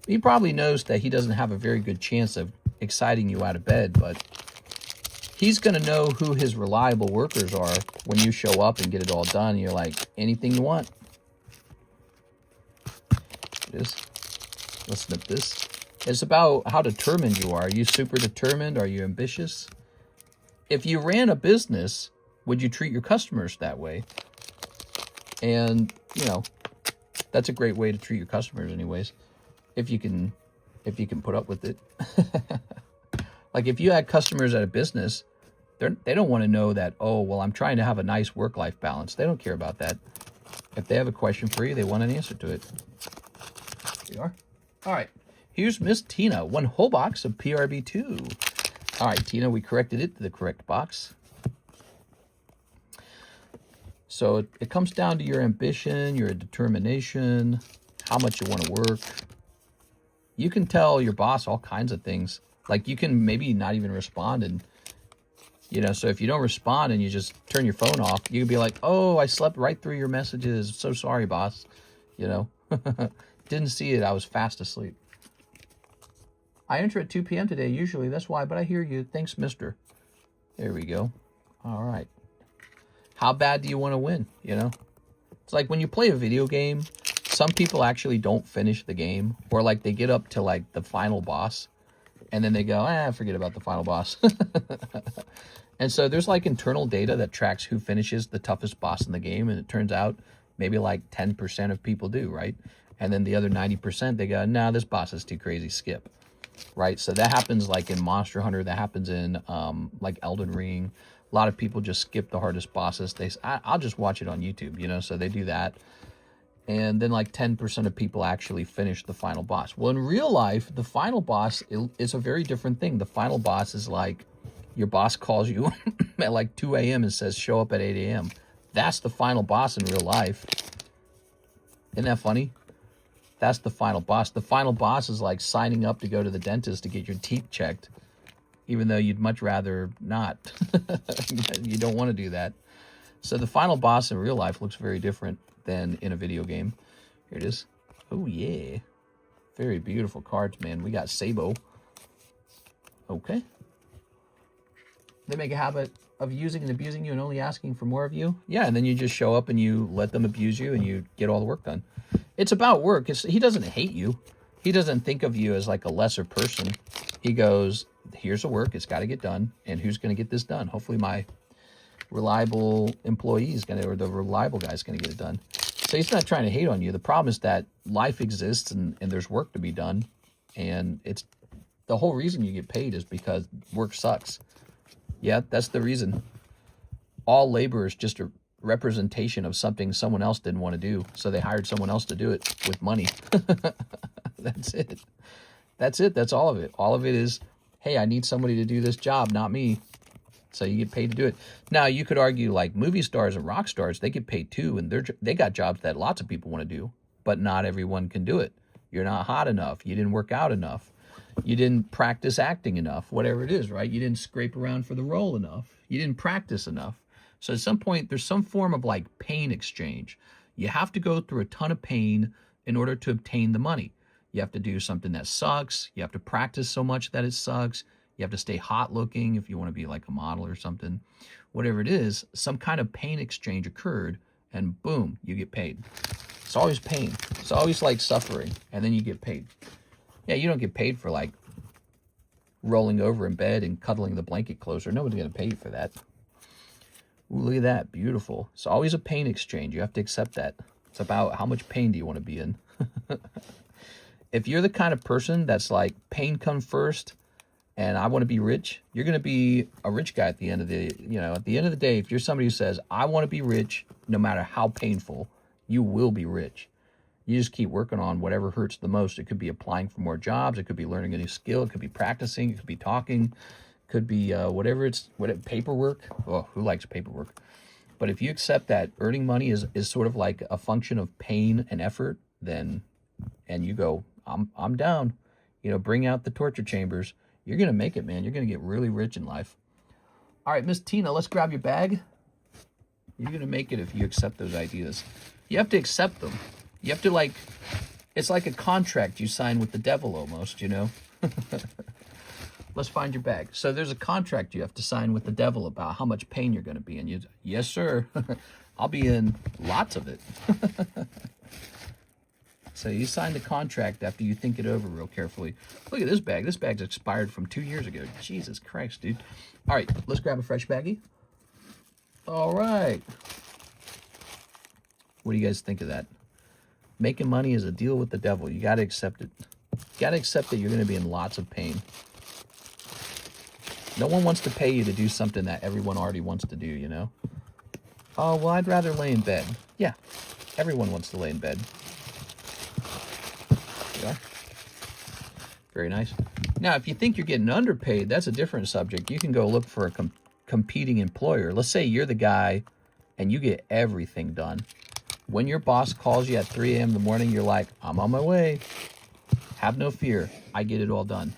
He probably knows that he doesn't have a very good chance of exciting you out of bed, but he's going to know who his reliable workers are when you show up and get it all done. And you're like, anything you want. It is. Let's snip this. It's about how determined you are. Are you super determined? Are you ambitious? If you ran a business, would you treat your customers that way? And, you know, that's a great way to treat your customers anyways. If you can put up with it. Like if you had customers at a business, they don't want to know that, oh, well, I'm trying to have a nice work-life balance. They don't care about that. If they have a question for you, they want an answer to it. Here you are. All right. Here's Miss Tina, 1 whole box of PRB2. All right, Tina, we corrected it to the correct box. So it comes down to your ambition, your determination, how much you want to work. You can tell your boss all kinds of things. Like you can maybe not even respond, and you know, so if you don't respond and you just turn your phone off, you can be like, oh, I slept right through your messages. So sorry, boss. You know, didn't see it. I was fast asleep. I enter at 2 p.m. today, usually. That's why, but I hear you. Thanks, mister. There we go. All right. How bad do you want to win, you know? It's like when you play a video game, some people actually don't finish the game. Or like they get up to like the final boss, and then they go, forget about the final boss. And so there's like internal data that tracks who finishes the toughest boss in the game, and it turns out maybe like 10% of people do, right? And then the other 90%, they go, nah, this boss is too crazy, skip. Right, so that happens like in Monster Hunter, that happens in like Elden Ring. A lot of people just skip the hardest bosses. I'll just watch it on YouTube, you know, so they do that. And then like 10% of people actually finish the final boss. Well, in real life, the final boss is a very different thing. The final boss is like your boss calls you at like 2 a.m. and says, show up at 8 a.m. That's the final boss in real life. Isn't that funny? That's the final boss. The final boss is like signing up to go to the dentist to get your teeth checked, even though you'd much rather not. You don't want to do that. So the final boss in real life looks very different than in a video game. Here it is. Oh, yeah. Very beautiful cards, man. We got Sabo. Okay. They make a habit of using and abusing you and only asking for more of you. Yeah, and then you just show up and you let them abuse you and you get all the work done. It's about work. He doesn't hate you. He doesn't think of you as like a lesser person. He goes, here's the work. It's got to get done. And who's going to get this done? Hopefully my reliable employee is going to, or the reliable guy is going to get it done. So he's not trying to hate on you. The problem is that life exists and there's work to be done. And it's the whole reason you get paid is because work sucks. Yeah, that's the reason. All labor is just a representation of something someone else didn't want to do, so they hired someone else to do it with money. That's it. That's it. That's all of it. All of it is, hey, I need somebody to do this job, not me. So you get paid to do it. Now, you could argue like movie stars and rock stars, they get paid too, and they got jobs that lots of people want to do, but not everyone can do it. You're not hot enough. You didn't work out enough. You didn't practice acting enough, whatever it is, right? You didn't scrape around for the role enough. You didn't practice enough. So at some point, there's some form of like pain exchange. You have to go through a ton of pain in order to obtain the money. You have to do something that sucks. You have to practice so much that it sucks. You have to stay hot looking if you want to be like a model or something. Whatever it is, some kind of pain exchange occurred and boom, you get paid. It's always pain. It's always like suffering and then you get paid. Yeah, you don't get paid for like rolling over in bed and cuddling the blanket closer. Nobody's going to pay you for that. Ooh, look at that. Beautiful. It's always a pain exchange. You have to accept that. It's about how much pain do you want to be in. If you're the kind of person that's like pain comes first and I want to be rich, you're going to be a rich guy at the end of the, at the end of the day, if you're somebody who says, I want to be rich, no matter how painful, you will be rich. You just keep working on whatever hurts the most. It could be applying for more jobs. It could be learning a new skill. It could be practicing. It could be talking. It Could be whatever paperwork. Oh, who likes paperwork? But if you accept that earning money is sort of like a function of pain and effort, then, and you go, I'm down, you know, bring out the torture chambers. You're going to make it, man. You're going to get really rich in life. All right, Miss Tina, let's grab your bag. You're going to make it if you accept those ideas. You have to accept them. You have to, like, it's like a contract you sign with the devil almost, you know? Let's find your bag. So there's a contract you have to sign with the devil about how much pain you're going to be in. You, yes, sir. I'll be in lots of it. So you sign the contract after you think it over real carefully. Look at this bag. This bag's expired from 2 years ago. Jesus Christ, dude. All right, let's grab a fresh baggie. All right. What do you guys think of that? Making money is a deal with the devil. You got to accept it. You got to accept that you're going to be in lots of pain. No one wants to pay you to do something that everyone already wants to do, you know? Oh, well, I'd rather lay in bed. Yeah, everyone wants to lay in bed. Yeah. Very nice. Now, if you think you're getting underpaid, that's a different subject. You can go look for a competing employer. Let's say you're the guy and you get everything done. When your boss calls you at 3 a.m. in the morning, you're like, I'm on my way. Have no fear. I get it all done.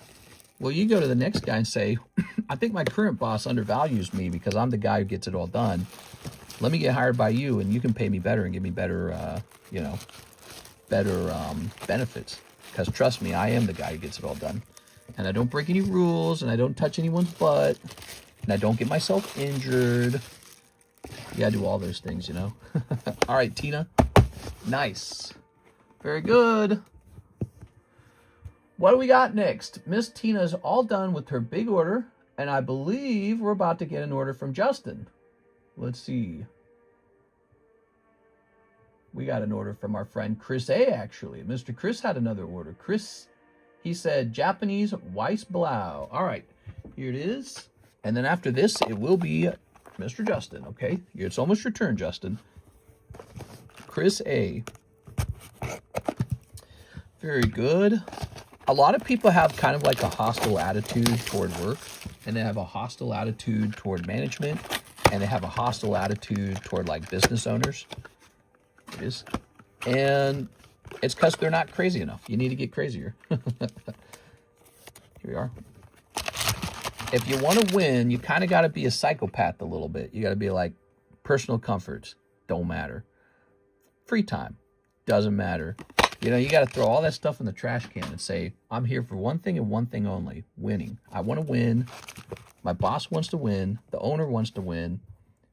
Well, you go to the next guy and say, I think my current boss undervalues me because I'm the guy who gets it all done. Let me get hired by you and you can pay me better and give me better, you know, better benefits. Because trust me, I am the guy who gets it all done. And I don't break any rules and I don't touch anyone's butt and I don't get myself injured. You gotta do all those things, you know. All right, Tina. Nice. Very good. What do we got next? Miss Tina's all done with her big order, and I believe we're about to get an order from Justin. Let's see. We got an order from our friend Chris A, actually. Mr. Chris had another order. Chris, he said, Japanese Weissblau. All right, here it is. And then after this, it will be Mr. Justin, okay? It's almost your turn, Justin. Chris A. Very good. A lot of people have kind of like a hostile attitude toward work, and they have a hostile attitude toward management, and they have a hostile attitude toward like business owners. It is. And it's because they're not crazy enough. You need to get crazier. Here we are. If you want to win, you kind of got to be a psychopath a little bit. You got to be like, personal comforts don't matter. Free time doesn't matter. You know, you got to throw all that stuff in the trash can and say, I'm here for one thing and one thing only, winning. I want to win. My boss wants to win. The owner wants to win.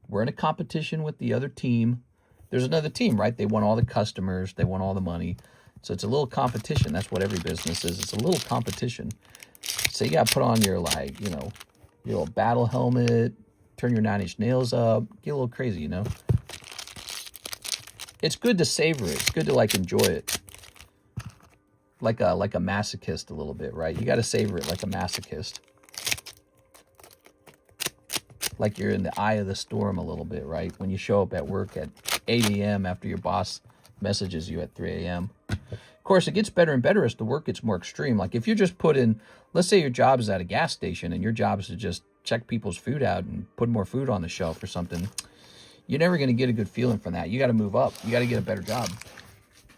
We're in a competition with the other team. There's another team, right? They want all the customers. They want all the money. So it's a little competition. That's what every business is. It's a little competition. So you got to put on your, like, you know, your little battle helmet, turn your 9-inch nails up, get a little crazy, you know? It's good to savor it. It's good to, like, enjoy it. Like a masochist a little bit, right? You got to savor it like a masochist. Like you're in the eye of the storm a little bit, right? When you show up at work at 8 a.m. after your boss messages you at 3 a.m. Of course, it gets better and better as the work gets more extreme. Like if you're just put in, let's say your job is at a gas station and your job is to just check people's food out and put more food on the shelf or something, you're never going to get a good feeling from that. You got to move up. You got to get a better job.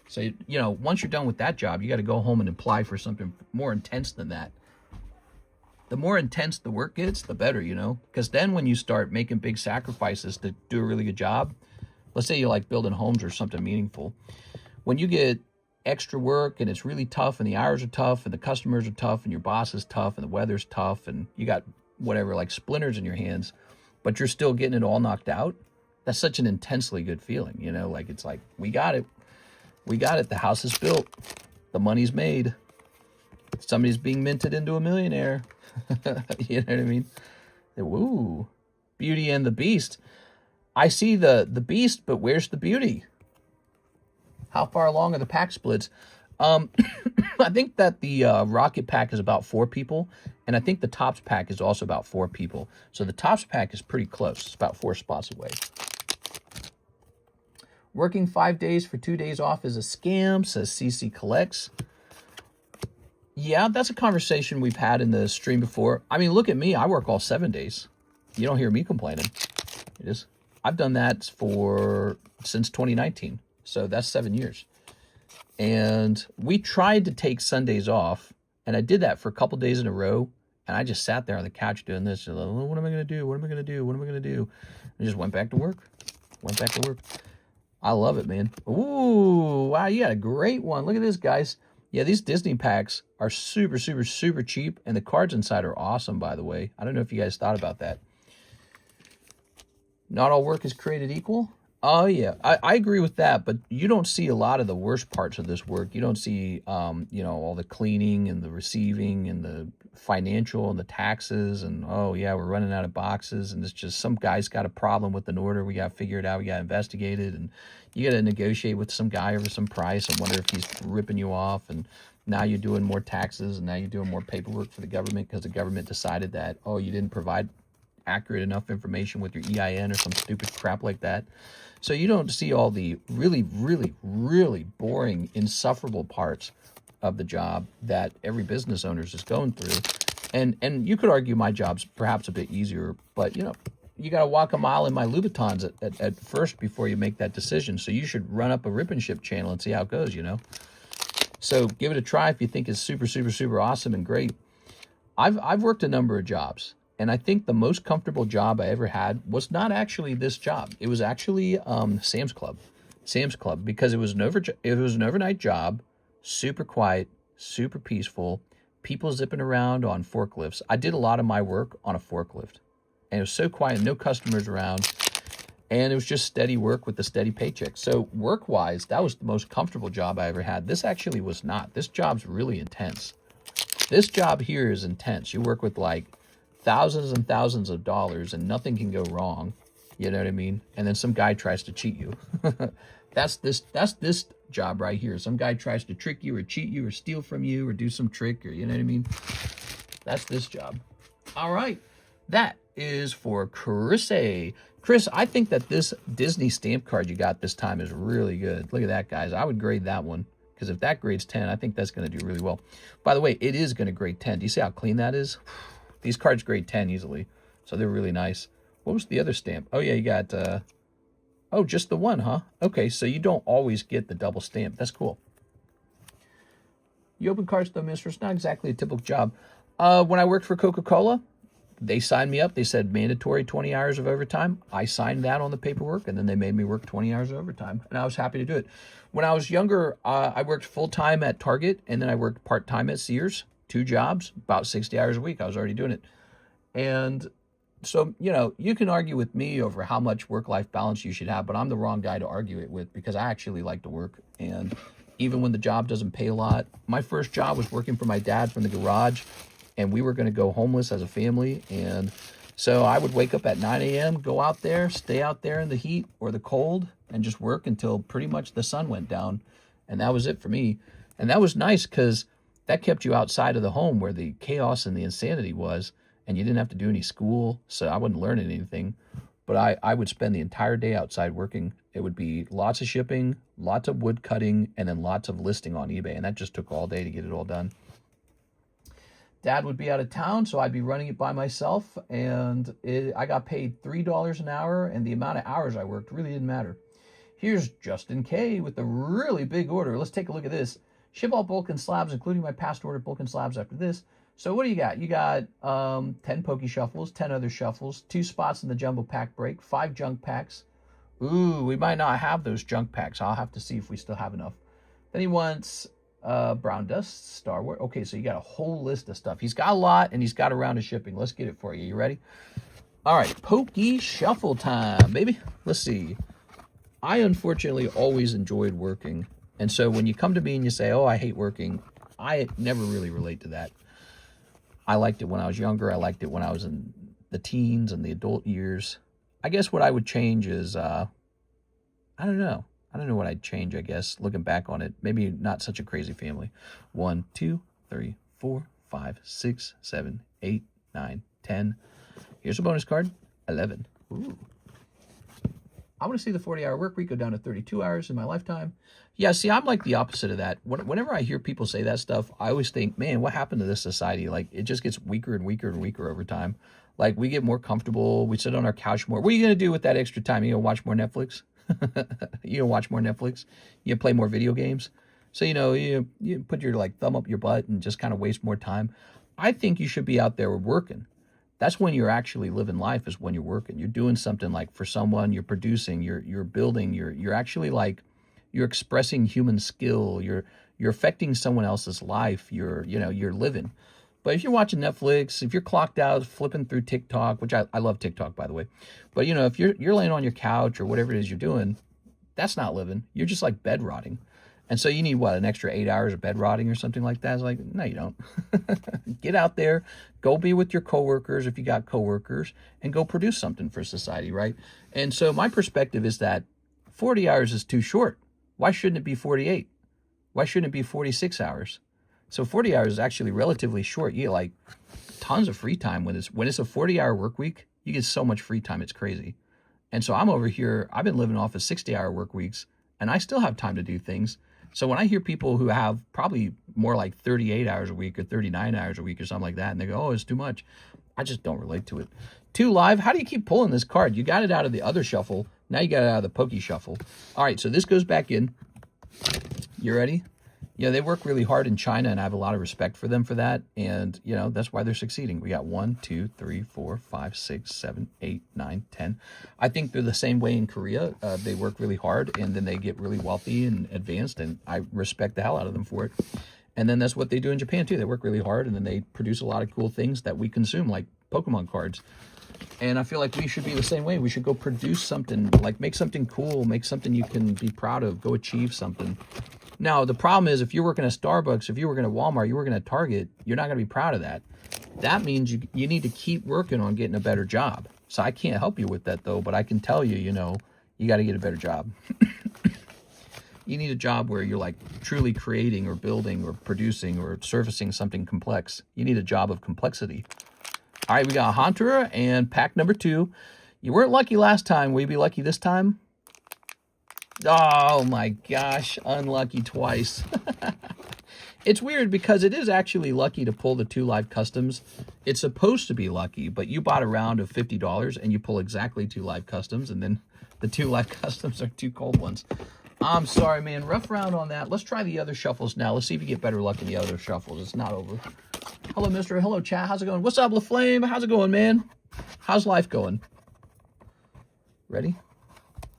So, you know, once you're done with that job, you got to go home and apply for something more intense than that. The more intense the work gets, the better, you know, because then when you start making big sacrifices to do a really good job, let's say you're like building homes or something meaningful. When you get extra work and it's really tough and the hours are tough and the customers are tough and your boss is tough and the weather's tough and you got whatever, like splinters in your hands, but you're still getting it all knocked out. That's such an intensely good feeling, you know, like it's like, we got it. We got it. The house is built. The money's made. Somebody's being minted into a millionaire. You know what I mean? Woo. Beauty and the Beast. I see the beast, but where's the beauty? How far along are the pack splits? I think that the rocket pack is about 4 people, and I think the tops pack is also about 4 people. So the tops pack is pretty close. It's about 4 spots away. Working 5 days for 2 days off is a scam, says CC Collects. Yeah, that's a conversation we've had in the stream before. I mean, look at me. I work all 7 days. You don't hear me complaining. I've done that since 2019. So that's 7 years. And we tried to take Sundays off, and I did that for a couple days in a row. And I just sat there on the couch doing this. Like, oh, what am I going to do? What am I going to do? What am I going to do? And just went back to work. I love it, man. Ooh, wow, you got a great one. Look at this, guys. Yeah, these Disney packs are super, super, super cheap. And the cards inside are awesome, by the way. I don't know if you guys thought about that. Not all work is created equal. Oh, yeah, I agree with that, but you don't see a lot of the worst parts of this work. You don't see, all the cleaning and the receiving and the financial and the taxes and, oh, yeah, we're running out of boxes and it's just some guy's got a problem with an order. We got to figure it out. We got to investigate it. And you got to negotiate with some guy over some price and wonder if he's ripping you off. And now you're doing more taxes and now you're doing more paperwork for the government because the government decided that, oh, you didn't provide accurate enough information with your EIN or some stupid crap like that. So you don't see all the really, really, really boring, insufferable parts of the job that every business owner is going through. And you could argue my job's perhaps a bit easier, but you got to walk a mile in my Louboutins at first before you make that decision. So you should run up a rip and ship channel and see how it goes, So give it a try if you think it's super, super, super awesome and great. I've worked a number of jobs. And I think the most comfortable job I ever had was not actually this job. It was actually Sam's Club. Because it was an overnight job, super quiet, super peaceful, people zipping around on forklifts. I did a lot of my work on a forklift. And it was so quiet, no customers around. And it was just steady work with a steady paycheck. So work-wise, that was the most comfortable job I ever had. This actually was not. This job's really intense. This job here is intense. You work with like thousands and thousands of dollars and nothing can go wrong. You know what I mean? And then some guy tries to cheat you. That's this job right here. Some guy tries to trick you or cheat you or steal from you or do some trick, or you know what I mean? That's this job. All right. That is for Chris A. Chris, I think that this Disney stamp card you got this time is really good. Look at that, guys. I would grade that one, because if that grades 10, I think that's going to do really well. By the way, it is going to grade 10. Do you see how clean that is? These cards grade 10 easily, so they're really nice. What was the other stamp? Oh, yeah, you got, just the one, huh? Okay, so you don't always get the double stamp. That's cool. You open cards though, mister. It's not exactly a typical job. When I worked for Coca-Cola, they signed me up. They said mandatory 20 hours of overtime. I signed that on the paperwork, and then they made me work 20 hours of overtime, and I was happy to do it. When I was younger, I worked full-time at Target, and then I worked part-time at Sears. 2 jobs, about 60 hours a week. I was already doing it. And so, you can argue with me over how much work-life balance you should have, but I'm the wrong guy to argue it with because I actually like to work. And even when the job doesn't pay a lot, my first job was working for my dad from the garage, and we were going to go homeless as a family. And so I would wake up at 9 a.m., go out there, stay out there in the heat or the cold, and just work until pretty much the sun went down. And that was it for me. And that was nice because that kept you outside of the home where the chaos and the insanity was, and you didn't have to do any school, so I wasn't learning anything. But I would spend the entire day outside working. It would be lots of shipping, lots of wood cutting, and then lots of listing on eBay, and that just took all day to get it all done. Dad would be out of town, so I'd be running it by myself, and I got paid $3 an hour, and the amount of hours I worked really didn't matter. Here's Justin K with a really big order. Let's take a look at this. Ship all bulk and slabs, including my past order bulk and slabs after this. So what do you got? You got 10 Poke Shuffles, 10 other shuffles, 2 spots in the jumbo pack break, 5 junk packs. Ooh, we might not have those junk packs. I'll have to see if we still have enough. Then he wants Brown Dust, Star Wars. Okay, so you got a whole list of stuff. He's got a lot, and he's got a round of shipping. Let's get it for you. You ready? All right, Poke Shuffle time, baby. Let's see. I unfortunately always enjoyed working. And so when you come to me and you say, oh, I hate working, I never really relate to that. I liked it when I was younger. I liked it when I was in the teens and the adult years. I guess what I would change is, I don't know. I don't know what I'd change, I guess, looking back on it. Maybe not such a crazy family. 1, 2, 3, 4, 5, 6, 7, 8, 9, 10. Here's a bonus card, 11. Ooh. I want to see the 40-hour work week go down to 32 hours in my lifetime. Yeah, see, I'm like the opposite of that. Whenever I hear people say that stuff, I always think, man, what happened to this society? Like, it just gets weaker and weaker and weaker over time. Like, we get more comfortable. We sit on our couch more. What are you going to do with that extra time? You going to watch more Netflix? You going to watch more Netflix? You play more video games? So, you put your, like, thumb up your butt and just kind of waste more time. I think you should be out there working. That's when you're actually living life, is when you're working. You're doing something like for someone, you're producing, you're building, you're actually like, you're expressing human skill, you're affecting someone else's life, you're living. But if you're watching Netflix, if you're clocked out flipping through TikTok, which I love TikTok, by the way, but if you're laying on your couch or whatever it is you're doing, that's not living. You're just like bed rotting. And so you need, what, an extra 8 hours of bed rotting or something like that? It's like, no, you don't. Get out there, go be with your coworkers if you got coworkers, and go produce something for society, right? And so my perspective is that 40 hours is too short. Why shouldn't it be 48? Why shouldn't it be 46 hours? So 40 hours is actually relatively short. You get like tons of free time when it's a 40-hour work week. You get so much free time, it's crazy. And so I'm over here, I've been living off of 60-hour work weeks, and I still have time to do things. So when I hear people who have probably more like 38 hours a week or 39 hours a week or something like that, and they go, oh, it's too much, I just don't relate to it. 2 live, how do you keep pulling this card? You got it out of the other shuffle. Now you got it out of the Poke shuffle. All right, so this goes back in. You ready? Yeah, they work really hard in China, and I have a lot of respect for them for that. And, that's why they're succeeding. We got 1, 2, 3, 4, 5, 6, 7, 8, 9, 10. I think they're the same way in Korea. They work really hard, and then they get really wealthy and advanced, and I respect the hell out of them for it. And then that's what they do in Japan, too. They work really hard, and then they produce a lot of cool things that we consume, like Pokemon cards. And I feel like we should be the same way. We should go produce something, like make something cool, make something you can be proud of, go achieve something. Now, the problem is if you're working at Starbucks, if you're working at Walmart, you're working at Target, you're not going to be proud of that. That means you need to keep working on getting a better job. So I can't help you with that, though, but I can tell you, you got to get a better job. You need a job where you're like truly creating or building or producing or servicing something complex. You need a job of complexity. All right, we got Haunter and pack number 2. You weren't lucky last time. Will you be lucky this time? Oh my gosh, unlucky twice. It's weird because it is actually lucky to pull the 2 live customs. It's supposed to be lucky, but you bought a round of $50 and you pull exactly 2 live customs, and then the 2 live customs are 2 cold ones. I'm sorry, man. Rough round on that. Let's try the other shuffles now. Let's see if you get better luck in the other shuffles. It's not over. Hello, mister. Hello, chat. How's it going? What's up, LaFlame? How's it going, man? How's life going? Ready?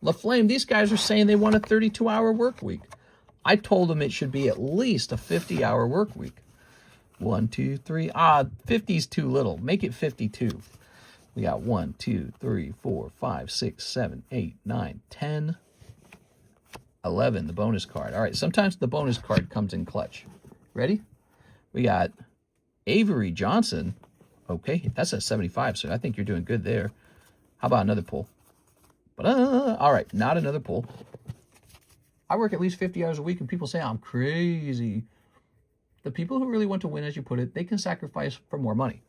LaFlame, these guys are saying they want a 32-hour work week. I told them it should be at least a 50-hour work week. 1, 2, 3. 50's too little. Make it 52. We got 1, 2, 3, 4, 5, 6, 7, 8, 9, 10, 11, the bonus card. All right, sometimes the bonus card comes in clutch. Ready? We got Avery Johnson. Okay, that's a 75, so I think you're doing good there. How about another pull? All right, not another pull. I work at least 50 hours a week, and people say I'm crazy. The people who really want to win, as you put it, they can sacrifice for more money.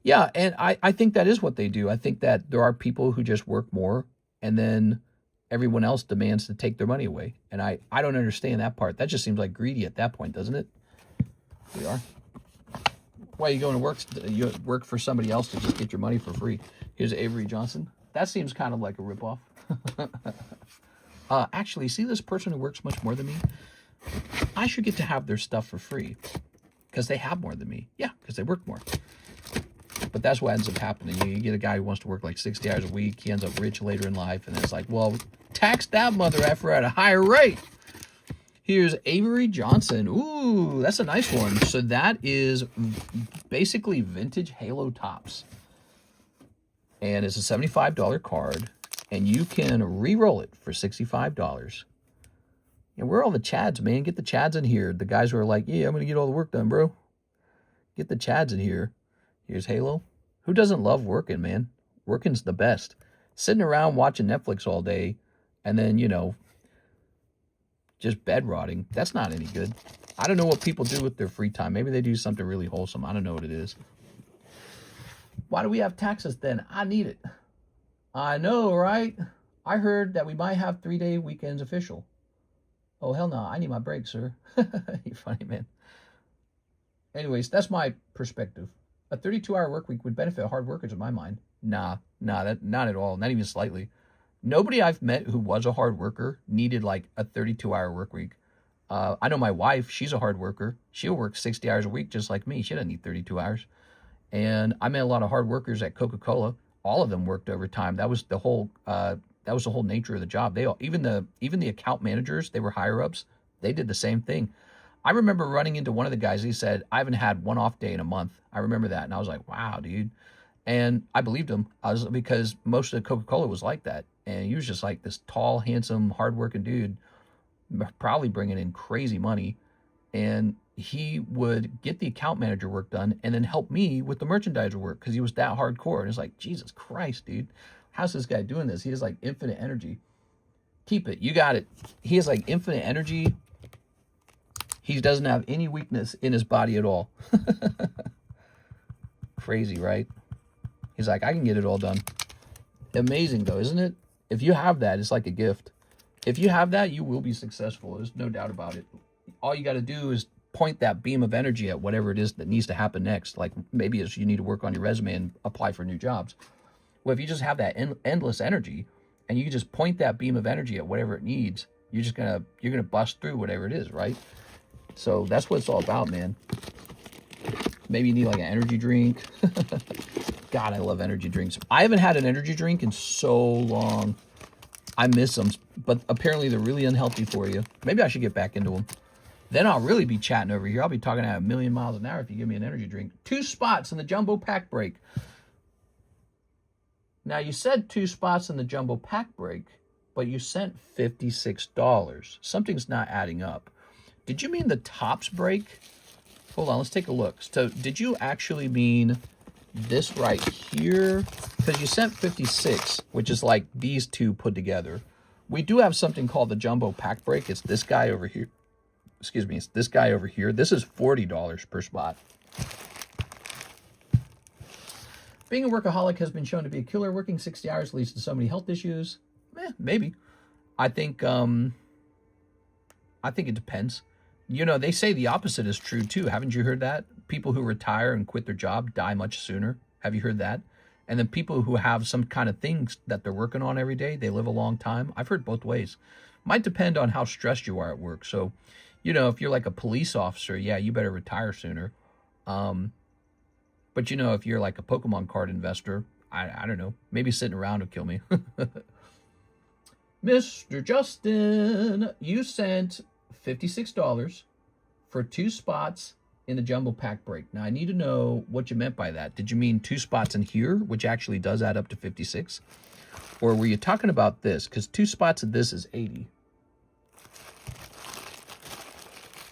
Yeah, and I think that is what they do. I think that there are people who just work more, and then everyone else demands to take their money away. And I don't understand that part. That just seems like greedy at that point, doesn't it? We are. Why are you going to work? You work for somebody else to just get your money for free. Here's Avery Johnson. That seems kind of like a ripoff. Actually, see this person who works much more than me? I should get to have their stuff for free because they have more than me. Yeah, because they work more. But that's what ends up happening. You get a guy who wants to work like 60 hours a week. He ends up rich later in life. And it's like, well, tax that mother effer at a higher rate. Here's Avery Johnson. Ooh, that's a nice one. So that is basically vintage Halo tops. And it's a $75 card. And you can re-roll it for $65. And where are all the Chads, man? Get the Chads in here. The guys who are like, yeah, I'm going to get all the work done, bro. Get the Chads in here. Here's Halo. Who doesn't love working, man? Working's the best. Sitting around watching Netflix all day and then, just bed rotting. That's not any good. I don't know what people do with their free time. Maybe they do something really wholesome. I don't know what it is. Why do we have taxes then? I need it. I know, right? I heard that we might have 3-day weekends official. Oh, hell no. I need my break, sir. You're funny, man. Anyways, that's my perspective. A 32-hour work week would benefit hard workers in my mind. Nah, not at all. Not even slightly. Nobody I've met who was a hard worker needed like a 32-hour work week. I know my wife, she's a hard worker. She'll work 60 hours a week just like me. She doesn't need 32 hours. And I met a lot of hard workers at Coca-Cola. All of them worked overtime. That was the whole nature of the job. They all, even the account managers, they were higher ups. They did the same thing. I remember running into one of the guys. He said, I haven't had one off day in a month. I remember that. And I was like, wow, dude. And I believed him. Because most of the Coca-Cola was like that. And he was just like this tall, handsome, hardworking dude, probably bringing in crazy money. And he would get the account manager work done and then help me with the merchandiser work because he was that hardcore. And it's like, Jesus Christ, dude. How's this guy doing this? He has like infinite energy. Keep it. You got it. He has like infinite energy. He doesn't have any weakness in his body at all. Crazy, right? He's like, I can get it all done. Amazing, though, isn't it? If you have that, it's like a gift. If you have that, you will be successful. There's no doubt about it. All you got to do is point that beam of energy at whatever it is that needs to happen next. Like maybe it's you need to work on your resume and apply for new jobs. Well, if you just have that endless energy and you can just point that beam of energy at whatever it needs, you're gonna bust through whatever it is, right? So that's what it's all about, man. Maybe you need like an energy drink. God, I love energy drinks. I haven't had an energy drink in so long. I miss them, but apparently they're really unhealthy for you. Maybe I should get back into them. Then I'll really be chatting over here. I'll be talking at 1,000,000 miles an hour if you give me an energy drink. 2 spots in the jumbo pack break. Now, you said 2 spots in the jumbo pack break, but you sent $56. Something's not adding up. Did you mean the tops break? Hold on, let's take a look. So did you actually mean this right here? Because you sent 56, which is like these two put together. We do have something called the jumbo pack break. It's this guy over here. Excuse me, it's this guy over here. This is $40 per spot. Being a workaholic has been shown to be a killer. Working 60 hours leads to so many health issues. Maybe. I think it depends. You know, they say the opposite is true too. Haven't you heard that? People who retire and quit their job die much sooner. Have you heard that? And then people who have some kind of things that they're working on every day, they live a long time. I've heard both ways. Might depend on how stressed you are at work. So, you know, if you're like a police officer, yeah, you better retire sooner. But, you know, if you're like a Pokemon card investor, I don't know. Maybe sitting around will kill me. Mr. Justin, you sent $56 for 2 spots in the jumbo pack break. Now, I need to know what you meant by that. Did you mean 2 spots in here, which actually does add up to 56? Or were you talking about this? Because 2 spots of this is 80.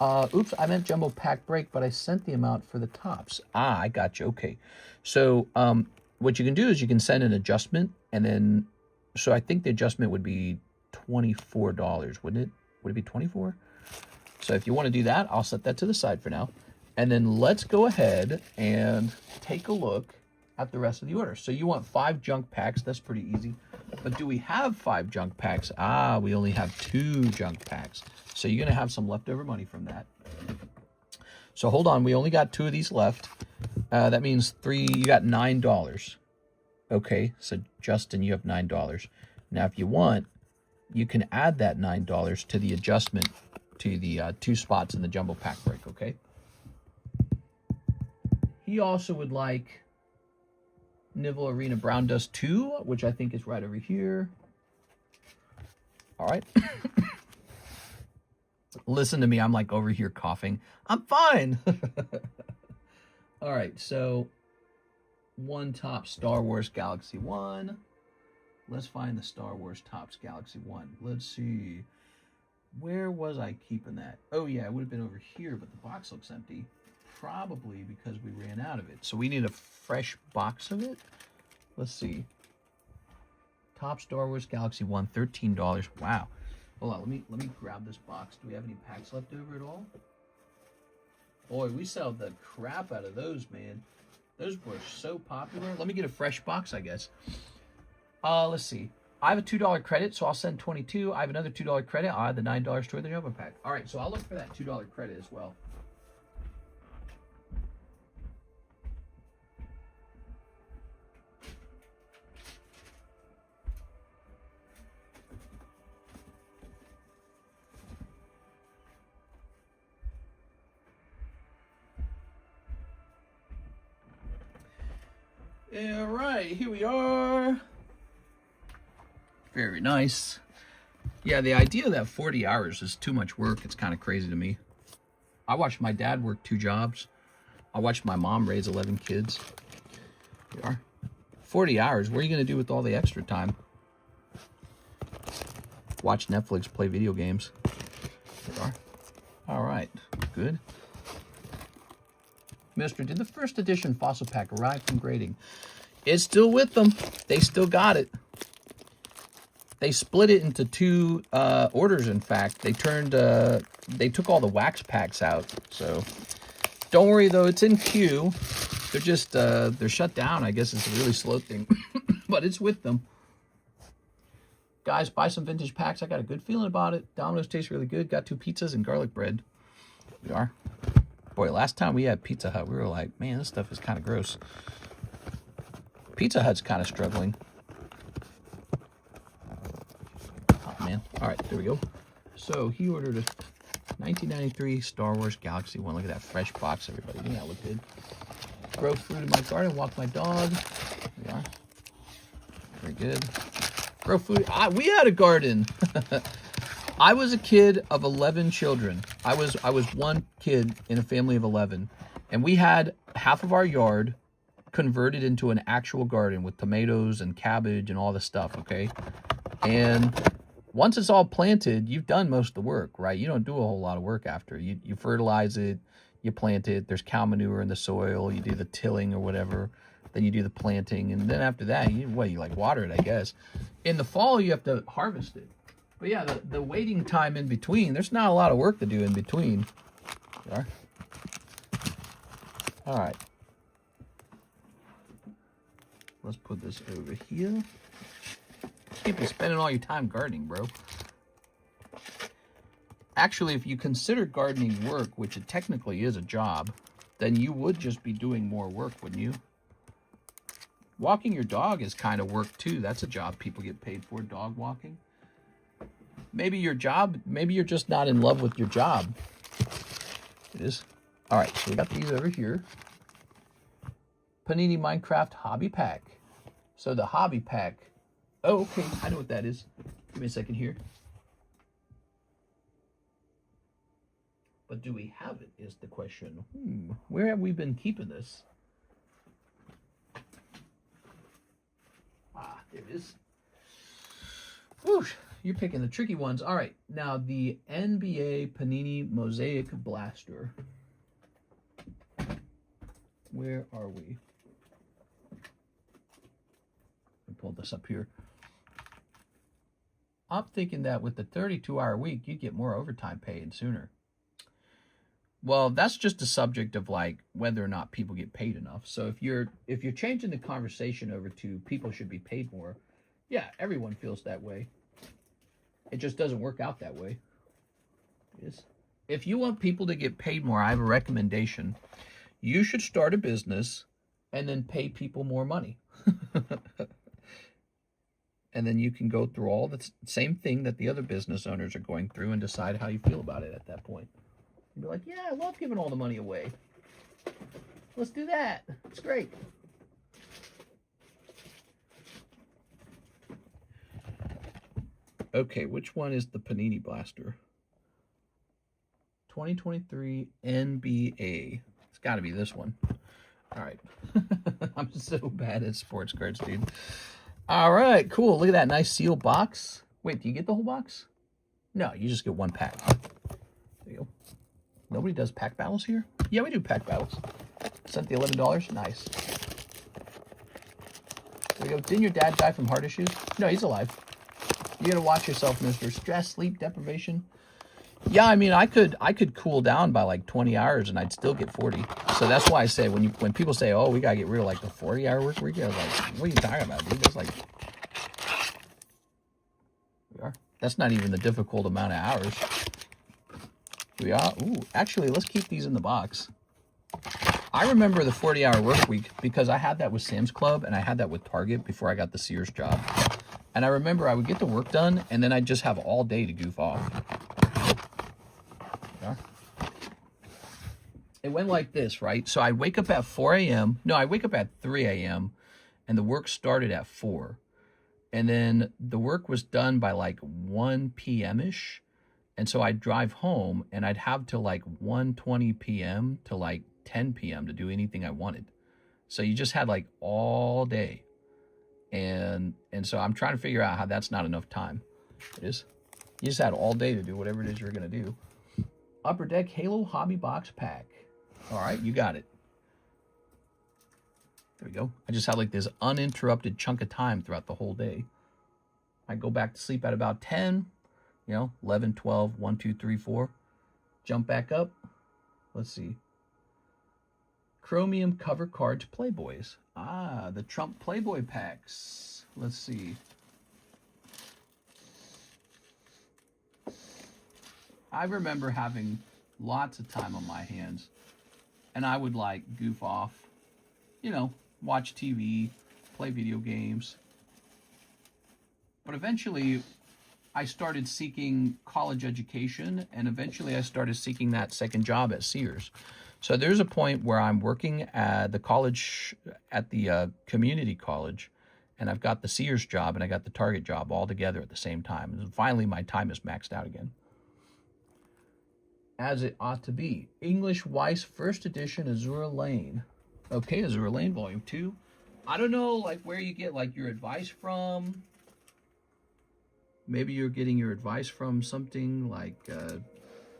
Oops, I meant jumbo pack break, but I sent the amount for the tops. I got you. Okay. So what you can do is you can send an adjustment, and then, so I think the adjustment would be $24, wouldn't it? Would it be 24? So if you want to do that, I'll set that to the side for now. And then let's go ahead and take a look at the rest of the order. So you want 5 junk packs. That's pretty easy. But do we have 5 junk packs? We only have 2 junk packs. So you're going to have some leftover money from that. So hold on. We only got 2 of these left. That means you got $9. Okay, so Justin, you have $9. Now, if you want, you can add that $9 to the adjustment to the 2 spots in the jumbo pack break, okay? He also would like Nivell Arena Brown Dust 2, which I think is right over here. All right. Listen to me. I'm like over here coughing. I'm fine. All right. So 1 top Star Wars Galaxy 1. Let's find the Star Wars Topps Galaxy 1. Let's see. Where was I keeping that? Oh, yeah. It would have been over here, but the box looks empty. Probably because we ran out of it. So we need a fresh box of it. Let's see. Top Star Wars Galaxy 1, $13. Wow. Hold on, let me grab this box. Do we have any packs left over at all? Boy, we sell the crap out of those, man. Those were so popular. Let me get a fresh box, I guess. Let's see. I have a $2 credit, so I'll send 22. I have another $2 credit. I'll add the $9 toward the Nova Pack. All right, so I'll look for that $2 credit as well. All right, here we are. Very nice. Yeah, the idea that 40 hours is too much work, it's kind of crazy to me. I watched my dad work 2 jobs. I watched my mom raise 11 kids. Here we are. 40 hours, what are you going to do with all the extra time? Watch Netflix, play video games. Here we are. All right, good. Mister, did the first edition fossil pack arrive from grading? It's still with them. They still got it. They split it into 2 orders, in fact. They took all the wax packs out. So don't worry, though. It's in queue. They're just, they're shut down. I guess it's a really slow thing. But it's with them. Guys, buy some vintage packs. I got a good feeling about it. Domino's tastes really good. Got 2 pizzas and garlic bread. Here we are. Boy, last time we had Pizza Hut, we were like, man, this stuff is kind of gross. Pizza Hut's kind of struggling. Oh, man. All right, there we go. So he ordered a 1993 Star Wars Galaxy 1. Look at that fresh box, everybody. Didn't that look good? Grow food in my garden, walk my dog. Here we are. Very good. Grow food. We had a garden. I was a kid of 11 children. I was one kid in a family of 11. And we had half of our yard converted into an actual garden with tomatoes and cabbage and all this stuff, okay? And once it's all planted, you've done most of the work, right? You don't do a whole lot of work after. You fertilize it, you plant it, there's cow manure in the soil, you do the tilling or whatever, then you do the planting, and then after that, you like water it, I guess. In the fall, you have to harvest it. But yeah, the waiting time in between, there's not a lot of work to do in between. There. All right. Let's put this over here. Can't be spending all your time gardening, bro. Actually, if you consider gardening work, which it technically is a job, then you would just be doing more work, wouldn't you? Walking your dog is kind of work too. That's a job people get paid for, dog walking. Maybe your job, maybe you're just not in love with your job. It is. All right, so we got these over here. Panini Minecraft Hobby Pack. So the Hobby Pack. Oh, okay, I know what that is. Give me a second here. But do we have it is the question. Where have we been keeping this? Ah, there it is. Whoosh. You're picking the tricky ones. All right, now the NBA Panini Mosaic Blaster. Where are we? Let me pull this up here. I'm thinking that with the 32-hour week, you'd get more overtime paid sooner. Well, that's just a subject of like whether or not people get paid enough. So if you're changing the conversation over to people should be paid more, yeah, everyone feels that way. It just doesn't work out that way. If you want people to get paid more, I have a recommendation. You should start a business and then pay people more money. And then you can go through all the same thing that the other business owners are going through and decide how you feel about it at that point. You'd be like, yeah, I love giving all the money away. Let's do that. It's great. Okay, which one is the Panini Blaster? 2023 NBA. It's got to be this one. All right. I'm so bad at sports cards, dude. All right, cool. Look at that nice sealed box. Wait, do you get the whole box? No, you just get one pack. There you go. Nobody does pack battles here? Yeah, we do pack battles. Sent the $11. Nice. There we go. Didn't your dad die from heart issues? No, he's alive. You gotta watch yourself, mister. Stress, sleep deprivation. Yeah, I mean, I could cool down by like 20 hours and I'd still get 40. So that's why I say when people say, oh, we gotta get rid of like the 40-hour work week, I was like, what are you talking about, dude? That's like That's not even the difficult amount of hours. Here we are. Ooh, actually, let's keep these in the box. I remember the 40-hour work week because I had that with Sam's Club and I had that with Target before I got the Sears job. And I remember I would get the work done and then I'd just have all day to goof off. Yeah. It went like this, right? So I'd wake up at 4 a.m. No, I wake up at 3 a.m. and the work started at 4. And then the work was done by like 1 p.m.-ish. And so I'd drive home and I'd have till like 1:20 p.m. to like 10 p.m. to do anything I wanted. So you just had like all day. And so I'm trying to figure out how that's not enough time. It is. You just had all day to do whatever it is you're going to do. Upper Deck Halo Hobby Box Pack. All right, you got it. There we go. I just had like this uninterrupted chunk of time throughout the whole day. I go back to sleep at about 10, 11, 12, 1, 2, 3, 4. Jump back up. Let's see. Chromium cover cards Playboys. Ah, the Trump Playboy packs. Let's see. I remember having lots of time on my hands, and I would like goof off, watch TV, play video games. But eventually, I started seeking college education, and eventually I started seeking that second job at Sears. So there's a point where I'm working at the college, at the community college, and I've got the Sears job and I got the Target job all together at the same time. And finally, my time is maxed out again. As it ought to be. English Weiss First Edition Azure Lane. Okay, Azure Lane Volume 2. I don't know, like, where you get, like, your advice from. Maybe you're getting your advice from something like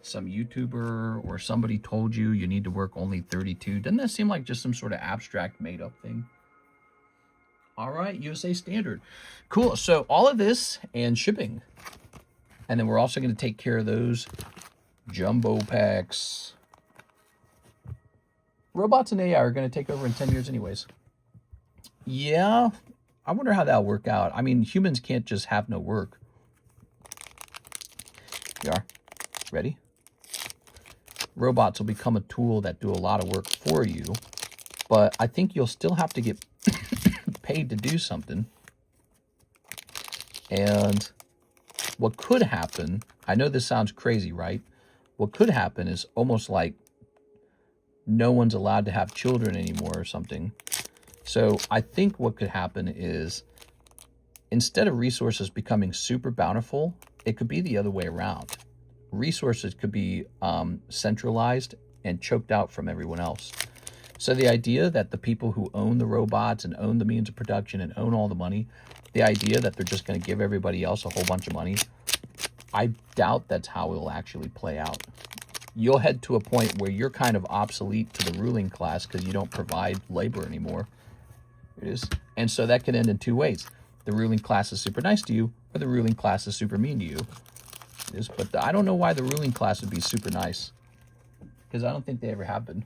some YouTuber or somebody told you you need to work only 32. Doesn't that seem like just some sort of abstract made-up thing? All right, USA Standard. Cool, so all of this and shipping. And then we're also going to take care of those jumbo packs. Robots and AI are going to take over in 10 years anyways. Yeah, I wonder how that'll work out. I mean, humans can't just have no work. You are. Ready? Robots will become a tool that do a lot of work for you, but I think you'll still have to get paid to do something. And what could happen, I know this sounds crazy, right? What could happen is almost like no one's allowed to have children anymore or something. So I think what could happen is instead of resources becoming super bountiful, it could be the other way around. Resources could be centralized and choked out from everyone else. So the idea that the people who own the robots and own the means of production and own all the money, the idea that they're just going to give everybody else a whole bunch of money, I doubt that's how it'll actually play out. You'll head to a point where you're kind of obsolete to the ruling class because you don't provide labor anymore. It is. And so that can end in two ways. The ruling class is super nice to you, or the ruling class is super mean to you. It is. But I don't know why the ruling class would be super nice, because I don't think they ever have been.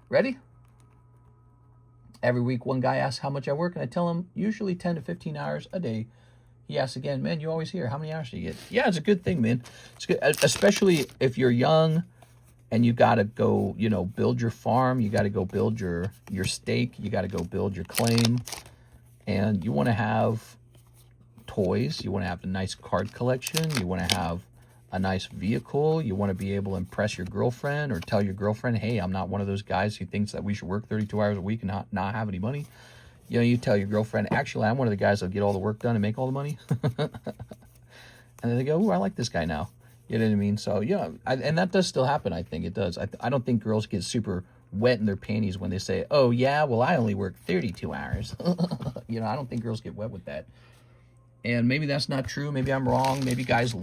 Ready? Every week, one guy asks how much I work, and I tell him usually 10 to 15 hours a day. He asks again, man, you always hear, how many hours do you get? Yeah, it's a good thing, man. It's good, especially if you're young and you got to go, build your farm. You got to go build your stake. You got to go build your claim. And you want to have toys. You want to have a nice card collection. You want to have a nice vehicle. You want to be able to impress your girlfriend or tell your girlfriend, hey, I'm not one of those guys who thinks that we should work 32 hours a week and not have any money. You tell your girlfriend, actually, I'm one of the guys that'll get all the work done and make all the money. And then they go, ooh, I like this guy now. You know what I mean? So, yeah, and that does still happen, I think. It does. I don't think girls get super wet in their panties when they say, oh, yeah, well, I only work 32 hours. I don't think girls get wet with that. And maybe that's not true. Maybe I'm wrong. Maybe girls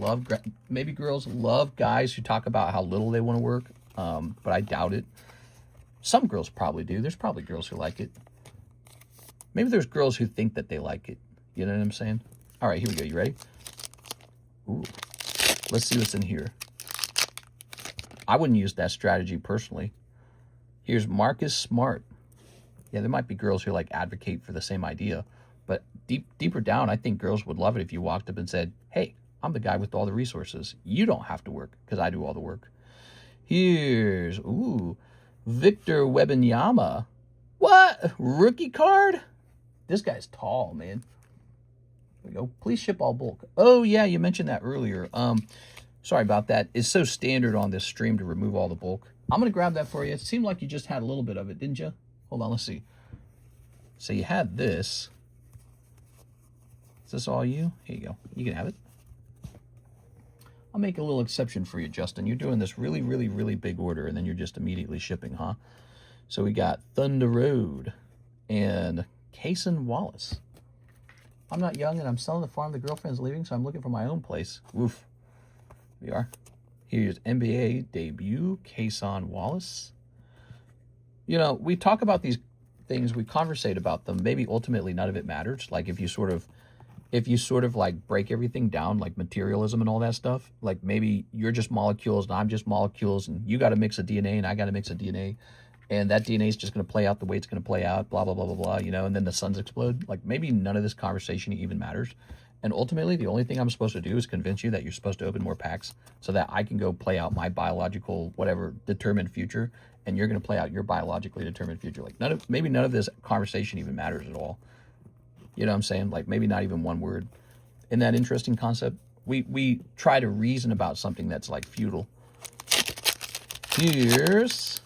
love guys who talk about how little they want to work. But I doubt it. Some girls probably do. There's probably girls who like it. Maybe there's girls who think that they like it. You know what I'm saying? All right, here we go. You ready? Ooh. Let's see what's in here. I wouldn't use that strategy personally. Here's Marcus Smart. Yeah, there might be girls who advocate for the same idea, but deeper down, I think girls would love it if you walked up and said, hey, I'm the guy with all the resources. You don't have to work because I do all the work. Here's, ooh, Victor Wembanyama. What? Rookie card? This guy's tall, man. There we go. Please ship all bulk. Oh, yeah, you mentioned that earlier. Sorry about that. It's so standard on this stream to remove all the bulk. I'm going to grab that for you. It seemed like you just had a little bit of it, didn't you? Hold on, let's see. So you had this. Is this all you? Here you go. You can have it. I'll make a little exception for you, Justin. You're doing this really, really, really big order, and then you're just immediately shipping, huh? So we got Thunder Road and Cason Wallace. I'm not young, and I'm selling the farm the girlfriend's leaving, so I'm looking for my own place. Woof. We are. Here's NBA debut, Cason Wallace. You know, we talk about these things, we conversate about them. Maybe ultimately none of it matters. Like if you sort of like break everything down, like materialism and all that stuff, like maybe you're just molecules and I'm just molecules, and you got to mix a DNA and I got to mix a DNA, and that DNA is just going to play out the way it's going to play out, blah, blah, blah, blah, blah, you know, and then the suns explode. Like maybe none of this conversation even matters. And ultimately, the only thing I'm supposed to do is convince you that you're supposed to open more packs so that I can go play out my biological, whatever, determined future, and you're going to play out your biologically determined future. Like maybe none of this conversation even matters at all. You know what I'm saying? Like maybe not even one word. In that interesting concept, we try to reason about something that's like futile. Here's,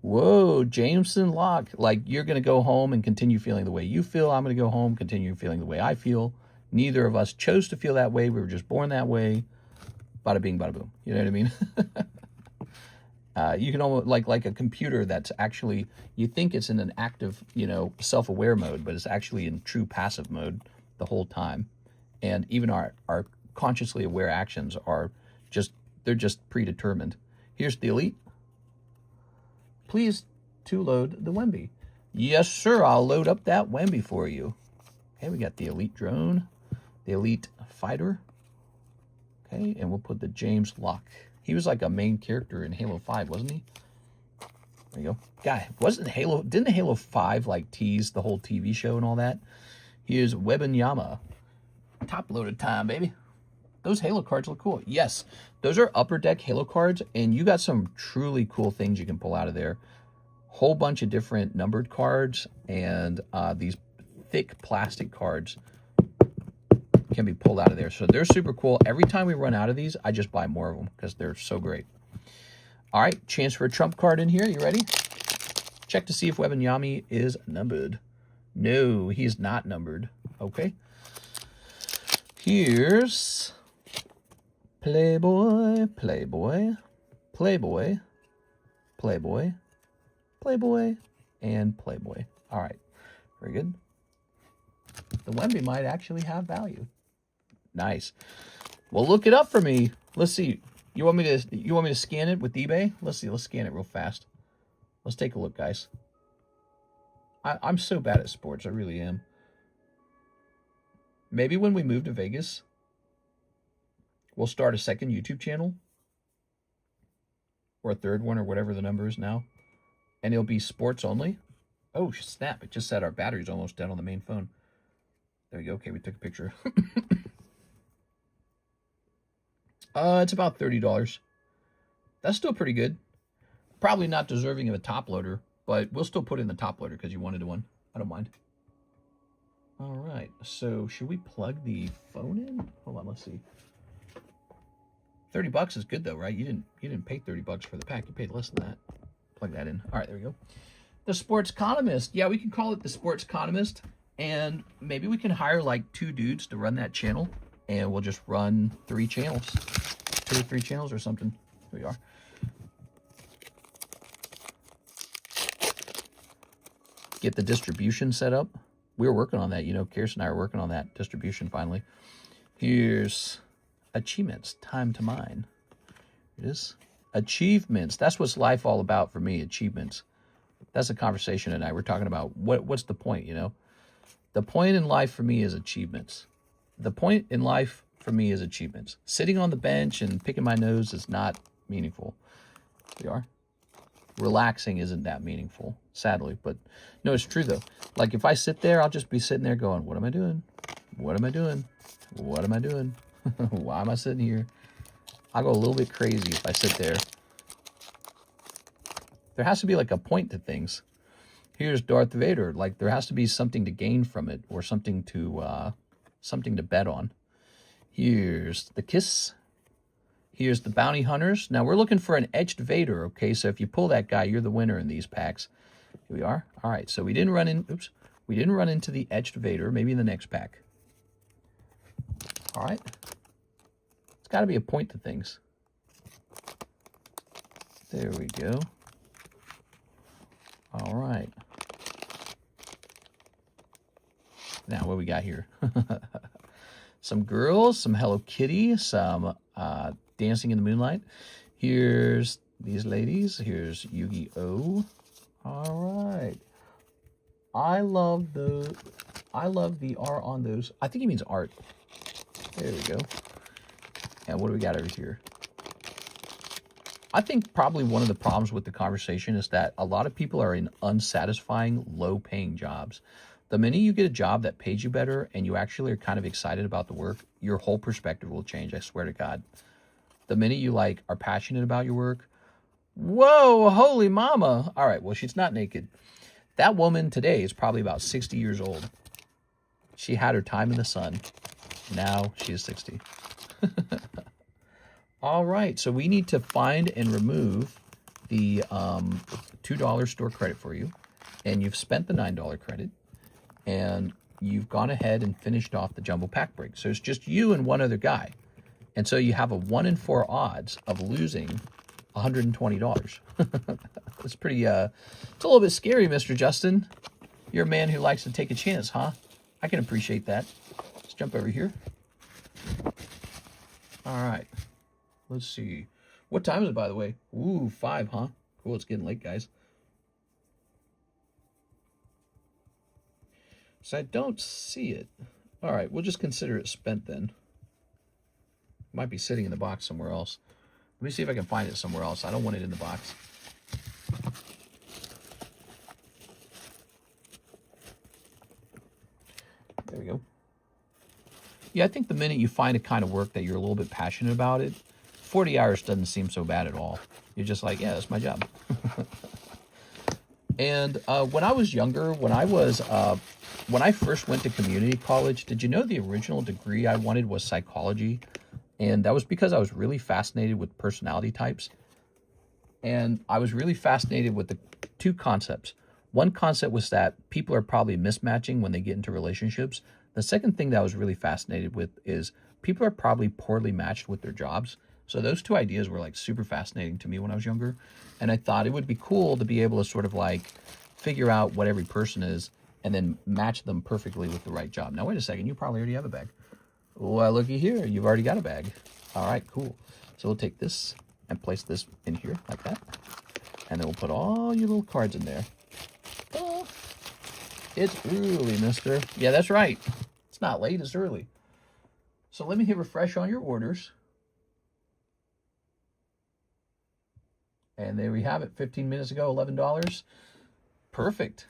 whoa, Jameson Locke. Like you're going to go home and continue feeling the way you feel. I'm going to go home, continue feeling the way I feel. Neither of us chose to feel that way. We were just born that way. Bada bing, bada boom. You know what I mean? You can almost like a computer that's actually, you think it's in an active, you know, self-aware mode, but it's actually in true passive mode the whole time. And even our consciously aware actions are just, they're just predetermined. Here's the Elite. Please to load the Wemby. Yes, sir. I'll load up that Wemby for you. Okay, we got the Elite Drone, the Elite Fighter. Okay, and we'll put the James Locke. He was like a main character in Halo 5, wasn't he? There you go. Guy, didn't Halo 5 like tease the whole TV show and all that? Here's Wembanyama. Top loaded time, baby. Those Halo cards look cool. Yes, those are upper deck Halo cards, and you got some truly cool things you can pull out of there. Whole bunch of different numbered cards, and these thick plastic cards can be pulled out of there. So they're super cool. Every time we run out of these, I just buy more of them because they're so great. All right, chance for a trump card in here. You ready? Check to see if Wembanyama is numbered. No, he's not numbered. Okay. Here's Playboy, Playboy, Playboy, Playboy, Playboy, and Playboy. All right, very good. The Wemby might actually have value. Nice. Well, look it up for me. Let's see. You want me to scan it with eBay? Let's see. Let's scan it real fast. Let's take a look, guys. I'm so bad at sports. I really am. Maybe when we move to Vegas, we'll start a second YouTube channel. Or a third one, or whatever the number is now. And it'll be sports only. Oh, snap. It just said our battery's almost dead on the main phone. There we go. Okay, we took a picture. It's about $30. That's still pretty good. Probably not deserving of a top loader, but we'll still put in the top loader because you wanted one. I don't mind. All right. So should we plug the phone in? Hold on. Let's see. $30 is good though, right? You didn't pay $30 for the pack. You paid less than that. Plug that in. All right. There we go. The TheCardconomist. Yeah, we can call it the TheCardconomist. And maybe we can hire like 2 dudes to run that channel, and we'll just run 3 channels, 2 or 3 channels or something. Here we are. Get the distribution set up. We were working on that. You know, Kirsten and I are working on that distribution finally. Here's achievements. Time to mine. It is achievements. That's what's life all about for me. Achievements. That's a conversation tonight. We're talking about what's the point, you know? The point in life for me is achievements. The point in life for me is achievements. Sitting on the bench and picking my nose is not meaningful. Here we are. relaxing isn't that meaningful, sadly. But no, it's true though. Like if I sit there, I'll just be sitting there going, what am I doing? What am I doing? What am I doing? Why am I sitting here? I go a little bit crazy if I sit there. There has to be like a point to things. Here's Darth Vader. Like there has to be something to gain from it, or something to bet on. Here's the Kiss. Here's the Bounty Hunters. Now we're looking for an Etched Vader, okay? So if you pull that guy, you're the winner in these packs. Here we are. All right, so we didn't run in. Oops, we didn't run into the Etched Vader. Maybe in the next pack. All right. It's got to be a point to things. There we go. All right. Now what we got here? Some girls, some Hello Kitty, some Dancing in the Moonlight. Here's these ladies. Here's Yu-Gi-Oh. All right. I love the R on those. I think he means art. There we go. And what do we got over here? I think probably one of the problems with the conversation is that a lot of people are in unsatisfying, low-paying jobs. The minute you get a job that pays you better and you actually are kind of excited about the work, your whole perspective will change, I swear to God. The minute you like are passionate about your work, whoa, holy mama. All right, well, she's not naked. That woman today is probably about 60 years old. She had her time in the sun. Now she is 60. All right, so we need to find and remove the $2 store credit for you. And you've spent the $9 credit. And you've gone ahead and finished off the jumbo pack break. So it's just you and one other guy. And so you have a 1 in 4 odds of losing $120. It's pretty, it's a little bit scary, Mr. Justin. You're a man who likes to take a chance, huh? I can appreciate that. Let's jump over here. All right. Let's see. What time is it, by the way? Ooh, 5, huh? Cool, it's getting late, guys. So I don't see it. All right, we'll just consider it spent then. It might be sitting in the box somewhere else. Let me see if I can find it somewhere else. I don't want it in the box. There we go. Yeah, I think the minute you find a kind of work that you're a little bit passionate about it, 40 hours doesn't seem so bad at all. You're just like, yeah, that's my job. And when I was younger, when I first went to community college, did you know the original degree I wanted was psychology? And that was because I was really fascinated with personality types. And I was really fascinated with the two concepts. One concept was that people are probably mismatching when they get into relationships. The second thing that I was really fascinated with is people are probably poorly matched with their jobs. So those two ideas were like super fascinating to me when I was younger. And I thought it would be cool to be able to sort of like figure out what every person is and then match them perfectly with the right job. Now, wait a second. You probably already have a bag. Well, looky here. You've already got a bag. All right, cool. So we'll take this and place this in here like that. And then we'll put all your little cards in there. Oh, it's early, mister. Yeah, that's right. It's not late. It's early. So let me hit refresh on your orders. And there we have it. 15 minutes ago, $11. Perfect.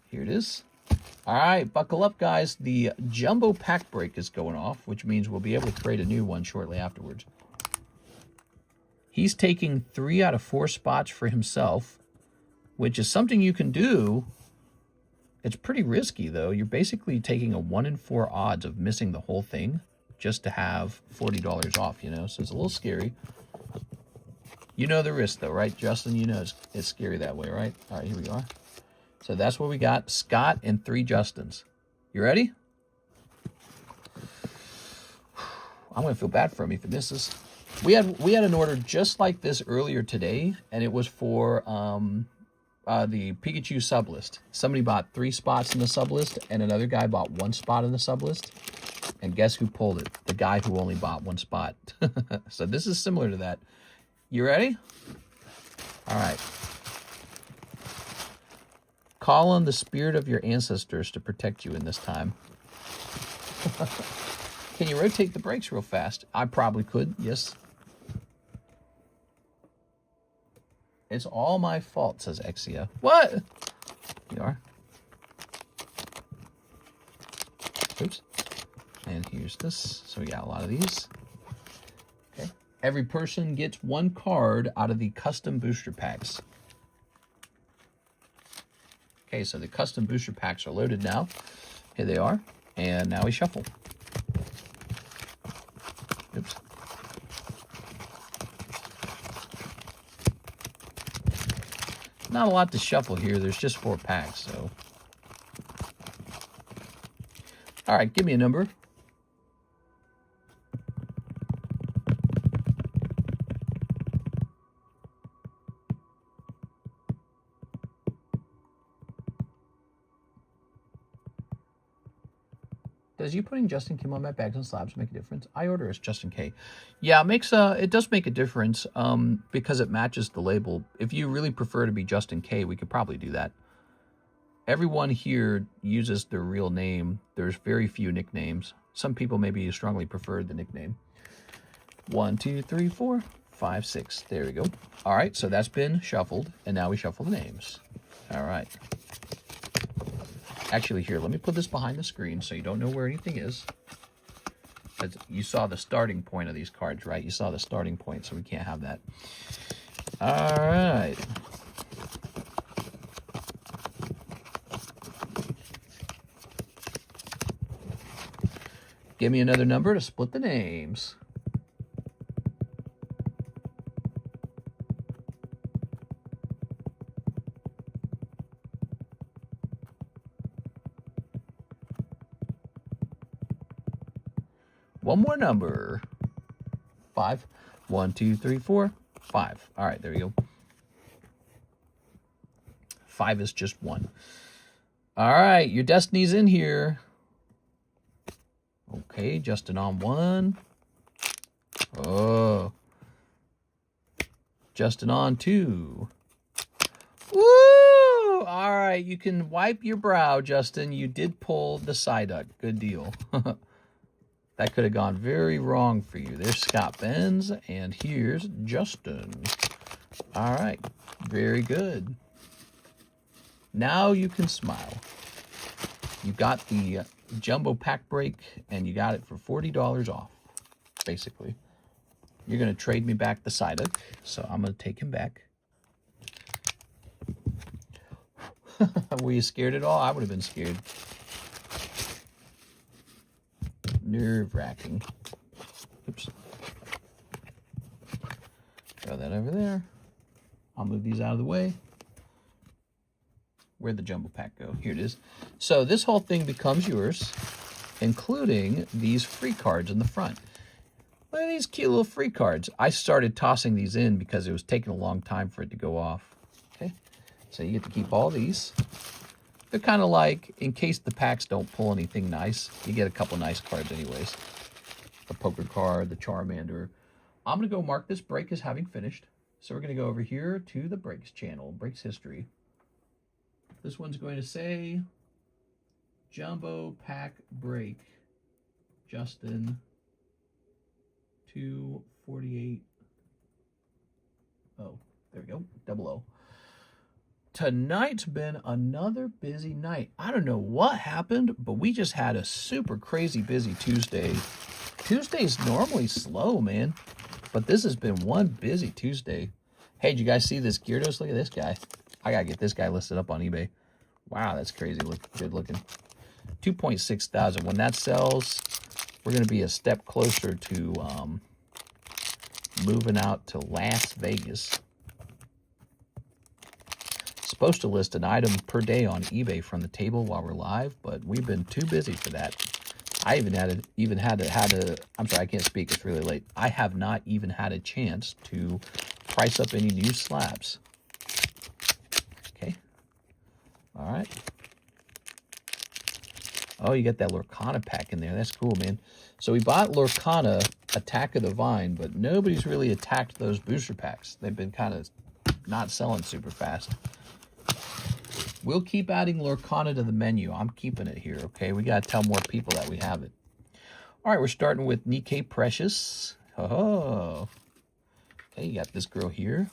Here it is. All right, buckle up, guys. The jumbo pack break is going off, which means we'll be able to create a new one shortly afterwards. He's taking 3 out of 4 spots for himself, which is something you can do. It's pretty risky, though. You're basically taking a 1 in 4 odds of missing the whole thing just to have $40 off, you know? So it's a little scary. You know the risk, though, right, Justin? You know it's scary that way, right? All right, here we are. So that's what we got. Scott and 3 Justins. You ready? I'm going to feel bad for him if he misses. We had an order just like this earlier today, and it was for the Pikachu sublist. Somebody bought 3 spots in the sublist, and another guy bought 1 spot in the sublist. And guess who pulled it? The guy who only bought 1 spot. So this is similar to that. You ready? All right. Call on the spirit of your ancestors to protect you in this time. Can you rotate the brakes real fast? I probably could, yes. It's all my fault, says Exia. What? You are. Oops. And here's this. So we got a lot of these. Okay. Every person gets one card out of the custom booster packs. Okay, so the custom booster packs are loaded now. Here they are. And now we shuffle. Oops. Not a lot to shuffle here. There's just 4 packs, so. All right, give me a number. Does you putting Justin Kim on my bags and slabs make a difference? I order as Justin K. Yeah, it does make a difference because it matches the label. If you really prefer to be Justin K, we could probably do that. Everyone here uses their real name. There's very few nicknames. Some people maybe strongly prefer the nickname. 1, 2, 3, 4, 5, 6. There we go. All right, so that's been shuffled, and now we shuffle the names. All right. Actually, here, let me put this behind the screen so you don't know where anything is. You saw the starting point of these cards, right? You saw the starting point, so we can't have that. All right. Give me another number to split the names. One more number. 5. 1, 2, 3, 4, 5. All right, there we go. 5 is just 1. All right, your destiny's in here. Okay, Justin on 1. Oh. Justin on 2. Woo! All right, you can wipe your brow, Justin. You did pull the Psyduck. Good deal. That could have gone very wrong for you. There's Scott Benz, and here's Justin. All right, very good. Now you can smile. You got the jumbo pack break, and you got it for $40 off, basically. You're going to trade me back the Psyduck, so I'm going to take him back. Were you scared at all? I would have been scared. Nerve-wracking. Oops. Throw that over there. I'll move these out of the way. Where'd the jumbo pack go? Here it is. So this whole thing becomes yours, including these free cards in the front. Look at these cute little free cards. I started tossing these in because it was taking a long time for it to go off. Okay, so you get to keep all these. They're kind of like, in case the packs don't pull anything nice, you get a couple nice cards anyways. The poker card, the Charmander. I'm going to go mark this break as having finished. So we're going to go over here to the breaks channel, breaks history. This one's going to say, Jumbo Pack Break, Justin, 248. Oh, there we go, 00. Tonight's been another busy night. I don't know what happened, but we just had a super crazy busy Tuesday. Tuesday's normally slow, man, but this has been one busy Tuesday. Hey, did you guys see this Gyarados? Look at this guy. I gotta get this guy listed up on eBay. Wow, that's crazy. Look, good looking. 2.6 thousand. When that sells, we're gonna be a step closer to moving out to Las Vegas. Supposed to list an item per day on eBay from the table while we're live, but we've been too busy for that. I even had to I'm sorry, I can't speak, it's really late. I have not even had a chance to price up any new slabs. Okay. All right. Oh, you got that Lorcana pack in there. That's cool, man. So we bought Lorcana Attack of the Vine, but nobody's really attacked those booster packs. They've been kind of not selling super fast. We'll keep adding Lorcana to the menu. I'm keeping it here, okay? We got to tell more people that we have it. All right, we're starting with Nikkei Precious. Oh. Okay, you got this girl here.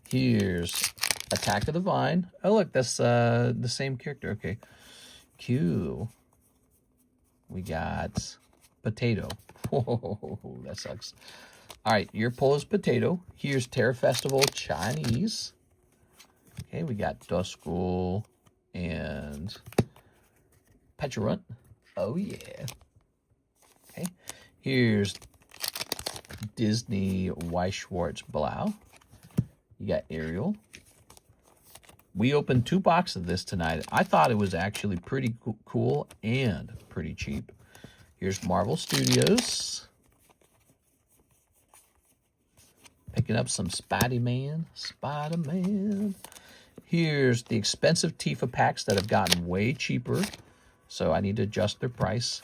Here's Attack of the Vine. Oh, look, that's the same character. Okay. Q. We got Potato. Whoa, that sucks. All right, your pull is Potato. Here's Terror Festival Chinese. Okay, we got Duskull and Petulant. Oh, yeah. Okay, here's Disney Weisschwartz Blau. You got Ariel. We opened 2 boxes of this tonight. I thought it was actually pretty cool and pretty cheap. Here's Marvel Studios. Picking up some Spider-Man. Spider-Man. Here's the expensive Tifa packs that have gotten way cheaper. So I need to adjust their price.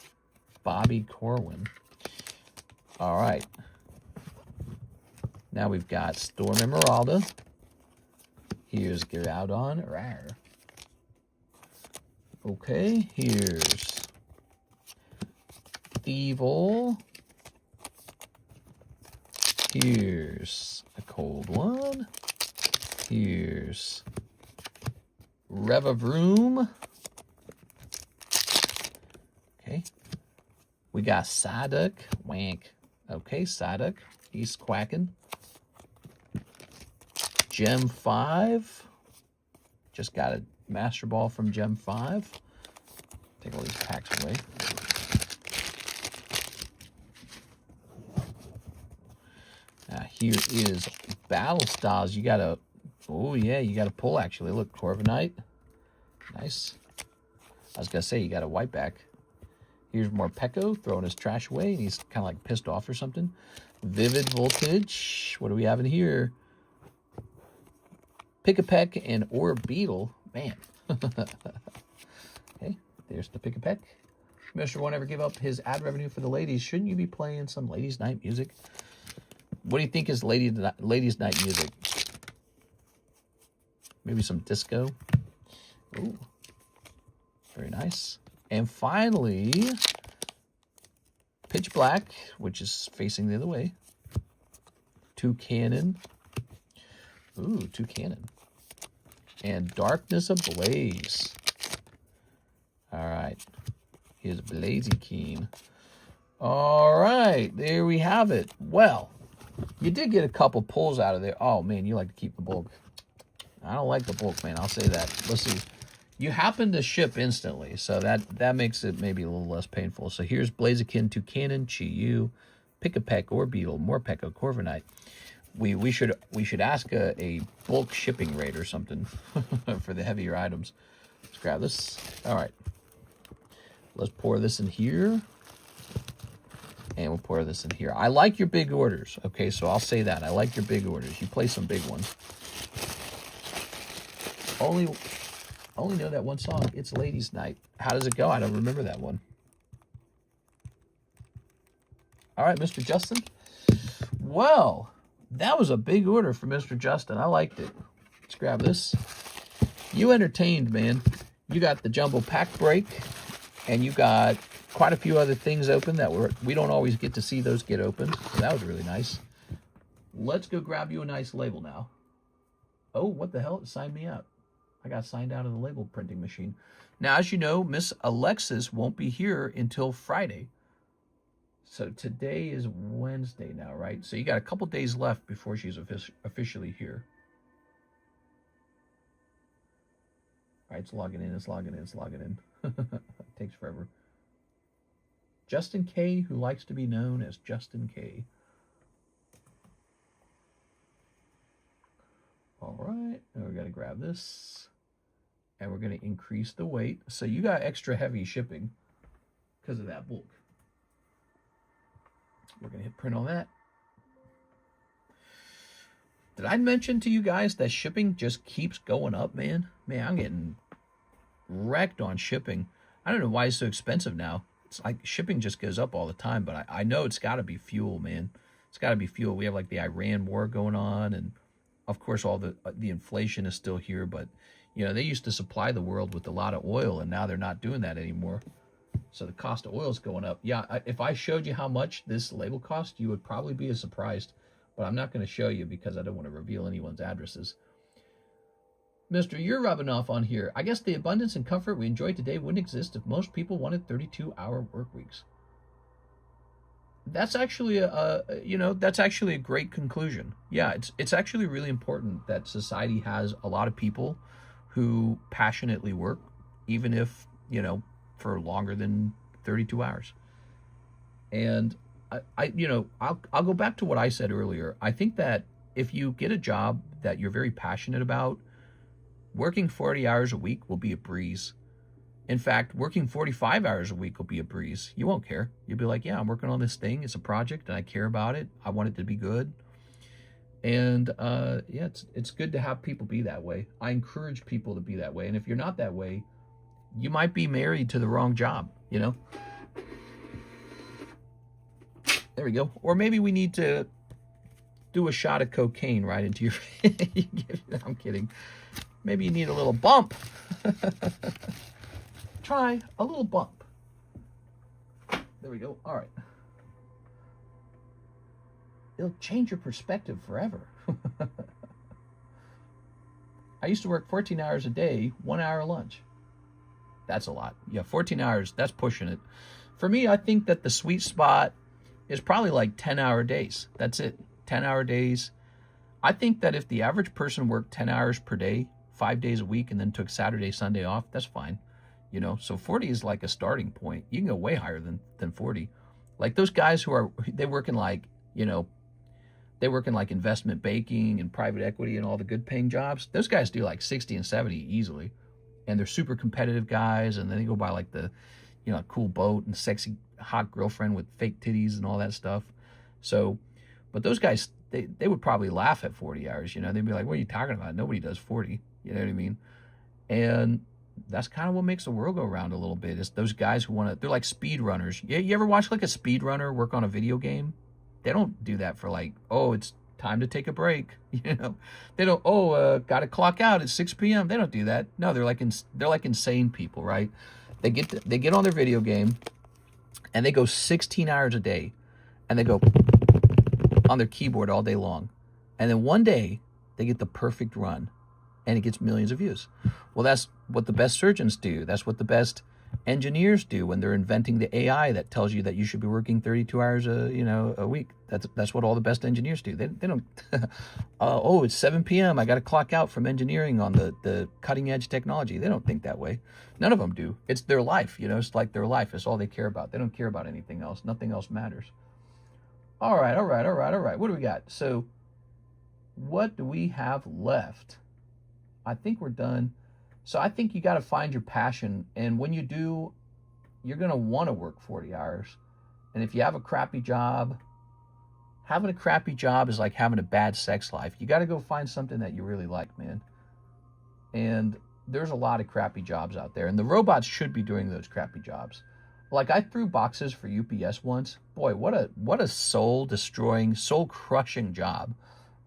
Bobby Corwin. All right. Now we've got Storm Emeralda. Here's Gyarados. Rawr. Okay, here's Evil. Here's a cold one. Here's Revavroom. Okay. We got Psyduck. Wank. Okay, Psyduck. He's quacking. Gem 5. Just got a Master Ball from Gem 5. Take all these packs away. Here is Battle Styles. You got to, oh yeah, you got to pull actually. Look, Corviknight. Nice. I was going to say, you got a white back. Here's more Pekko throwing his trash away. And he's kind of like pissed off or something. Vivid Voltage. What do we have in here? Pick-a-Peck and Orbeetle. Man. Okay, there's the Pick-a-Peck. Mr. Won't ever give up his ad revenue for the ladies. Shouldn't you be playing some ladies' night music? What do you think is ladies' night music? Maybe some disco. Ooh, very nice. And finally, Pitch Black, which is facing the other way. Toucannon. Ooh, Toucannon. And Darkness Ablaze. All right. Here's Blaziken. All right. There we have it. Well, you did get a couple pulls out of there. Oh, man, you like to keep the bulk. I don't like the bulk, man. I'll say that. Let's see. You happen to ship instantly, so that makes it maybe a little less painful. So here's Blaziken, Toucannon, Chi-Yu, Pick-a-Peck, Orbeetle, Morpeko, Corviknight. We should ask a bulk shipping rate or something for the heavier items. Let's grab this. All right. Let's pour this in here. And we'll pour this in here. I like your big orders. Okay, so I'll say that. I like your big orders. You play some big ones. Only know that one song. It's Ladies' Night. How does it go? I don't remember that one. All right, Mr. Justin. Well, that was a big order for Mr. Justin. I liked it. Let's grab this. You entertained, man. You got the jumbo pack break, and you got quite a few other things open that we don't always get to see those get opened. So that was really nice. Let's go grab you a nice label now. Oh, what the hell? It signed me out. I got signed out of the label printing machine. Now, as you know, Miss Alexis won't be here until Friday. So today is Wednesday now, right? So you got a couple days left before she's officially here. All right, it's logging in, it's logging in, it's logging in. It takes forever. Justin K, who likes to be known as Justin K. All right, now we got to grab this. And we're going to increase the weight. So you got extra heavy shipping because of that bulk. We're going to hit print on that. Did I mention to you guys that shipping just keeps going up, man? Man, I'm getting wrecked on shipping. I don't know why it's so expensive now. It's like shipping just goes up all the time, but I know it's got to be fuel, man. It's got to be fuel. We have like the Iran war going on, and of course all the inflation is still here, but you know, they used to supply the world with a lot of oil, and now they're not doing that anymore. So the cost of oil is going up. Yeah, if I showed you how much this label cost, you would probably be surprised. but I'm not going to show you because I don't want to reveal anyone's addresses. Mister, you're rubbing off on here. I guess the abundance and comfort we enjoy today wouldn't exist if most people wanted 32-hour work weeks. That's actually that's actually a great conclusion. Yeah, it's actually really important that society has a lot of people who passionately work, even if, for longer than 32 hours. And I'll go back to what I said earlier. I think that if you get a job that you're very passionate about, working 40 hours a week will be a breeze. In fact, working 45 hours a week will be a breeze. You won't care. You'll be like, yeah, I'm working on this thing. It's a project and I care about it. I want it to be good. And yeah, it's good to have people be that way. I encourage people to be that way. And if you're not that way, you might be married to the wrong job, There we go. Or maybe we need to do a shot of cocaine right into your... I'm kidding. Maybe you need a little bump. Try a little bump. There we go. All right. It'll change your perspective forever. I used to work 14 hours a day, 1 hour lunch. That's a lot. Yeah, 14 hours, that's pushing it. For me, I think that the sweet spot is probably like 10-hour days. That's it. 10-hour days. I think that if the average person worked 10 hours per day, 5 days a week, and then took Saturday, Sunday off, that's fine. So 40 is like a starting point. You can go way higher than 40. Like those guys they work in like investment banking and private equity and all the good paying jobs. Those guys do like 60 and 70 easily. And they're super competitive guys. And then they go buy like the, cool boat and sexy hot girlfriend with fake titties and all that stuff. So, but those guys, they would probably laugh at 40 hours, they'd be like, what are you talking about? Nobody does 40. You know what I mean? And that's kind of what makes the world go around a little bit, is those guys who they're like speed runners. You ever watch like a speed runner work on a video game? They don't do that for like, oh, it's time to take a break. They don't, got to clock out at 6 p.m. They don't do that. No, they're like insane people, right? They get on their video game and they go 16 hours a day and they go on their keyboard all day long. And then one day they get the perfect run and it gets millions of views. Well, that's what the best surgeons do. That's what the best engineers do when they're inventing the AI that tells you that you should be working 32 hours a week. That's what all the best engineers do. They don't it's 7 p.m. I got to clock out from engineering on the cutting edge technology. They don't think that way. None of them do. It's their life, it's like their life. It's all they care about. They don't care about anything else. Nothing else matters. All right. What do we got? So what do we have left? I think we're done. So I think you got to find your passion. And when you do, you're going to want to work 40 hours. And if you have a crappy job, having a crappy job is like having a bad sex life. You got to go find something that you really like, man. And there's a lot of crappy jobs out there. And the robots should be doing those crappy jobs. Like I threw boxes for UPS once. Boy, what a soul-destroying, soul-crushing job.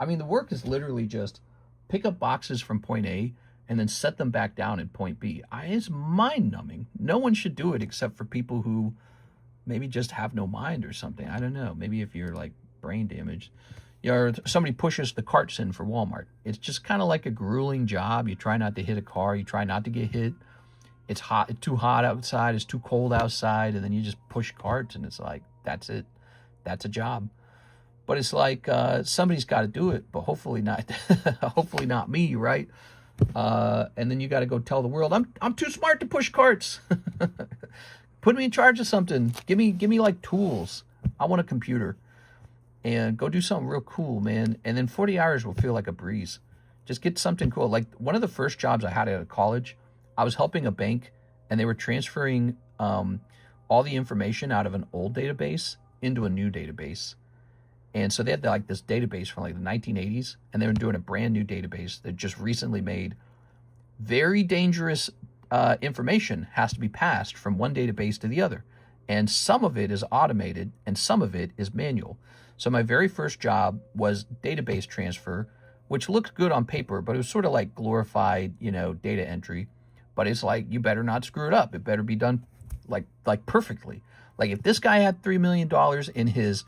I mean, the work is literally just pick up boxes from point A and then set them back down at point B. It's mind-numbing. No one should do it except for people who maybe just have no mind or something. I don't know. Maybe if you're like brain damaged. Or somebody pushes the carts in for Walmart. It's just kind of like a grueling job. You try not to hit a car. You try not to get hit. It's hot. It's too hot outside. It's too cold outside. And then you just push carts and it's like, that's it. That's a job. But it's like somebody's got to do it, but hopefully not. Hopefully not me, right? And then you got to go tell the world, I'm too smart to push carts. Put me in charge of something. Give me like tools. I want a computer. And go do something real cool, man. And then 40 hours will feel like a breeze. Just get something cool. Like one of the first jobs I had out of college, I was helping a bank, and they were transferring all the information out of an old database into a new database. And so they had like this database from like the 1980s, and they were doing a brand new database that just recently made. Very dangerous information has to be passed from one database to the other. And some of it is automated and some of it is manual. So my very first job was database transfer, which looked good on paper, but it was sort of like glorified, data entry. But it's like, you better not screw it up. It better be done like perfectly. Like if this guy had $3 million in his,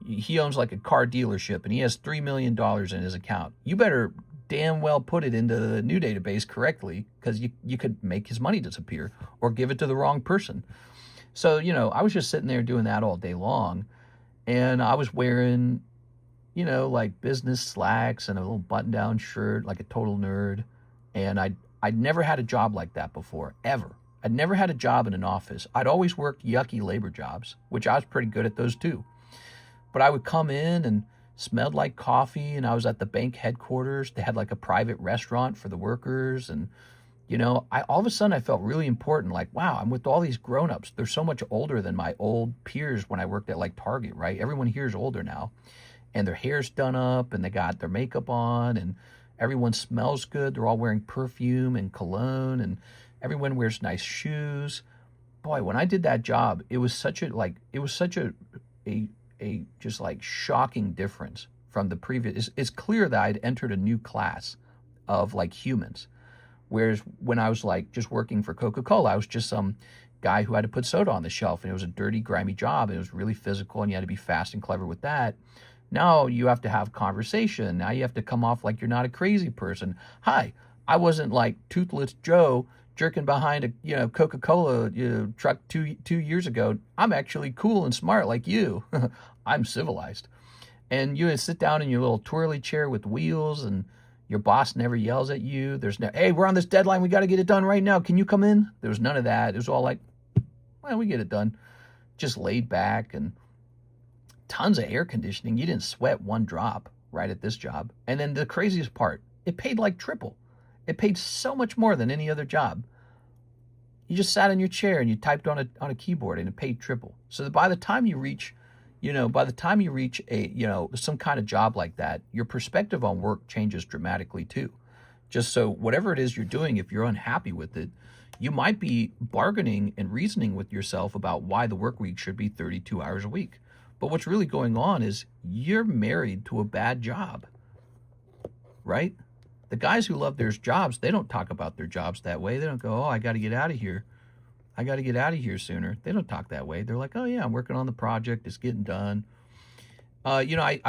he owns like a car dealership and he has $3 million in his account. You better damn well put it into the new database correctly, because you could make his money disappear or give it to the wrong person. So, you know, I was just sitting there doing that all day long, and I was wearing, you know, like business slacks and a little button-down shirt, like a total nerd. And I'd never had a job like that before, ever. I'd never had a job in an office. I'd always worked yucky labor jobs, which I was pretty good at those too. But I would come in and smelled like coffee, and I was at the bank headquarters. They had like a private restaurant for the workers, and you know, all of a sudden I felt really important. Like, wow, I'm with all these grown-ups. They're so much older than my old peers when I worked at like Target, right? Everyone here is older now, and their hair's done up, and they got their makeup on, and everyone smells good. They're all wearing perfume and cologne, and everyone wears nice shoes. Boy, when I did that job, it was such a just like shocking difference from the previous. It's clear that I'd entered a new class of like humans. Whereas when I was like just working for Coca-Cola, I was just some guy who had to put soda on the shelf, and it was a dirty, grimy job, and it was really physical, and you had to be fast and clever with that. Now you have to have conversation. Now you have to come off like you're not a crazy person. Hi, I wasn't like Toothless Joe jerking behind a Coca-Cola truck two years ago. I'm actually cool and smart like you. I'm civilized. And you sit down in your little twirly chair with wheels, and your boss never yells at you. There's no, hey, we're on this deadline. We got to get it done right now. Can you come in? There was none of that. It was all like, well, we get it done. Just laid back, and tons of air conditioning. You didn't sweat one drop right at this job. And then the craziest part, it paid like triple. It paid so much more than any other job. You just sat in your chair and you typed on a keyboard, and it paid triple. So that by the time you reach a, some kind of job like that, your perspective on work changes dramatically too. Just so whatever it is you're doing, if you're unhappy with it, you might be bargaining and reasoning with yourself about why the work week should be 32 hours a week. But what's really going on is you're married to a bad job, right? The guys who love their jobs, they don't talk about their jobs that way. They don't go, oh, I got to get out of here. I got to get out of here sooner. They don't talk that way. They're like, oh, yeah, I'm working on the project. It's getting done. I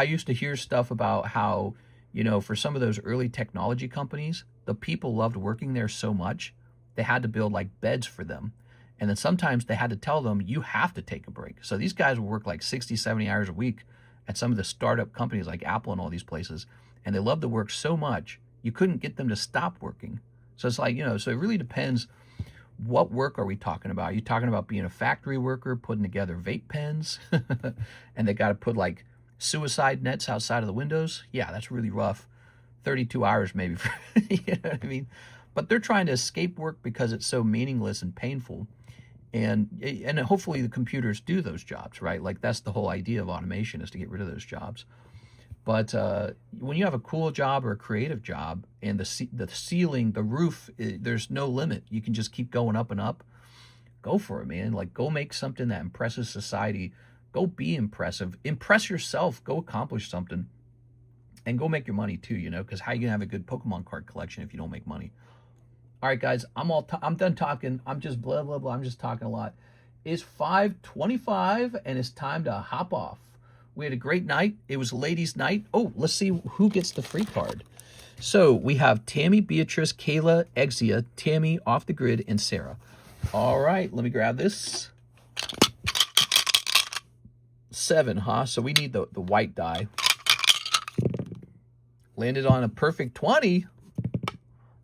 used to hear stuff about how, for some of those early technology companies, the people loved working there so much, they had to build like beds for them. And then sometimes they had to tell them, you have to take a break. So these guys would work like 60, 70 hours a week at some of the startup companies like Apple and all these places. And they loved the work so much, you couldn't get them to stop working. So it's like, so it really depends. What work are we talking about? Are you talking about being a factory worker, putting together vape pens, and they got to put like suicide nets outside of the windows? Yeah, that's really rough. 32 hours maybe. You know what I mean? But they're trying to escape work because it's so meaningless and painful. And hopefully the computers do those jobs, right? Like that's the whole idea of automation, is to get rid of those jobs. But when you have a cool job or a creative job, and the ceiling, the roof, there's no limit. You can just keep going up and up. Go for it, man. Like, go make something that impresses society. Go be impressive. Impress yourself. Go accomplish something. And go make your money too, because how are you going to have a good Pokemon card collection if you don't make money? All right, guys, I'm done talking. I'm just blah, blah, blah. I'm just talking a lot. It's 5:25, and it's time to hop off. We had a great night. It was ladies' night. Oh, let's see who gets the free card. So we have Tammy, Beatrice, Kayla, Exia, Tammy, Off the Grid, and Sarah. All right, let me grab this. 7, huh? So we need the white die. Landed on a perfect 20.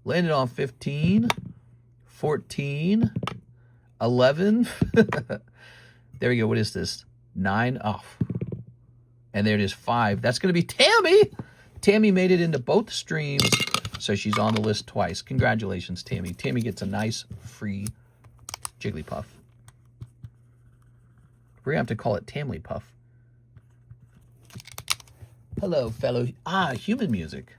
Landed on 15, 14, 11. There we go. What is this? 9 off. And there it is, 5. That's going to be Tammy. Tammy made it into both streams, so she's on the list twice. Congratulations, Tammy. Tammy gets a nice free Jigglypuff. We're going to have to call it Tamlypuff. Hello, fellow... human music.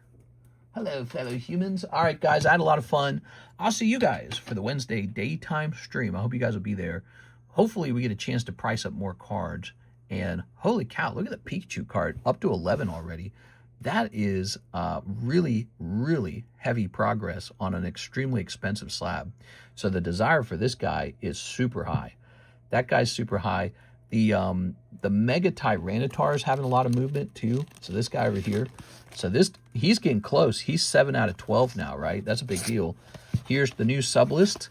Hello, fellow humans. All right, guys, I had a lot of fun. I'll see you guys for the Wednesday daytime stream. I hope you guys will be there. Hopefully, we get a chance to price up more cards. And holy cow, look at the Pikachu card, up to 11 already. That is really, really heavy progress on an extremely expensive slab. So the desire for this guy is super high. That guy's super high. The The Mega Tyranitar is having a lot of movement too. So this guy over here. So this, he's getting close. He's 7 out of 12 now, right? That's a big deal. Here's the new sub list.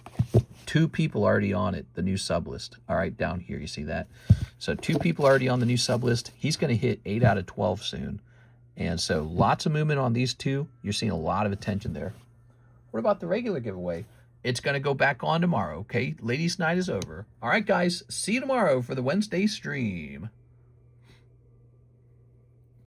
2 people already on it, the new sub list. All right, down here, you see that? So 2 people already on the new sub list. He's going to hit 8 out of 12 soon. And so lots of movement on these 2. You're seeing a lot of attention there. What about the regular giveaway? It's going to go back on tomorrow, okay? Ladies' night is over. All right, guys, see you tomorrow for the Wednesday stream.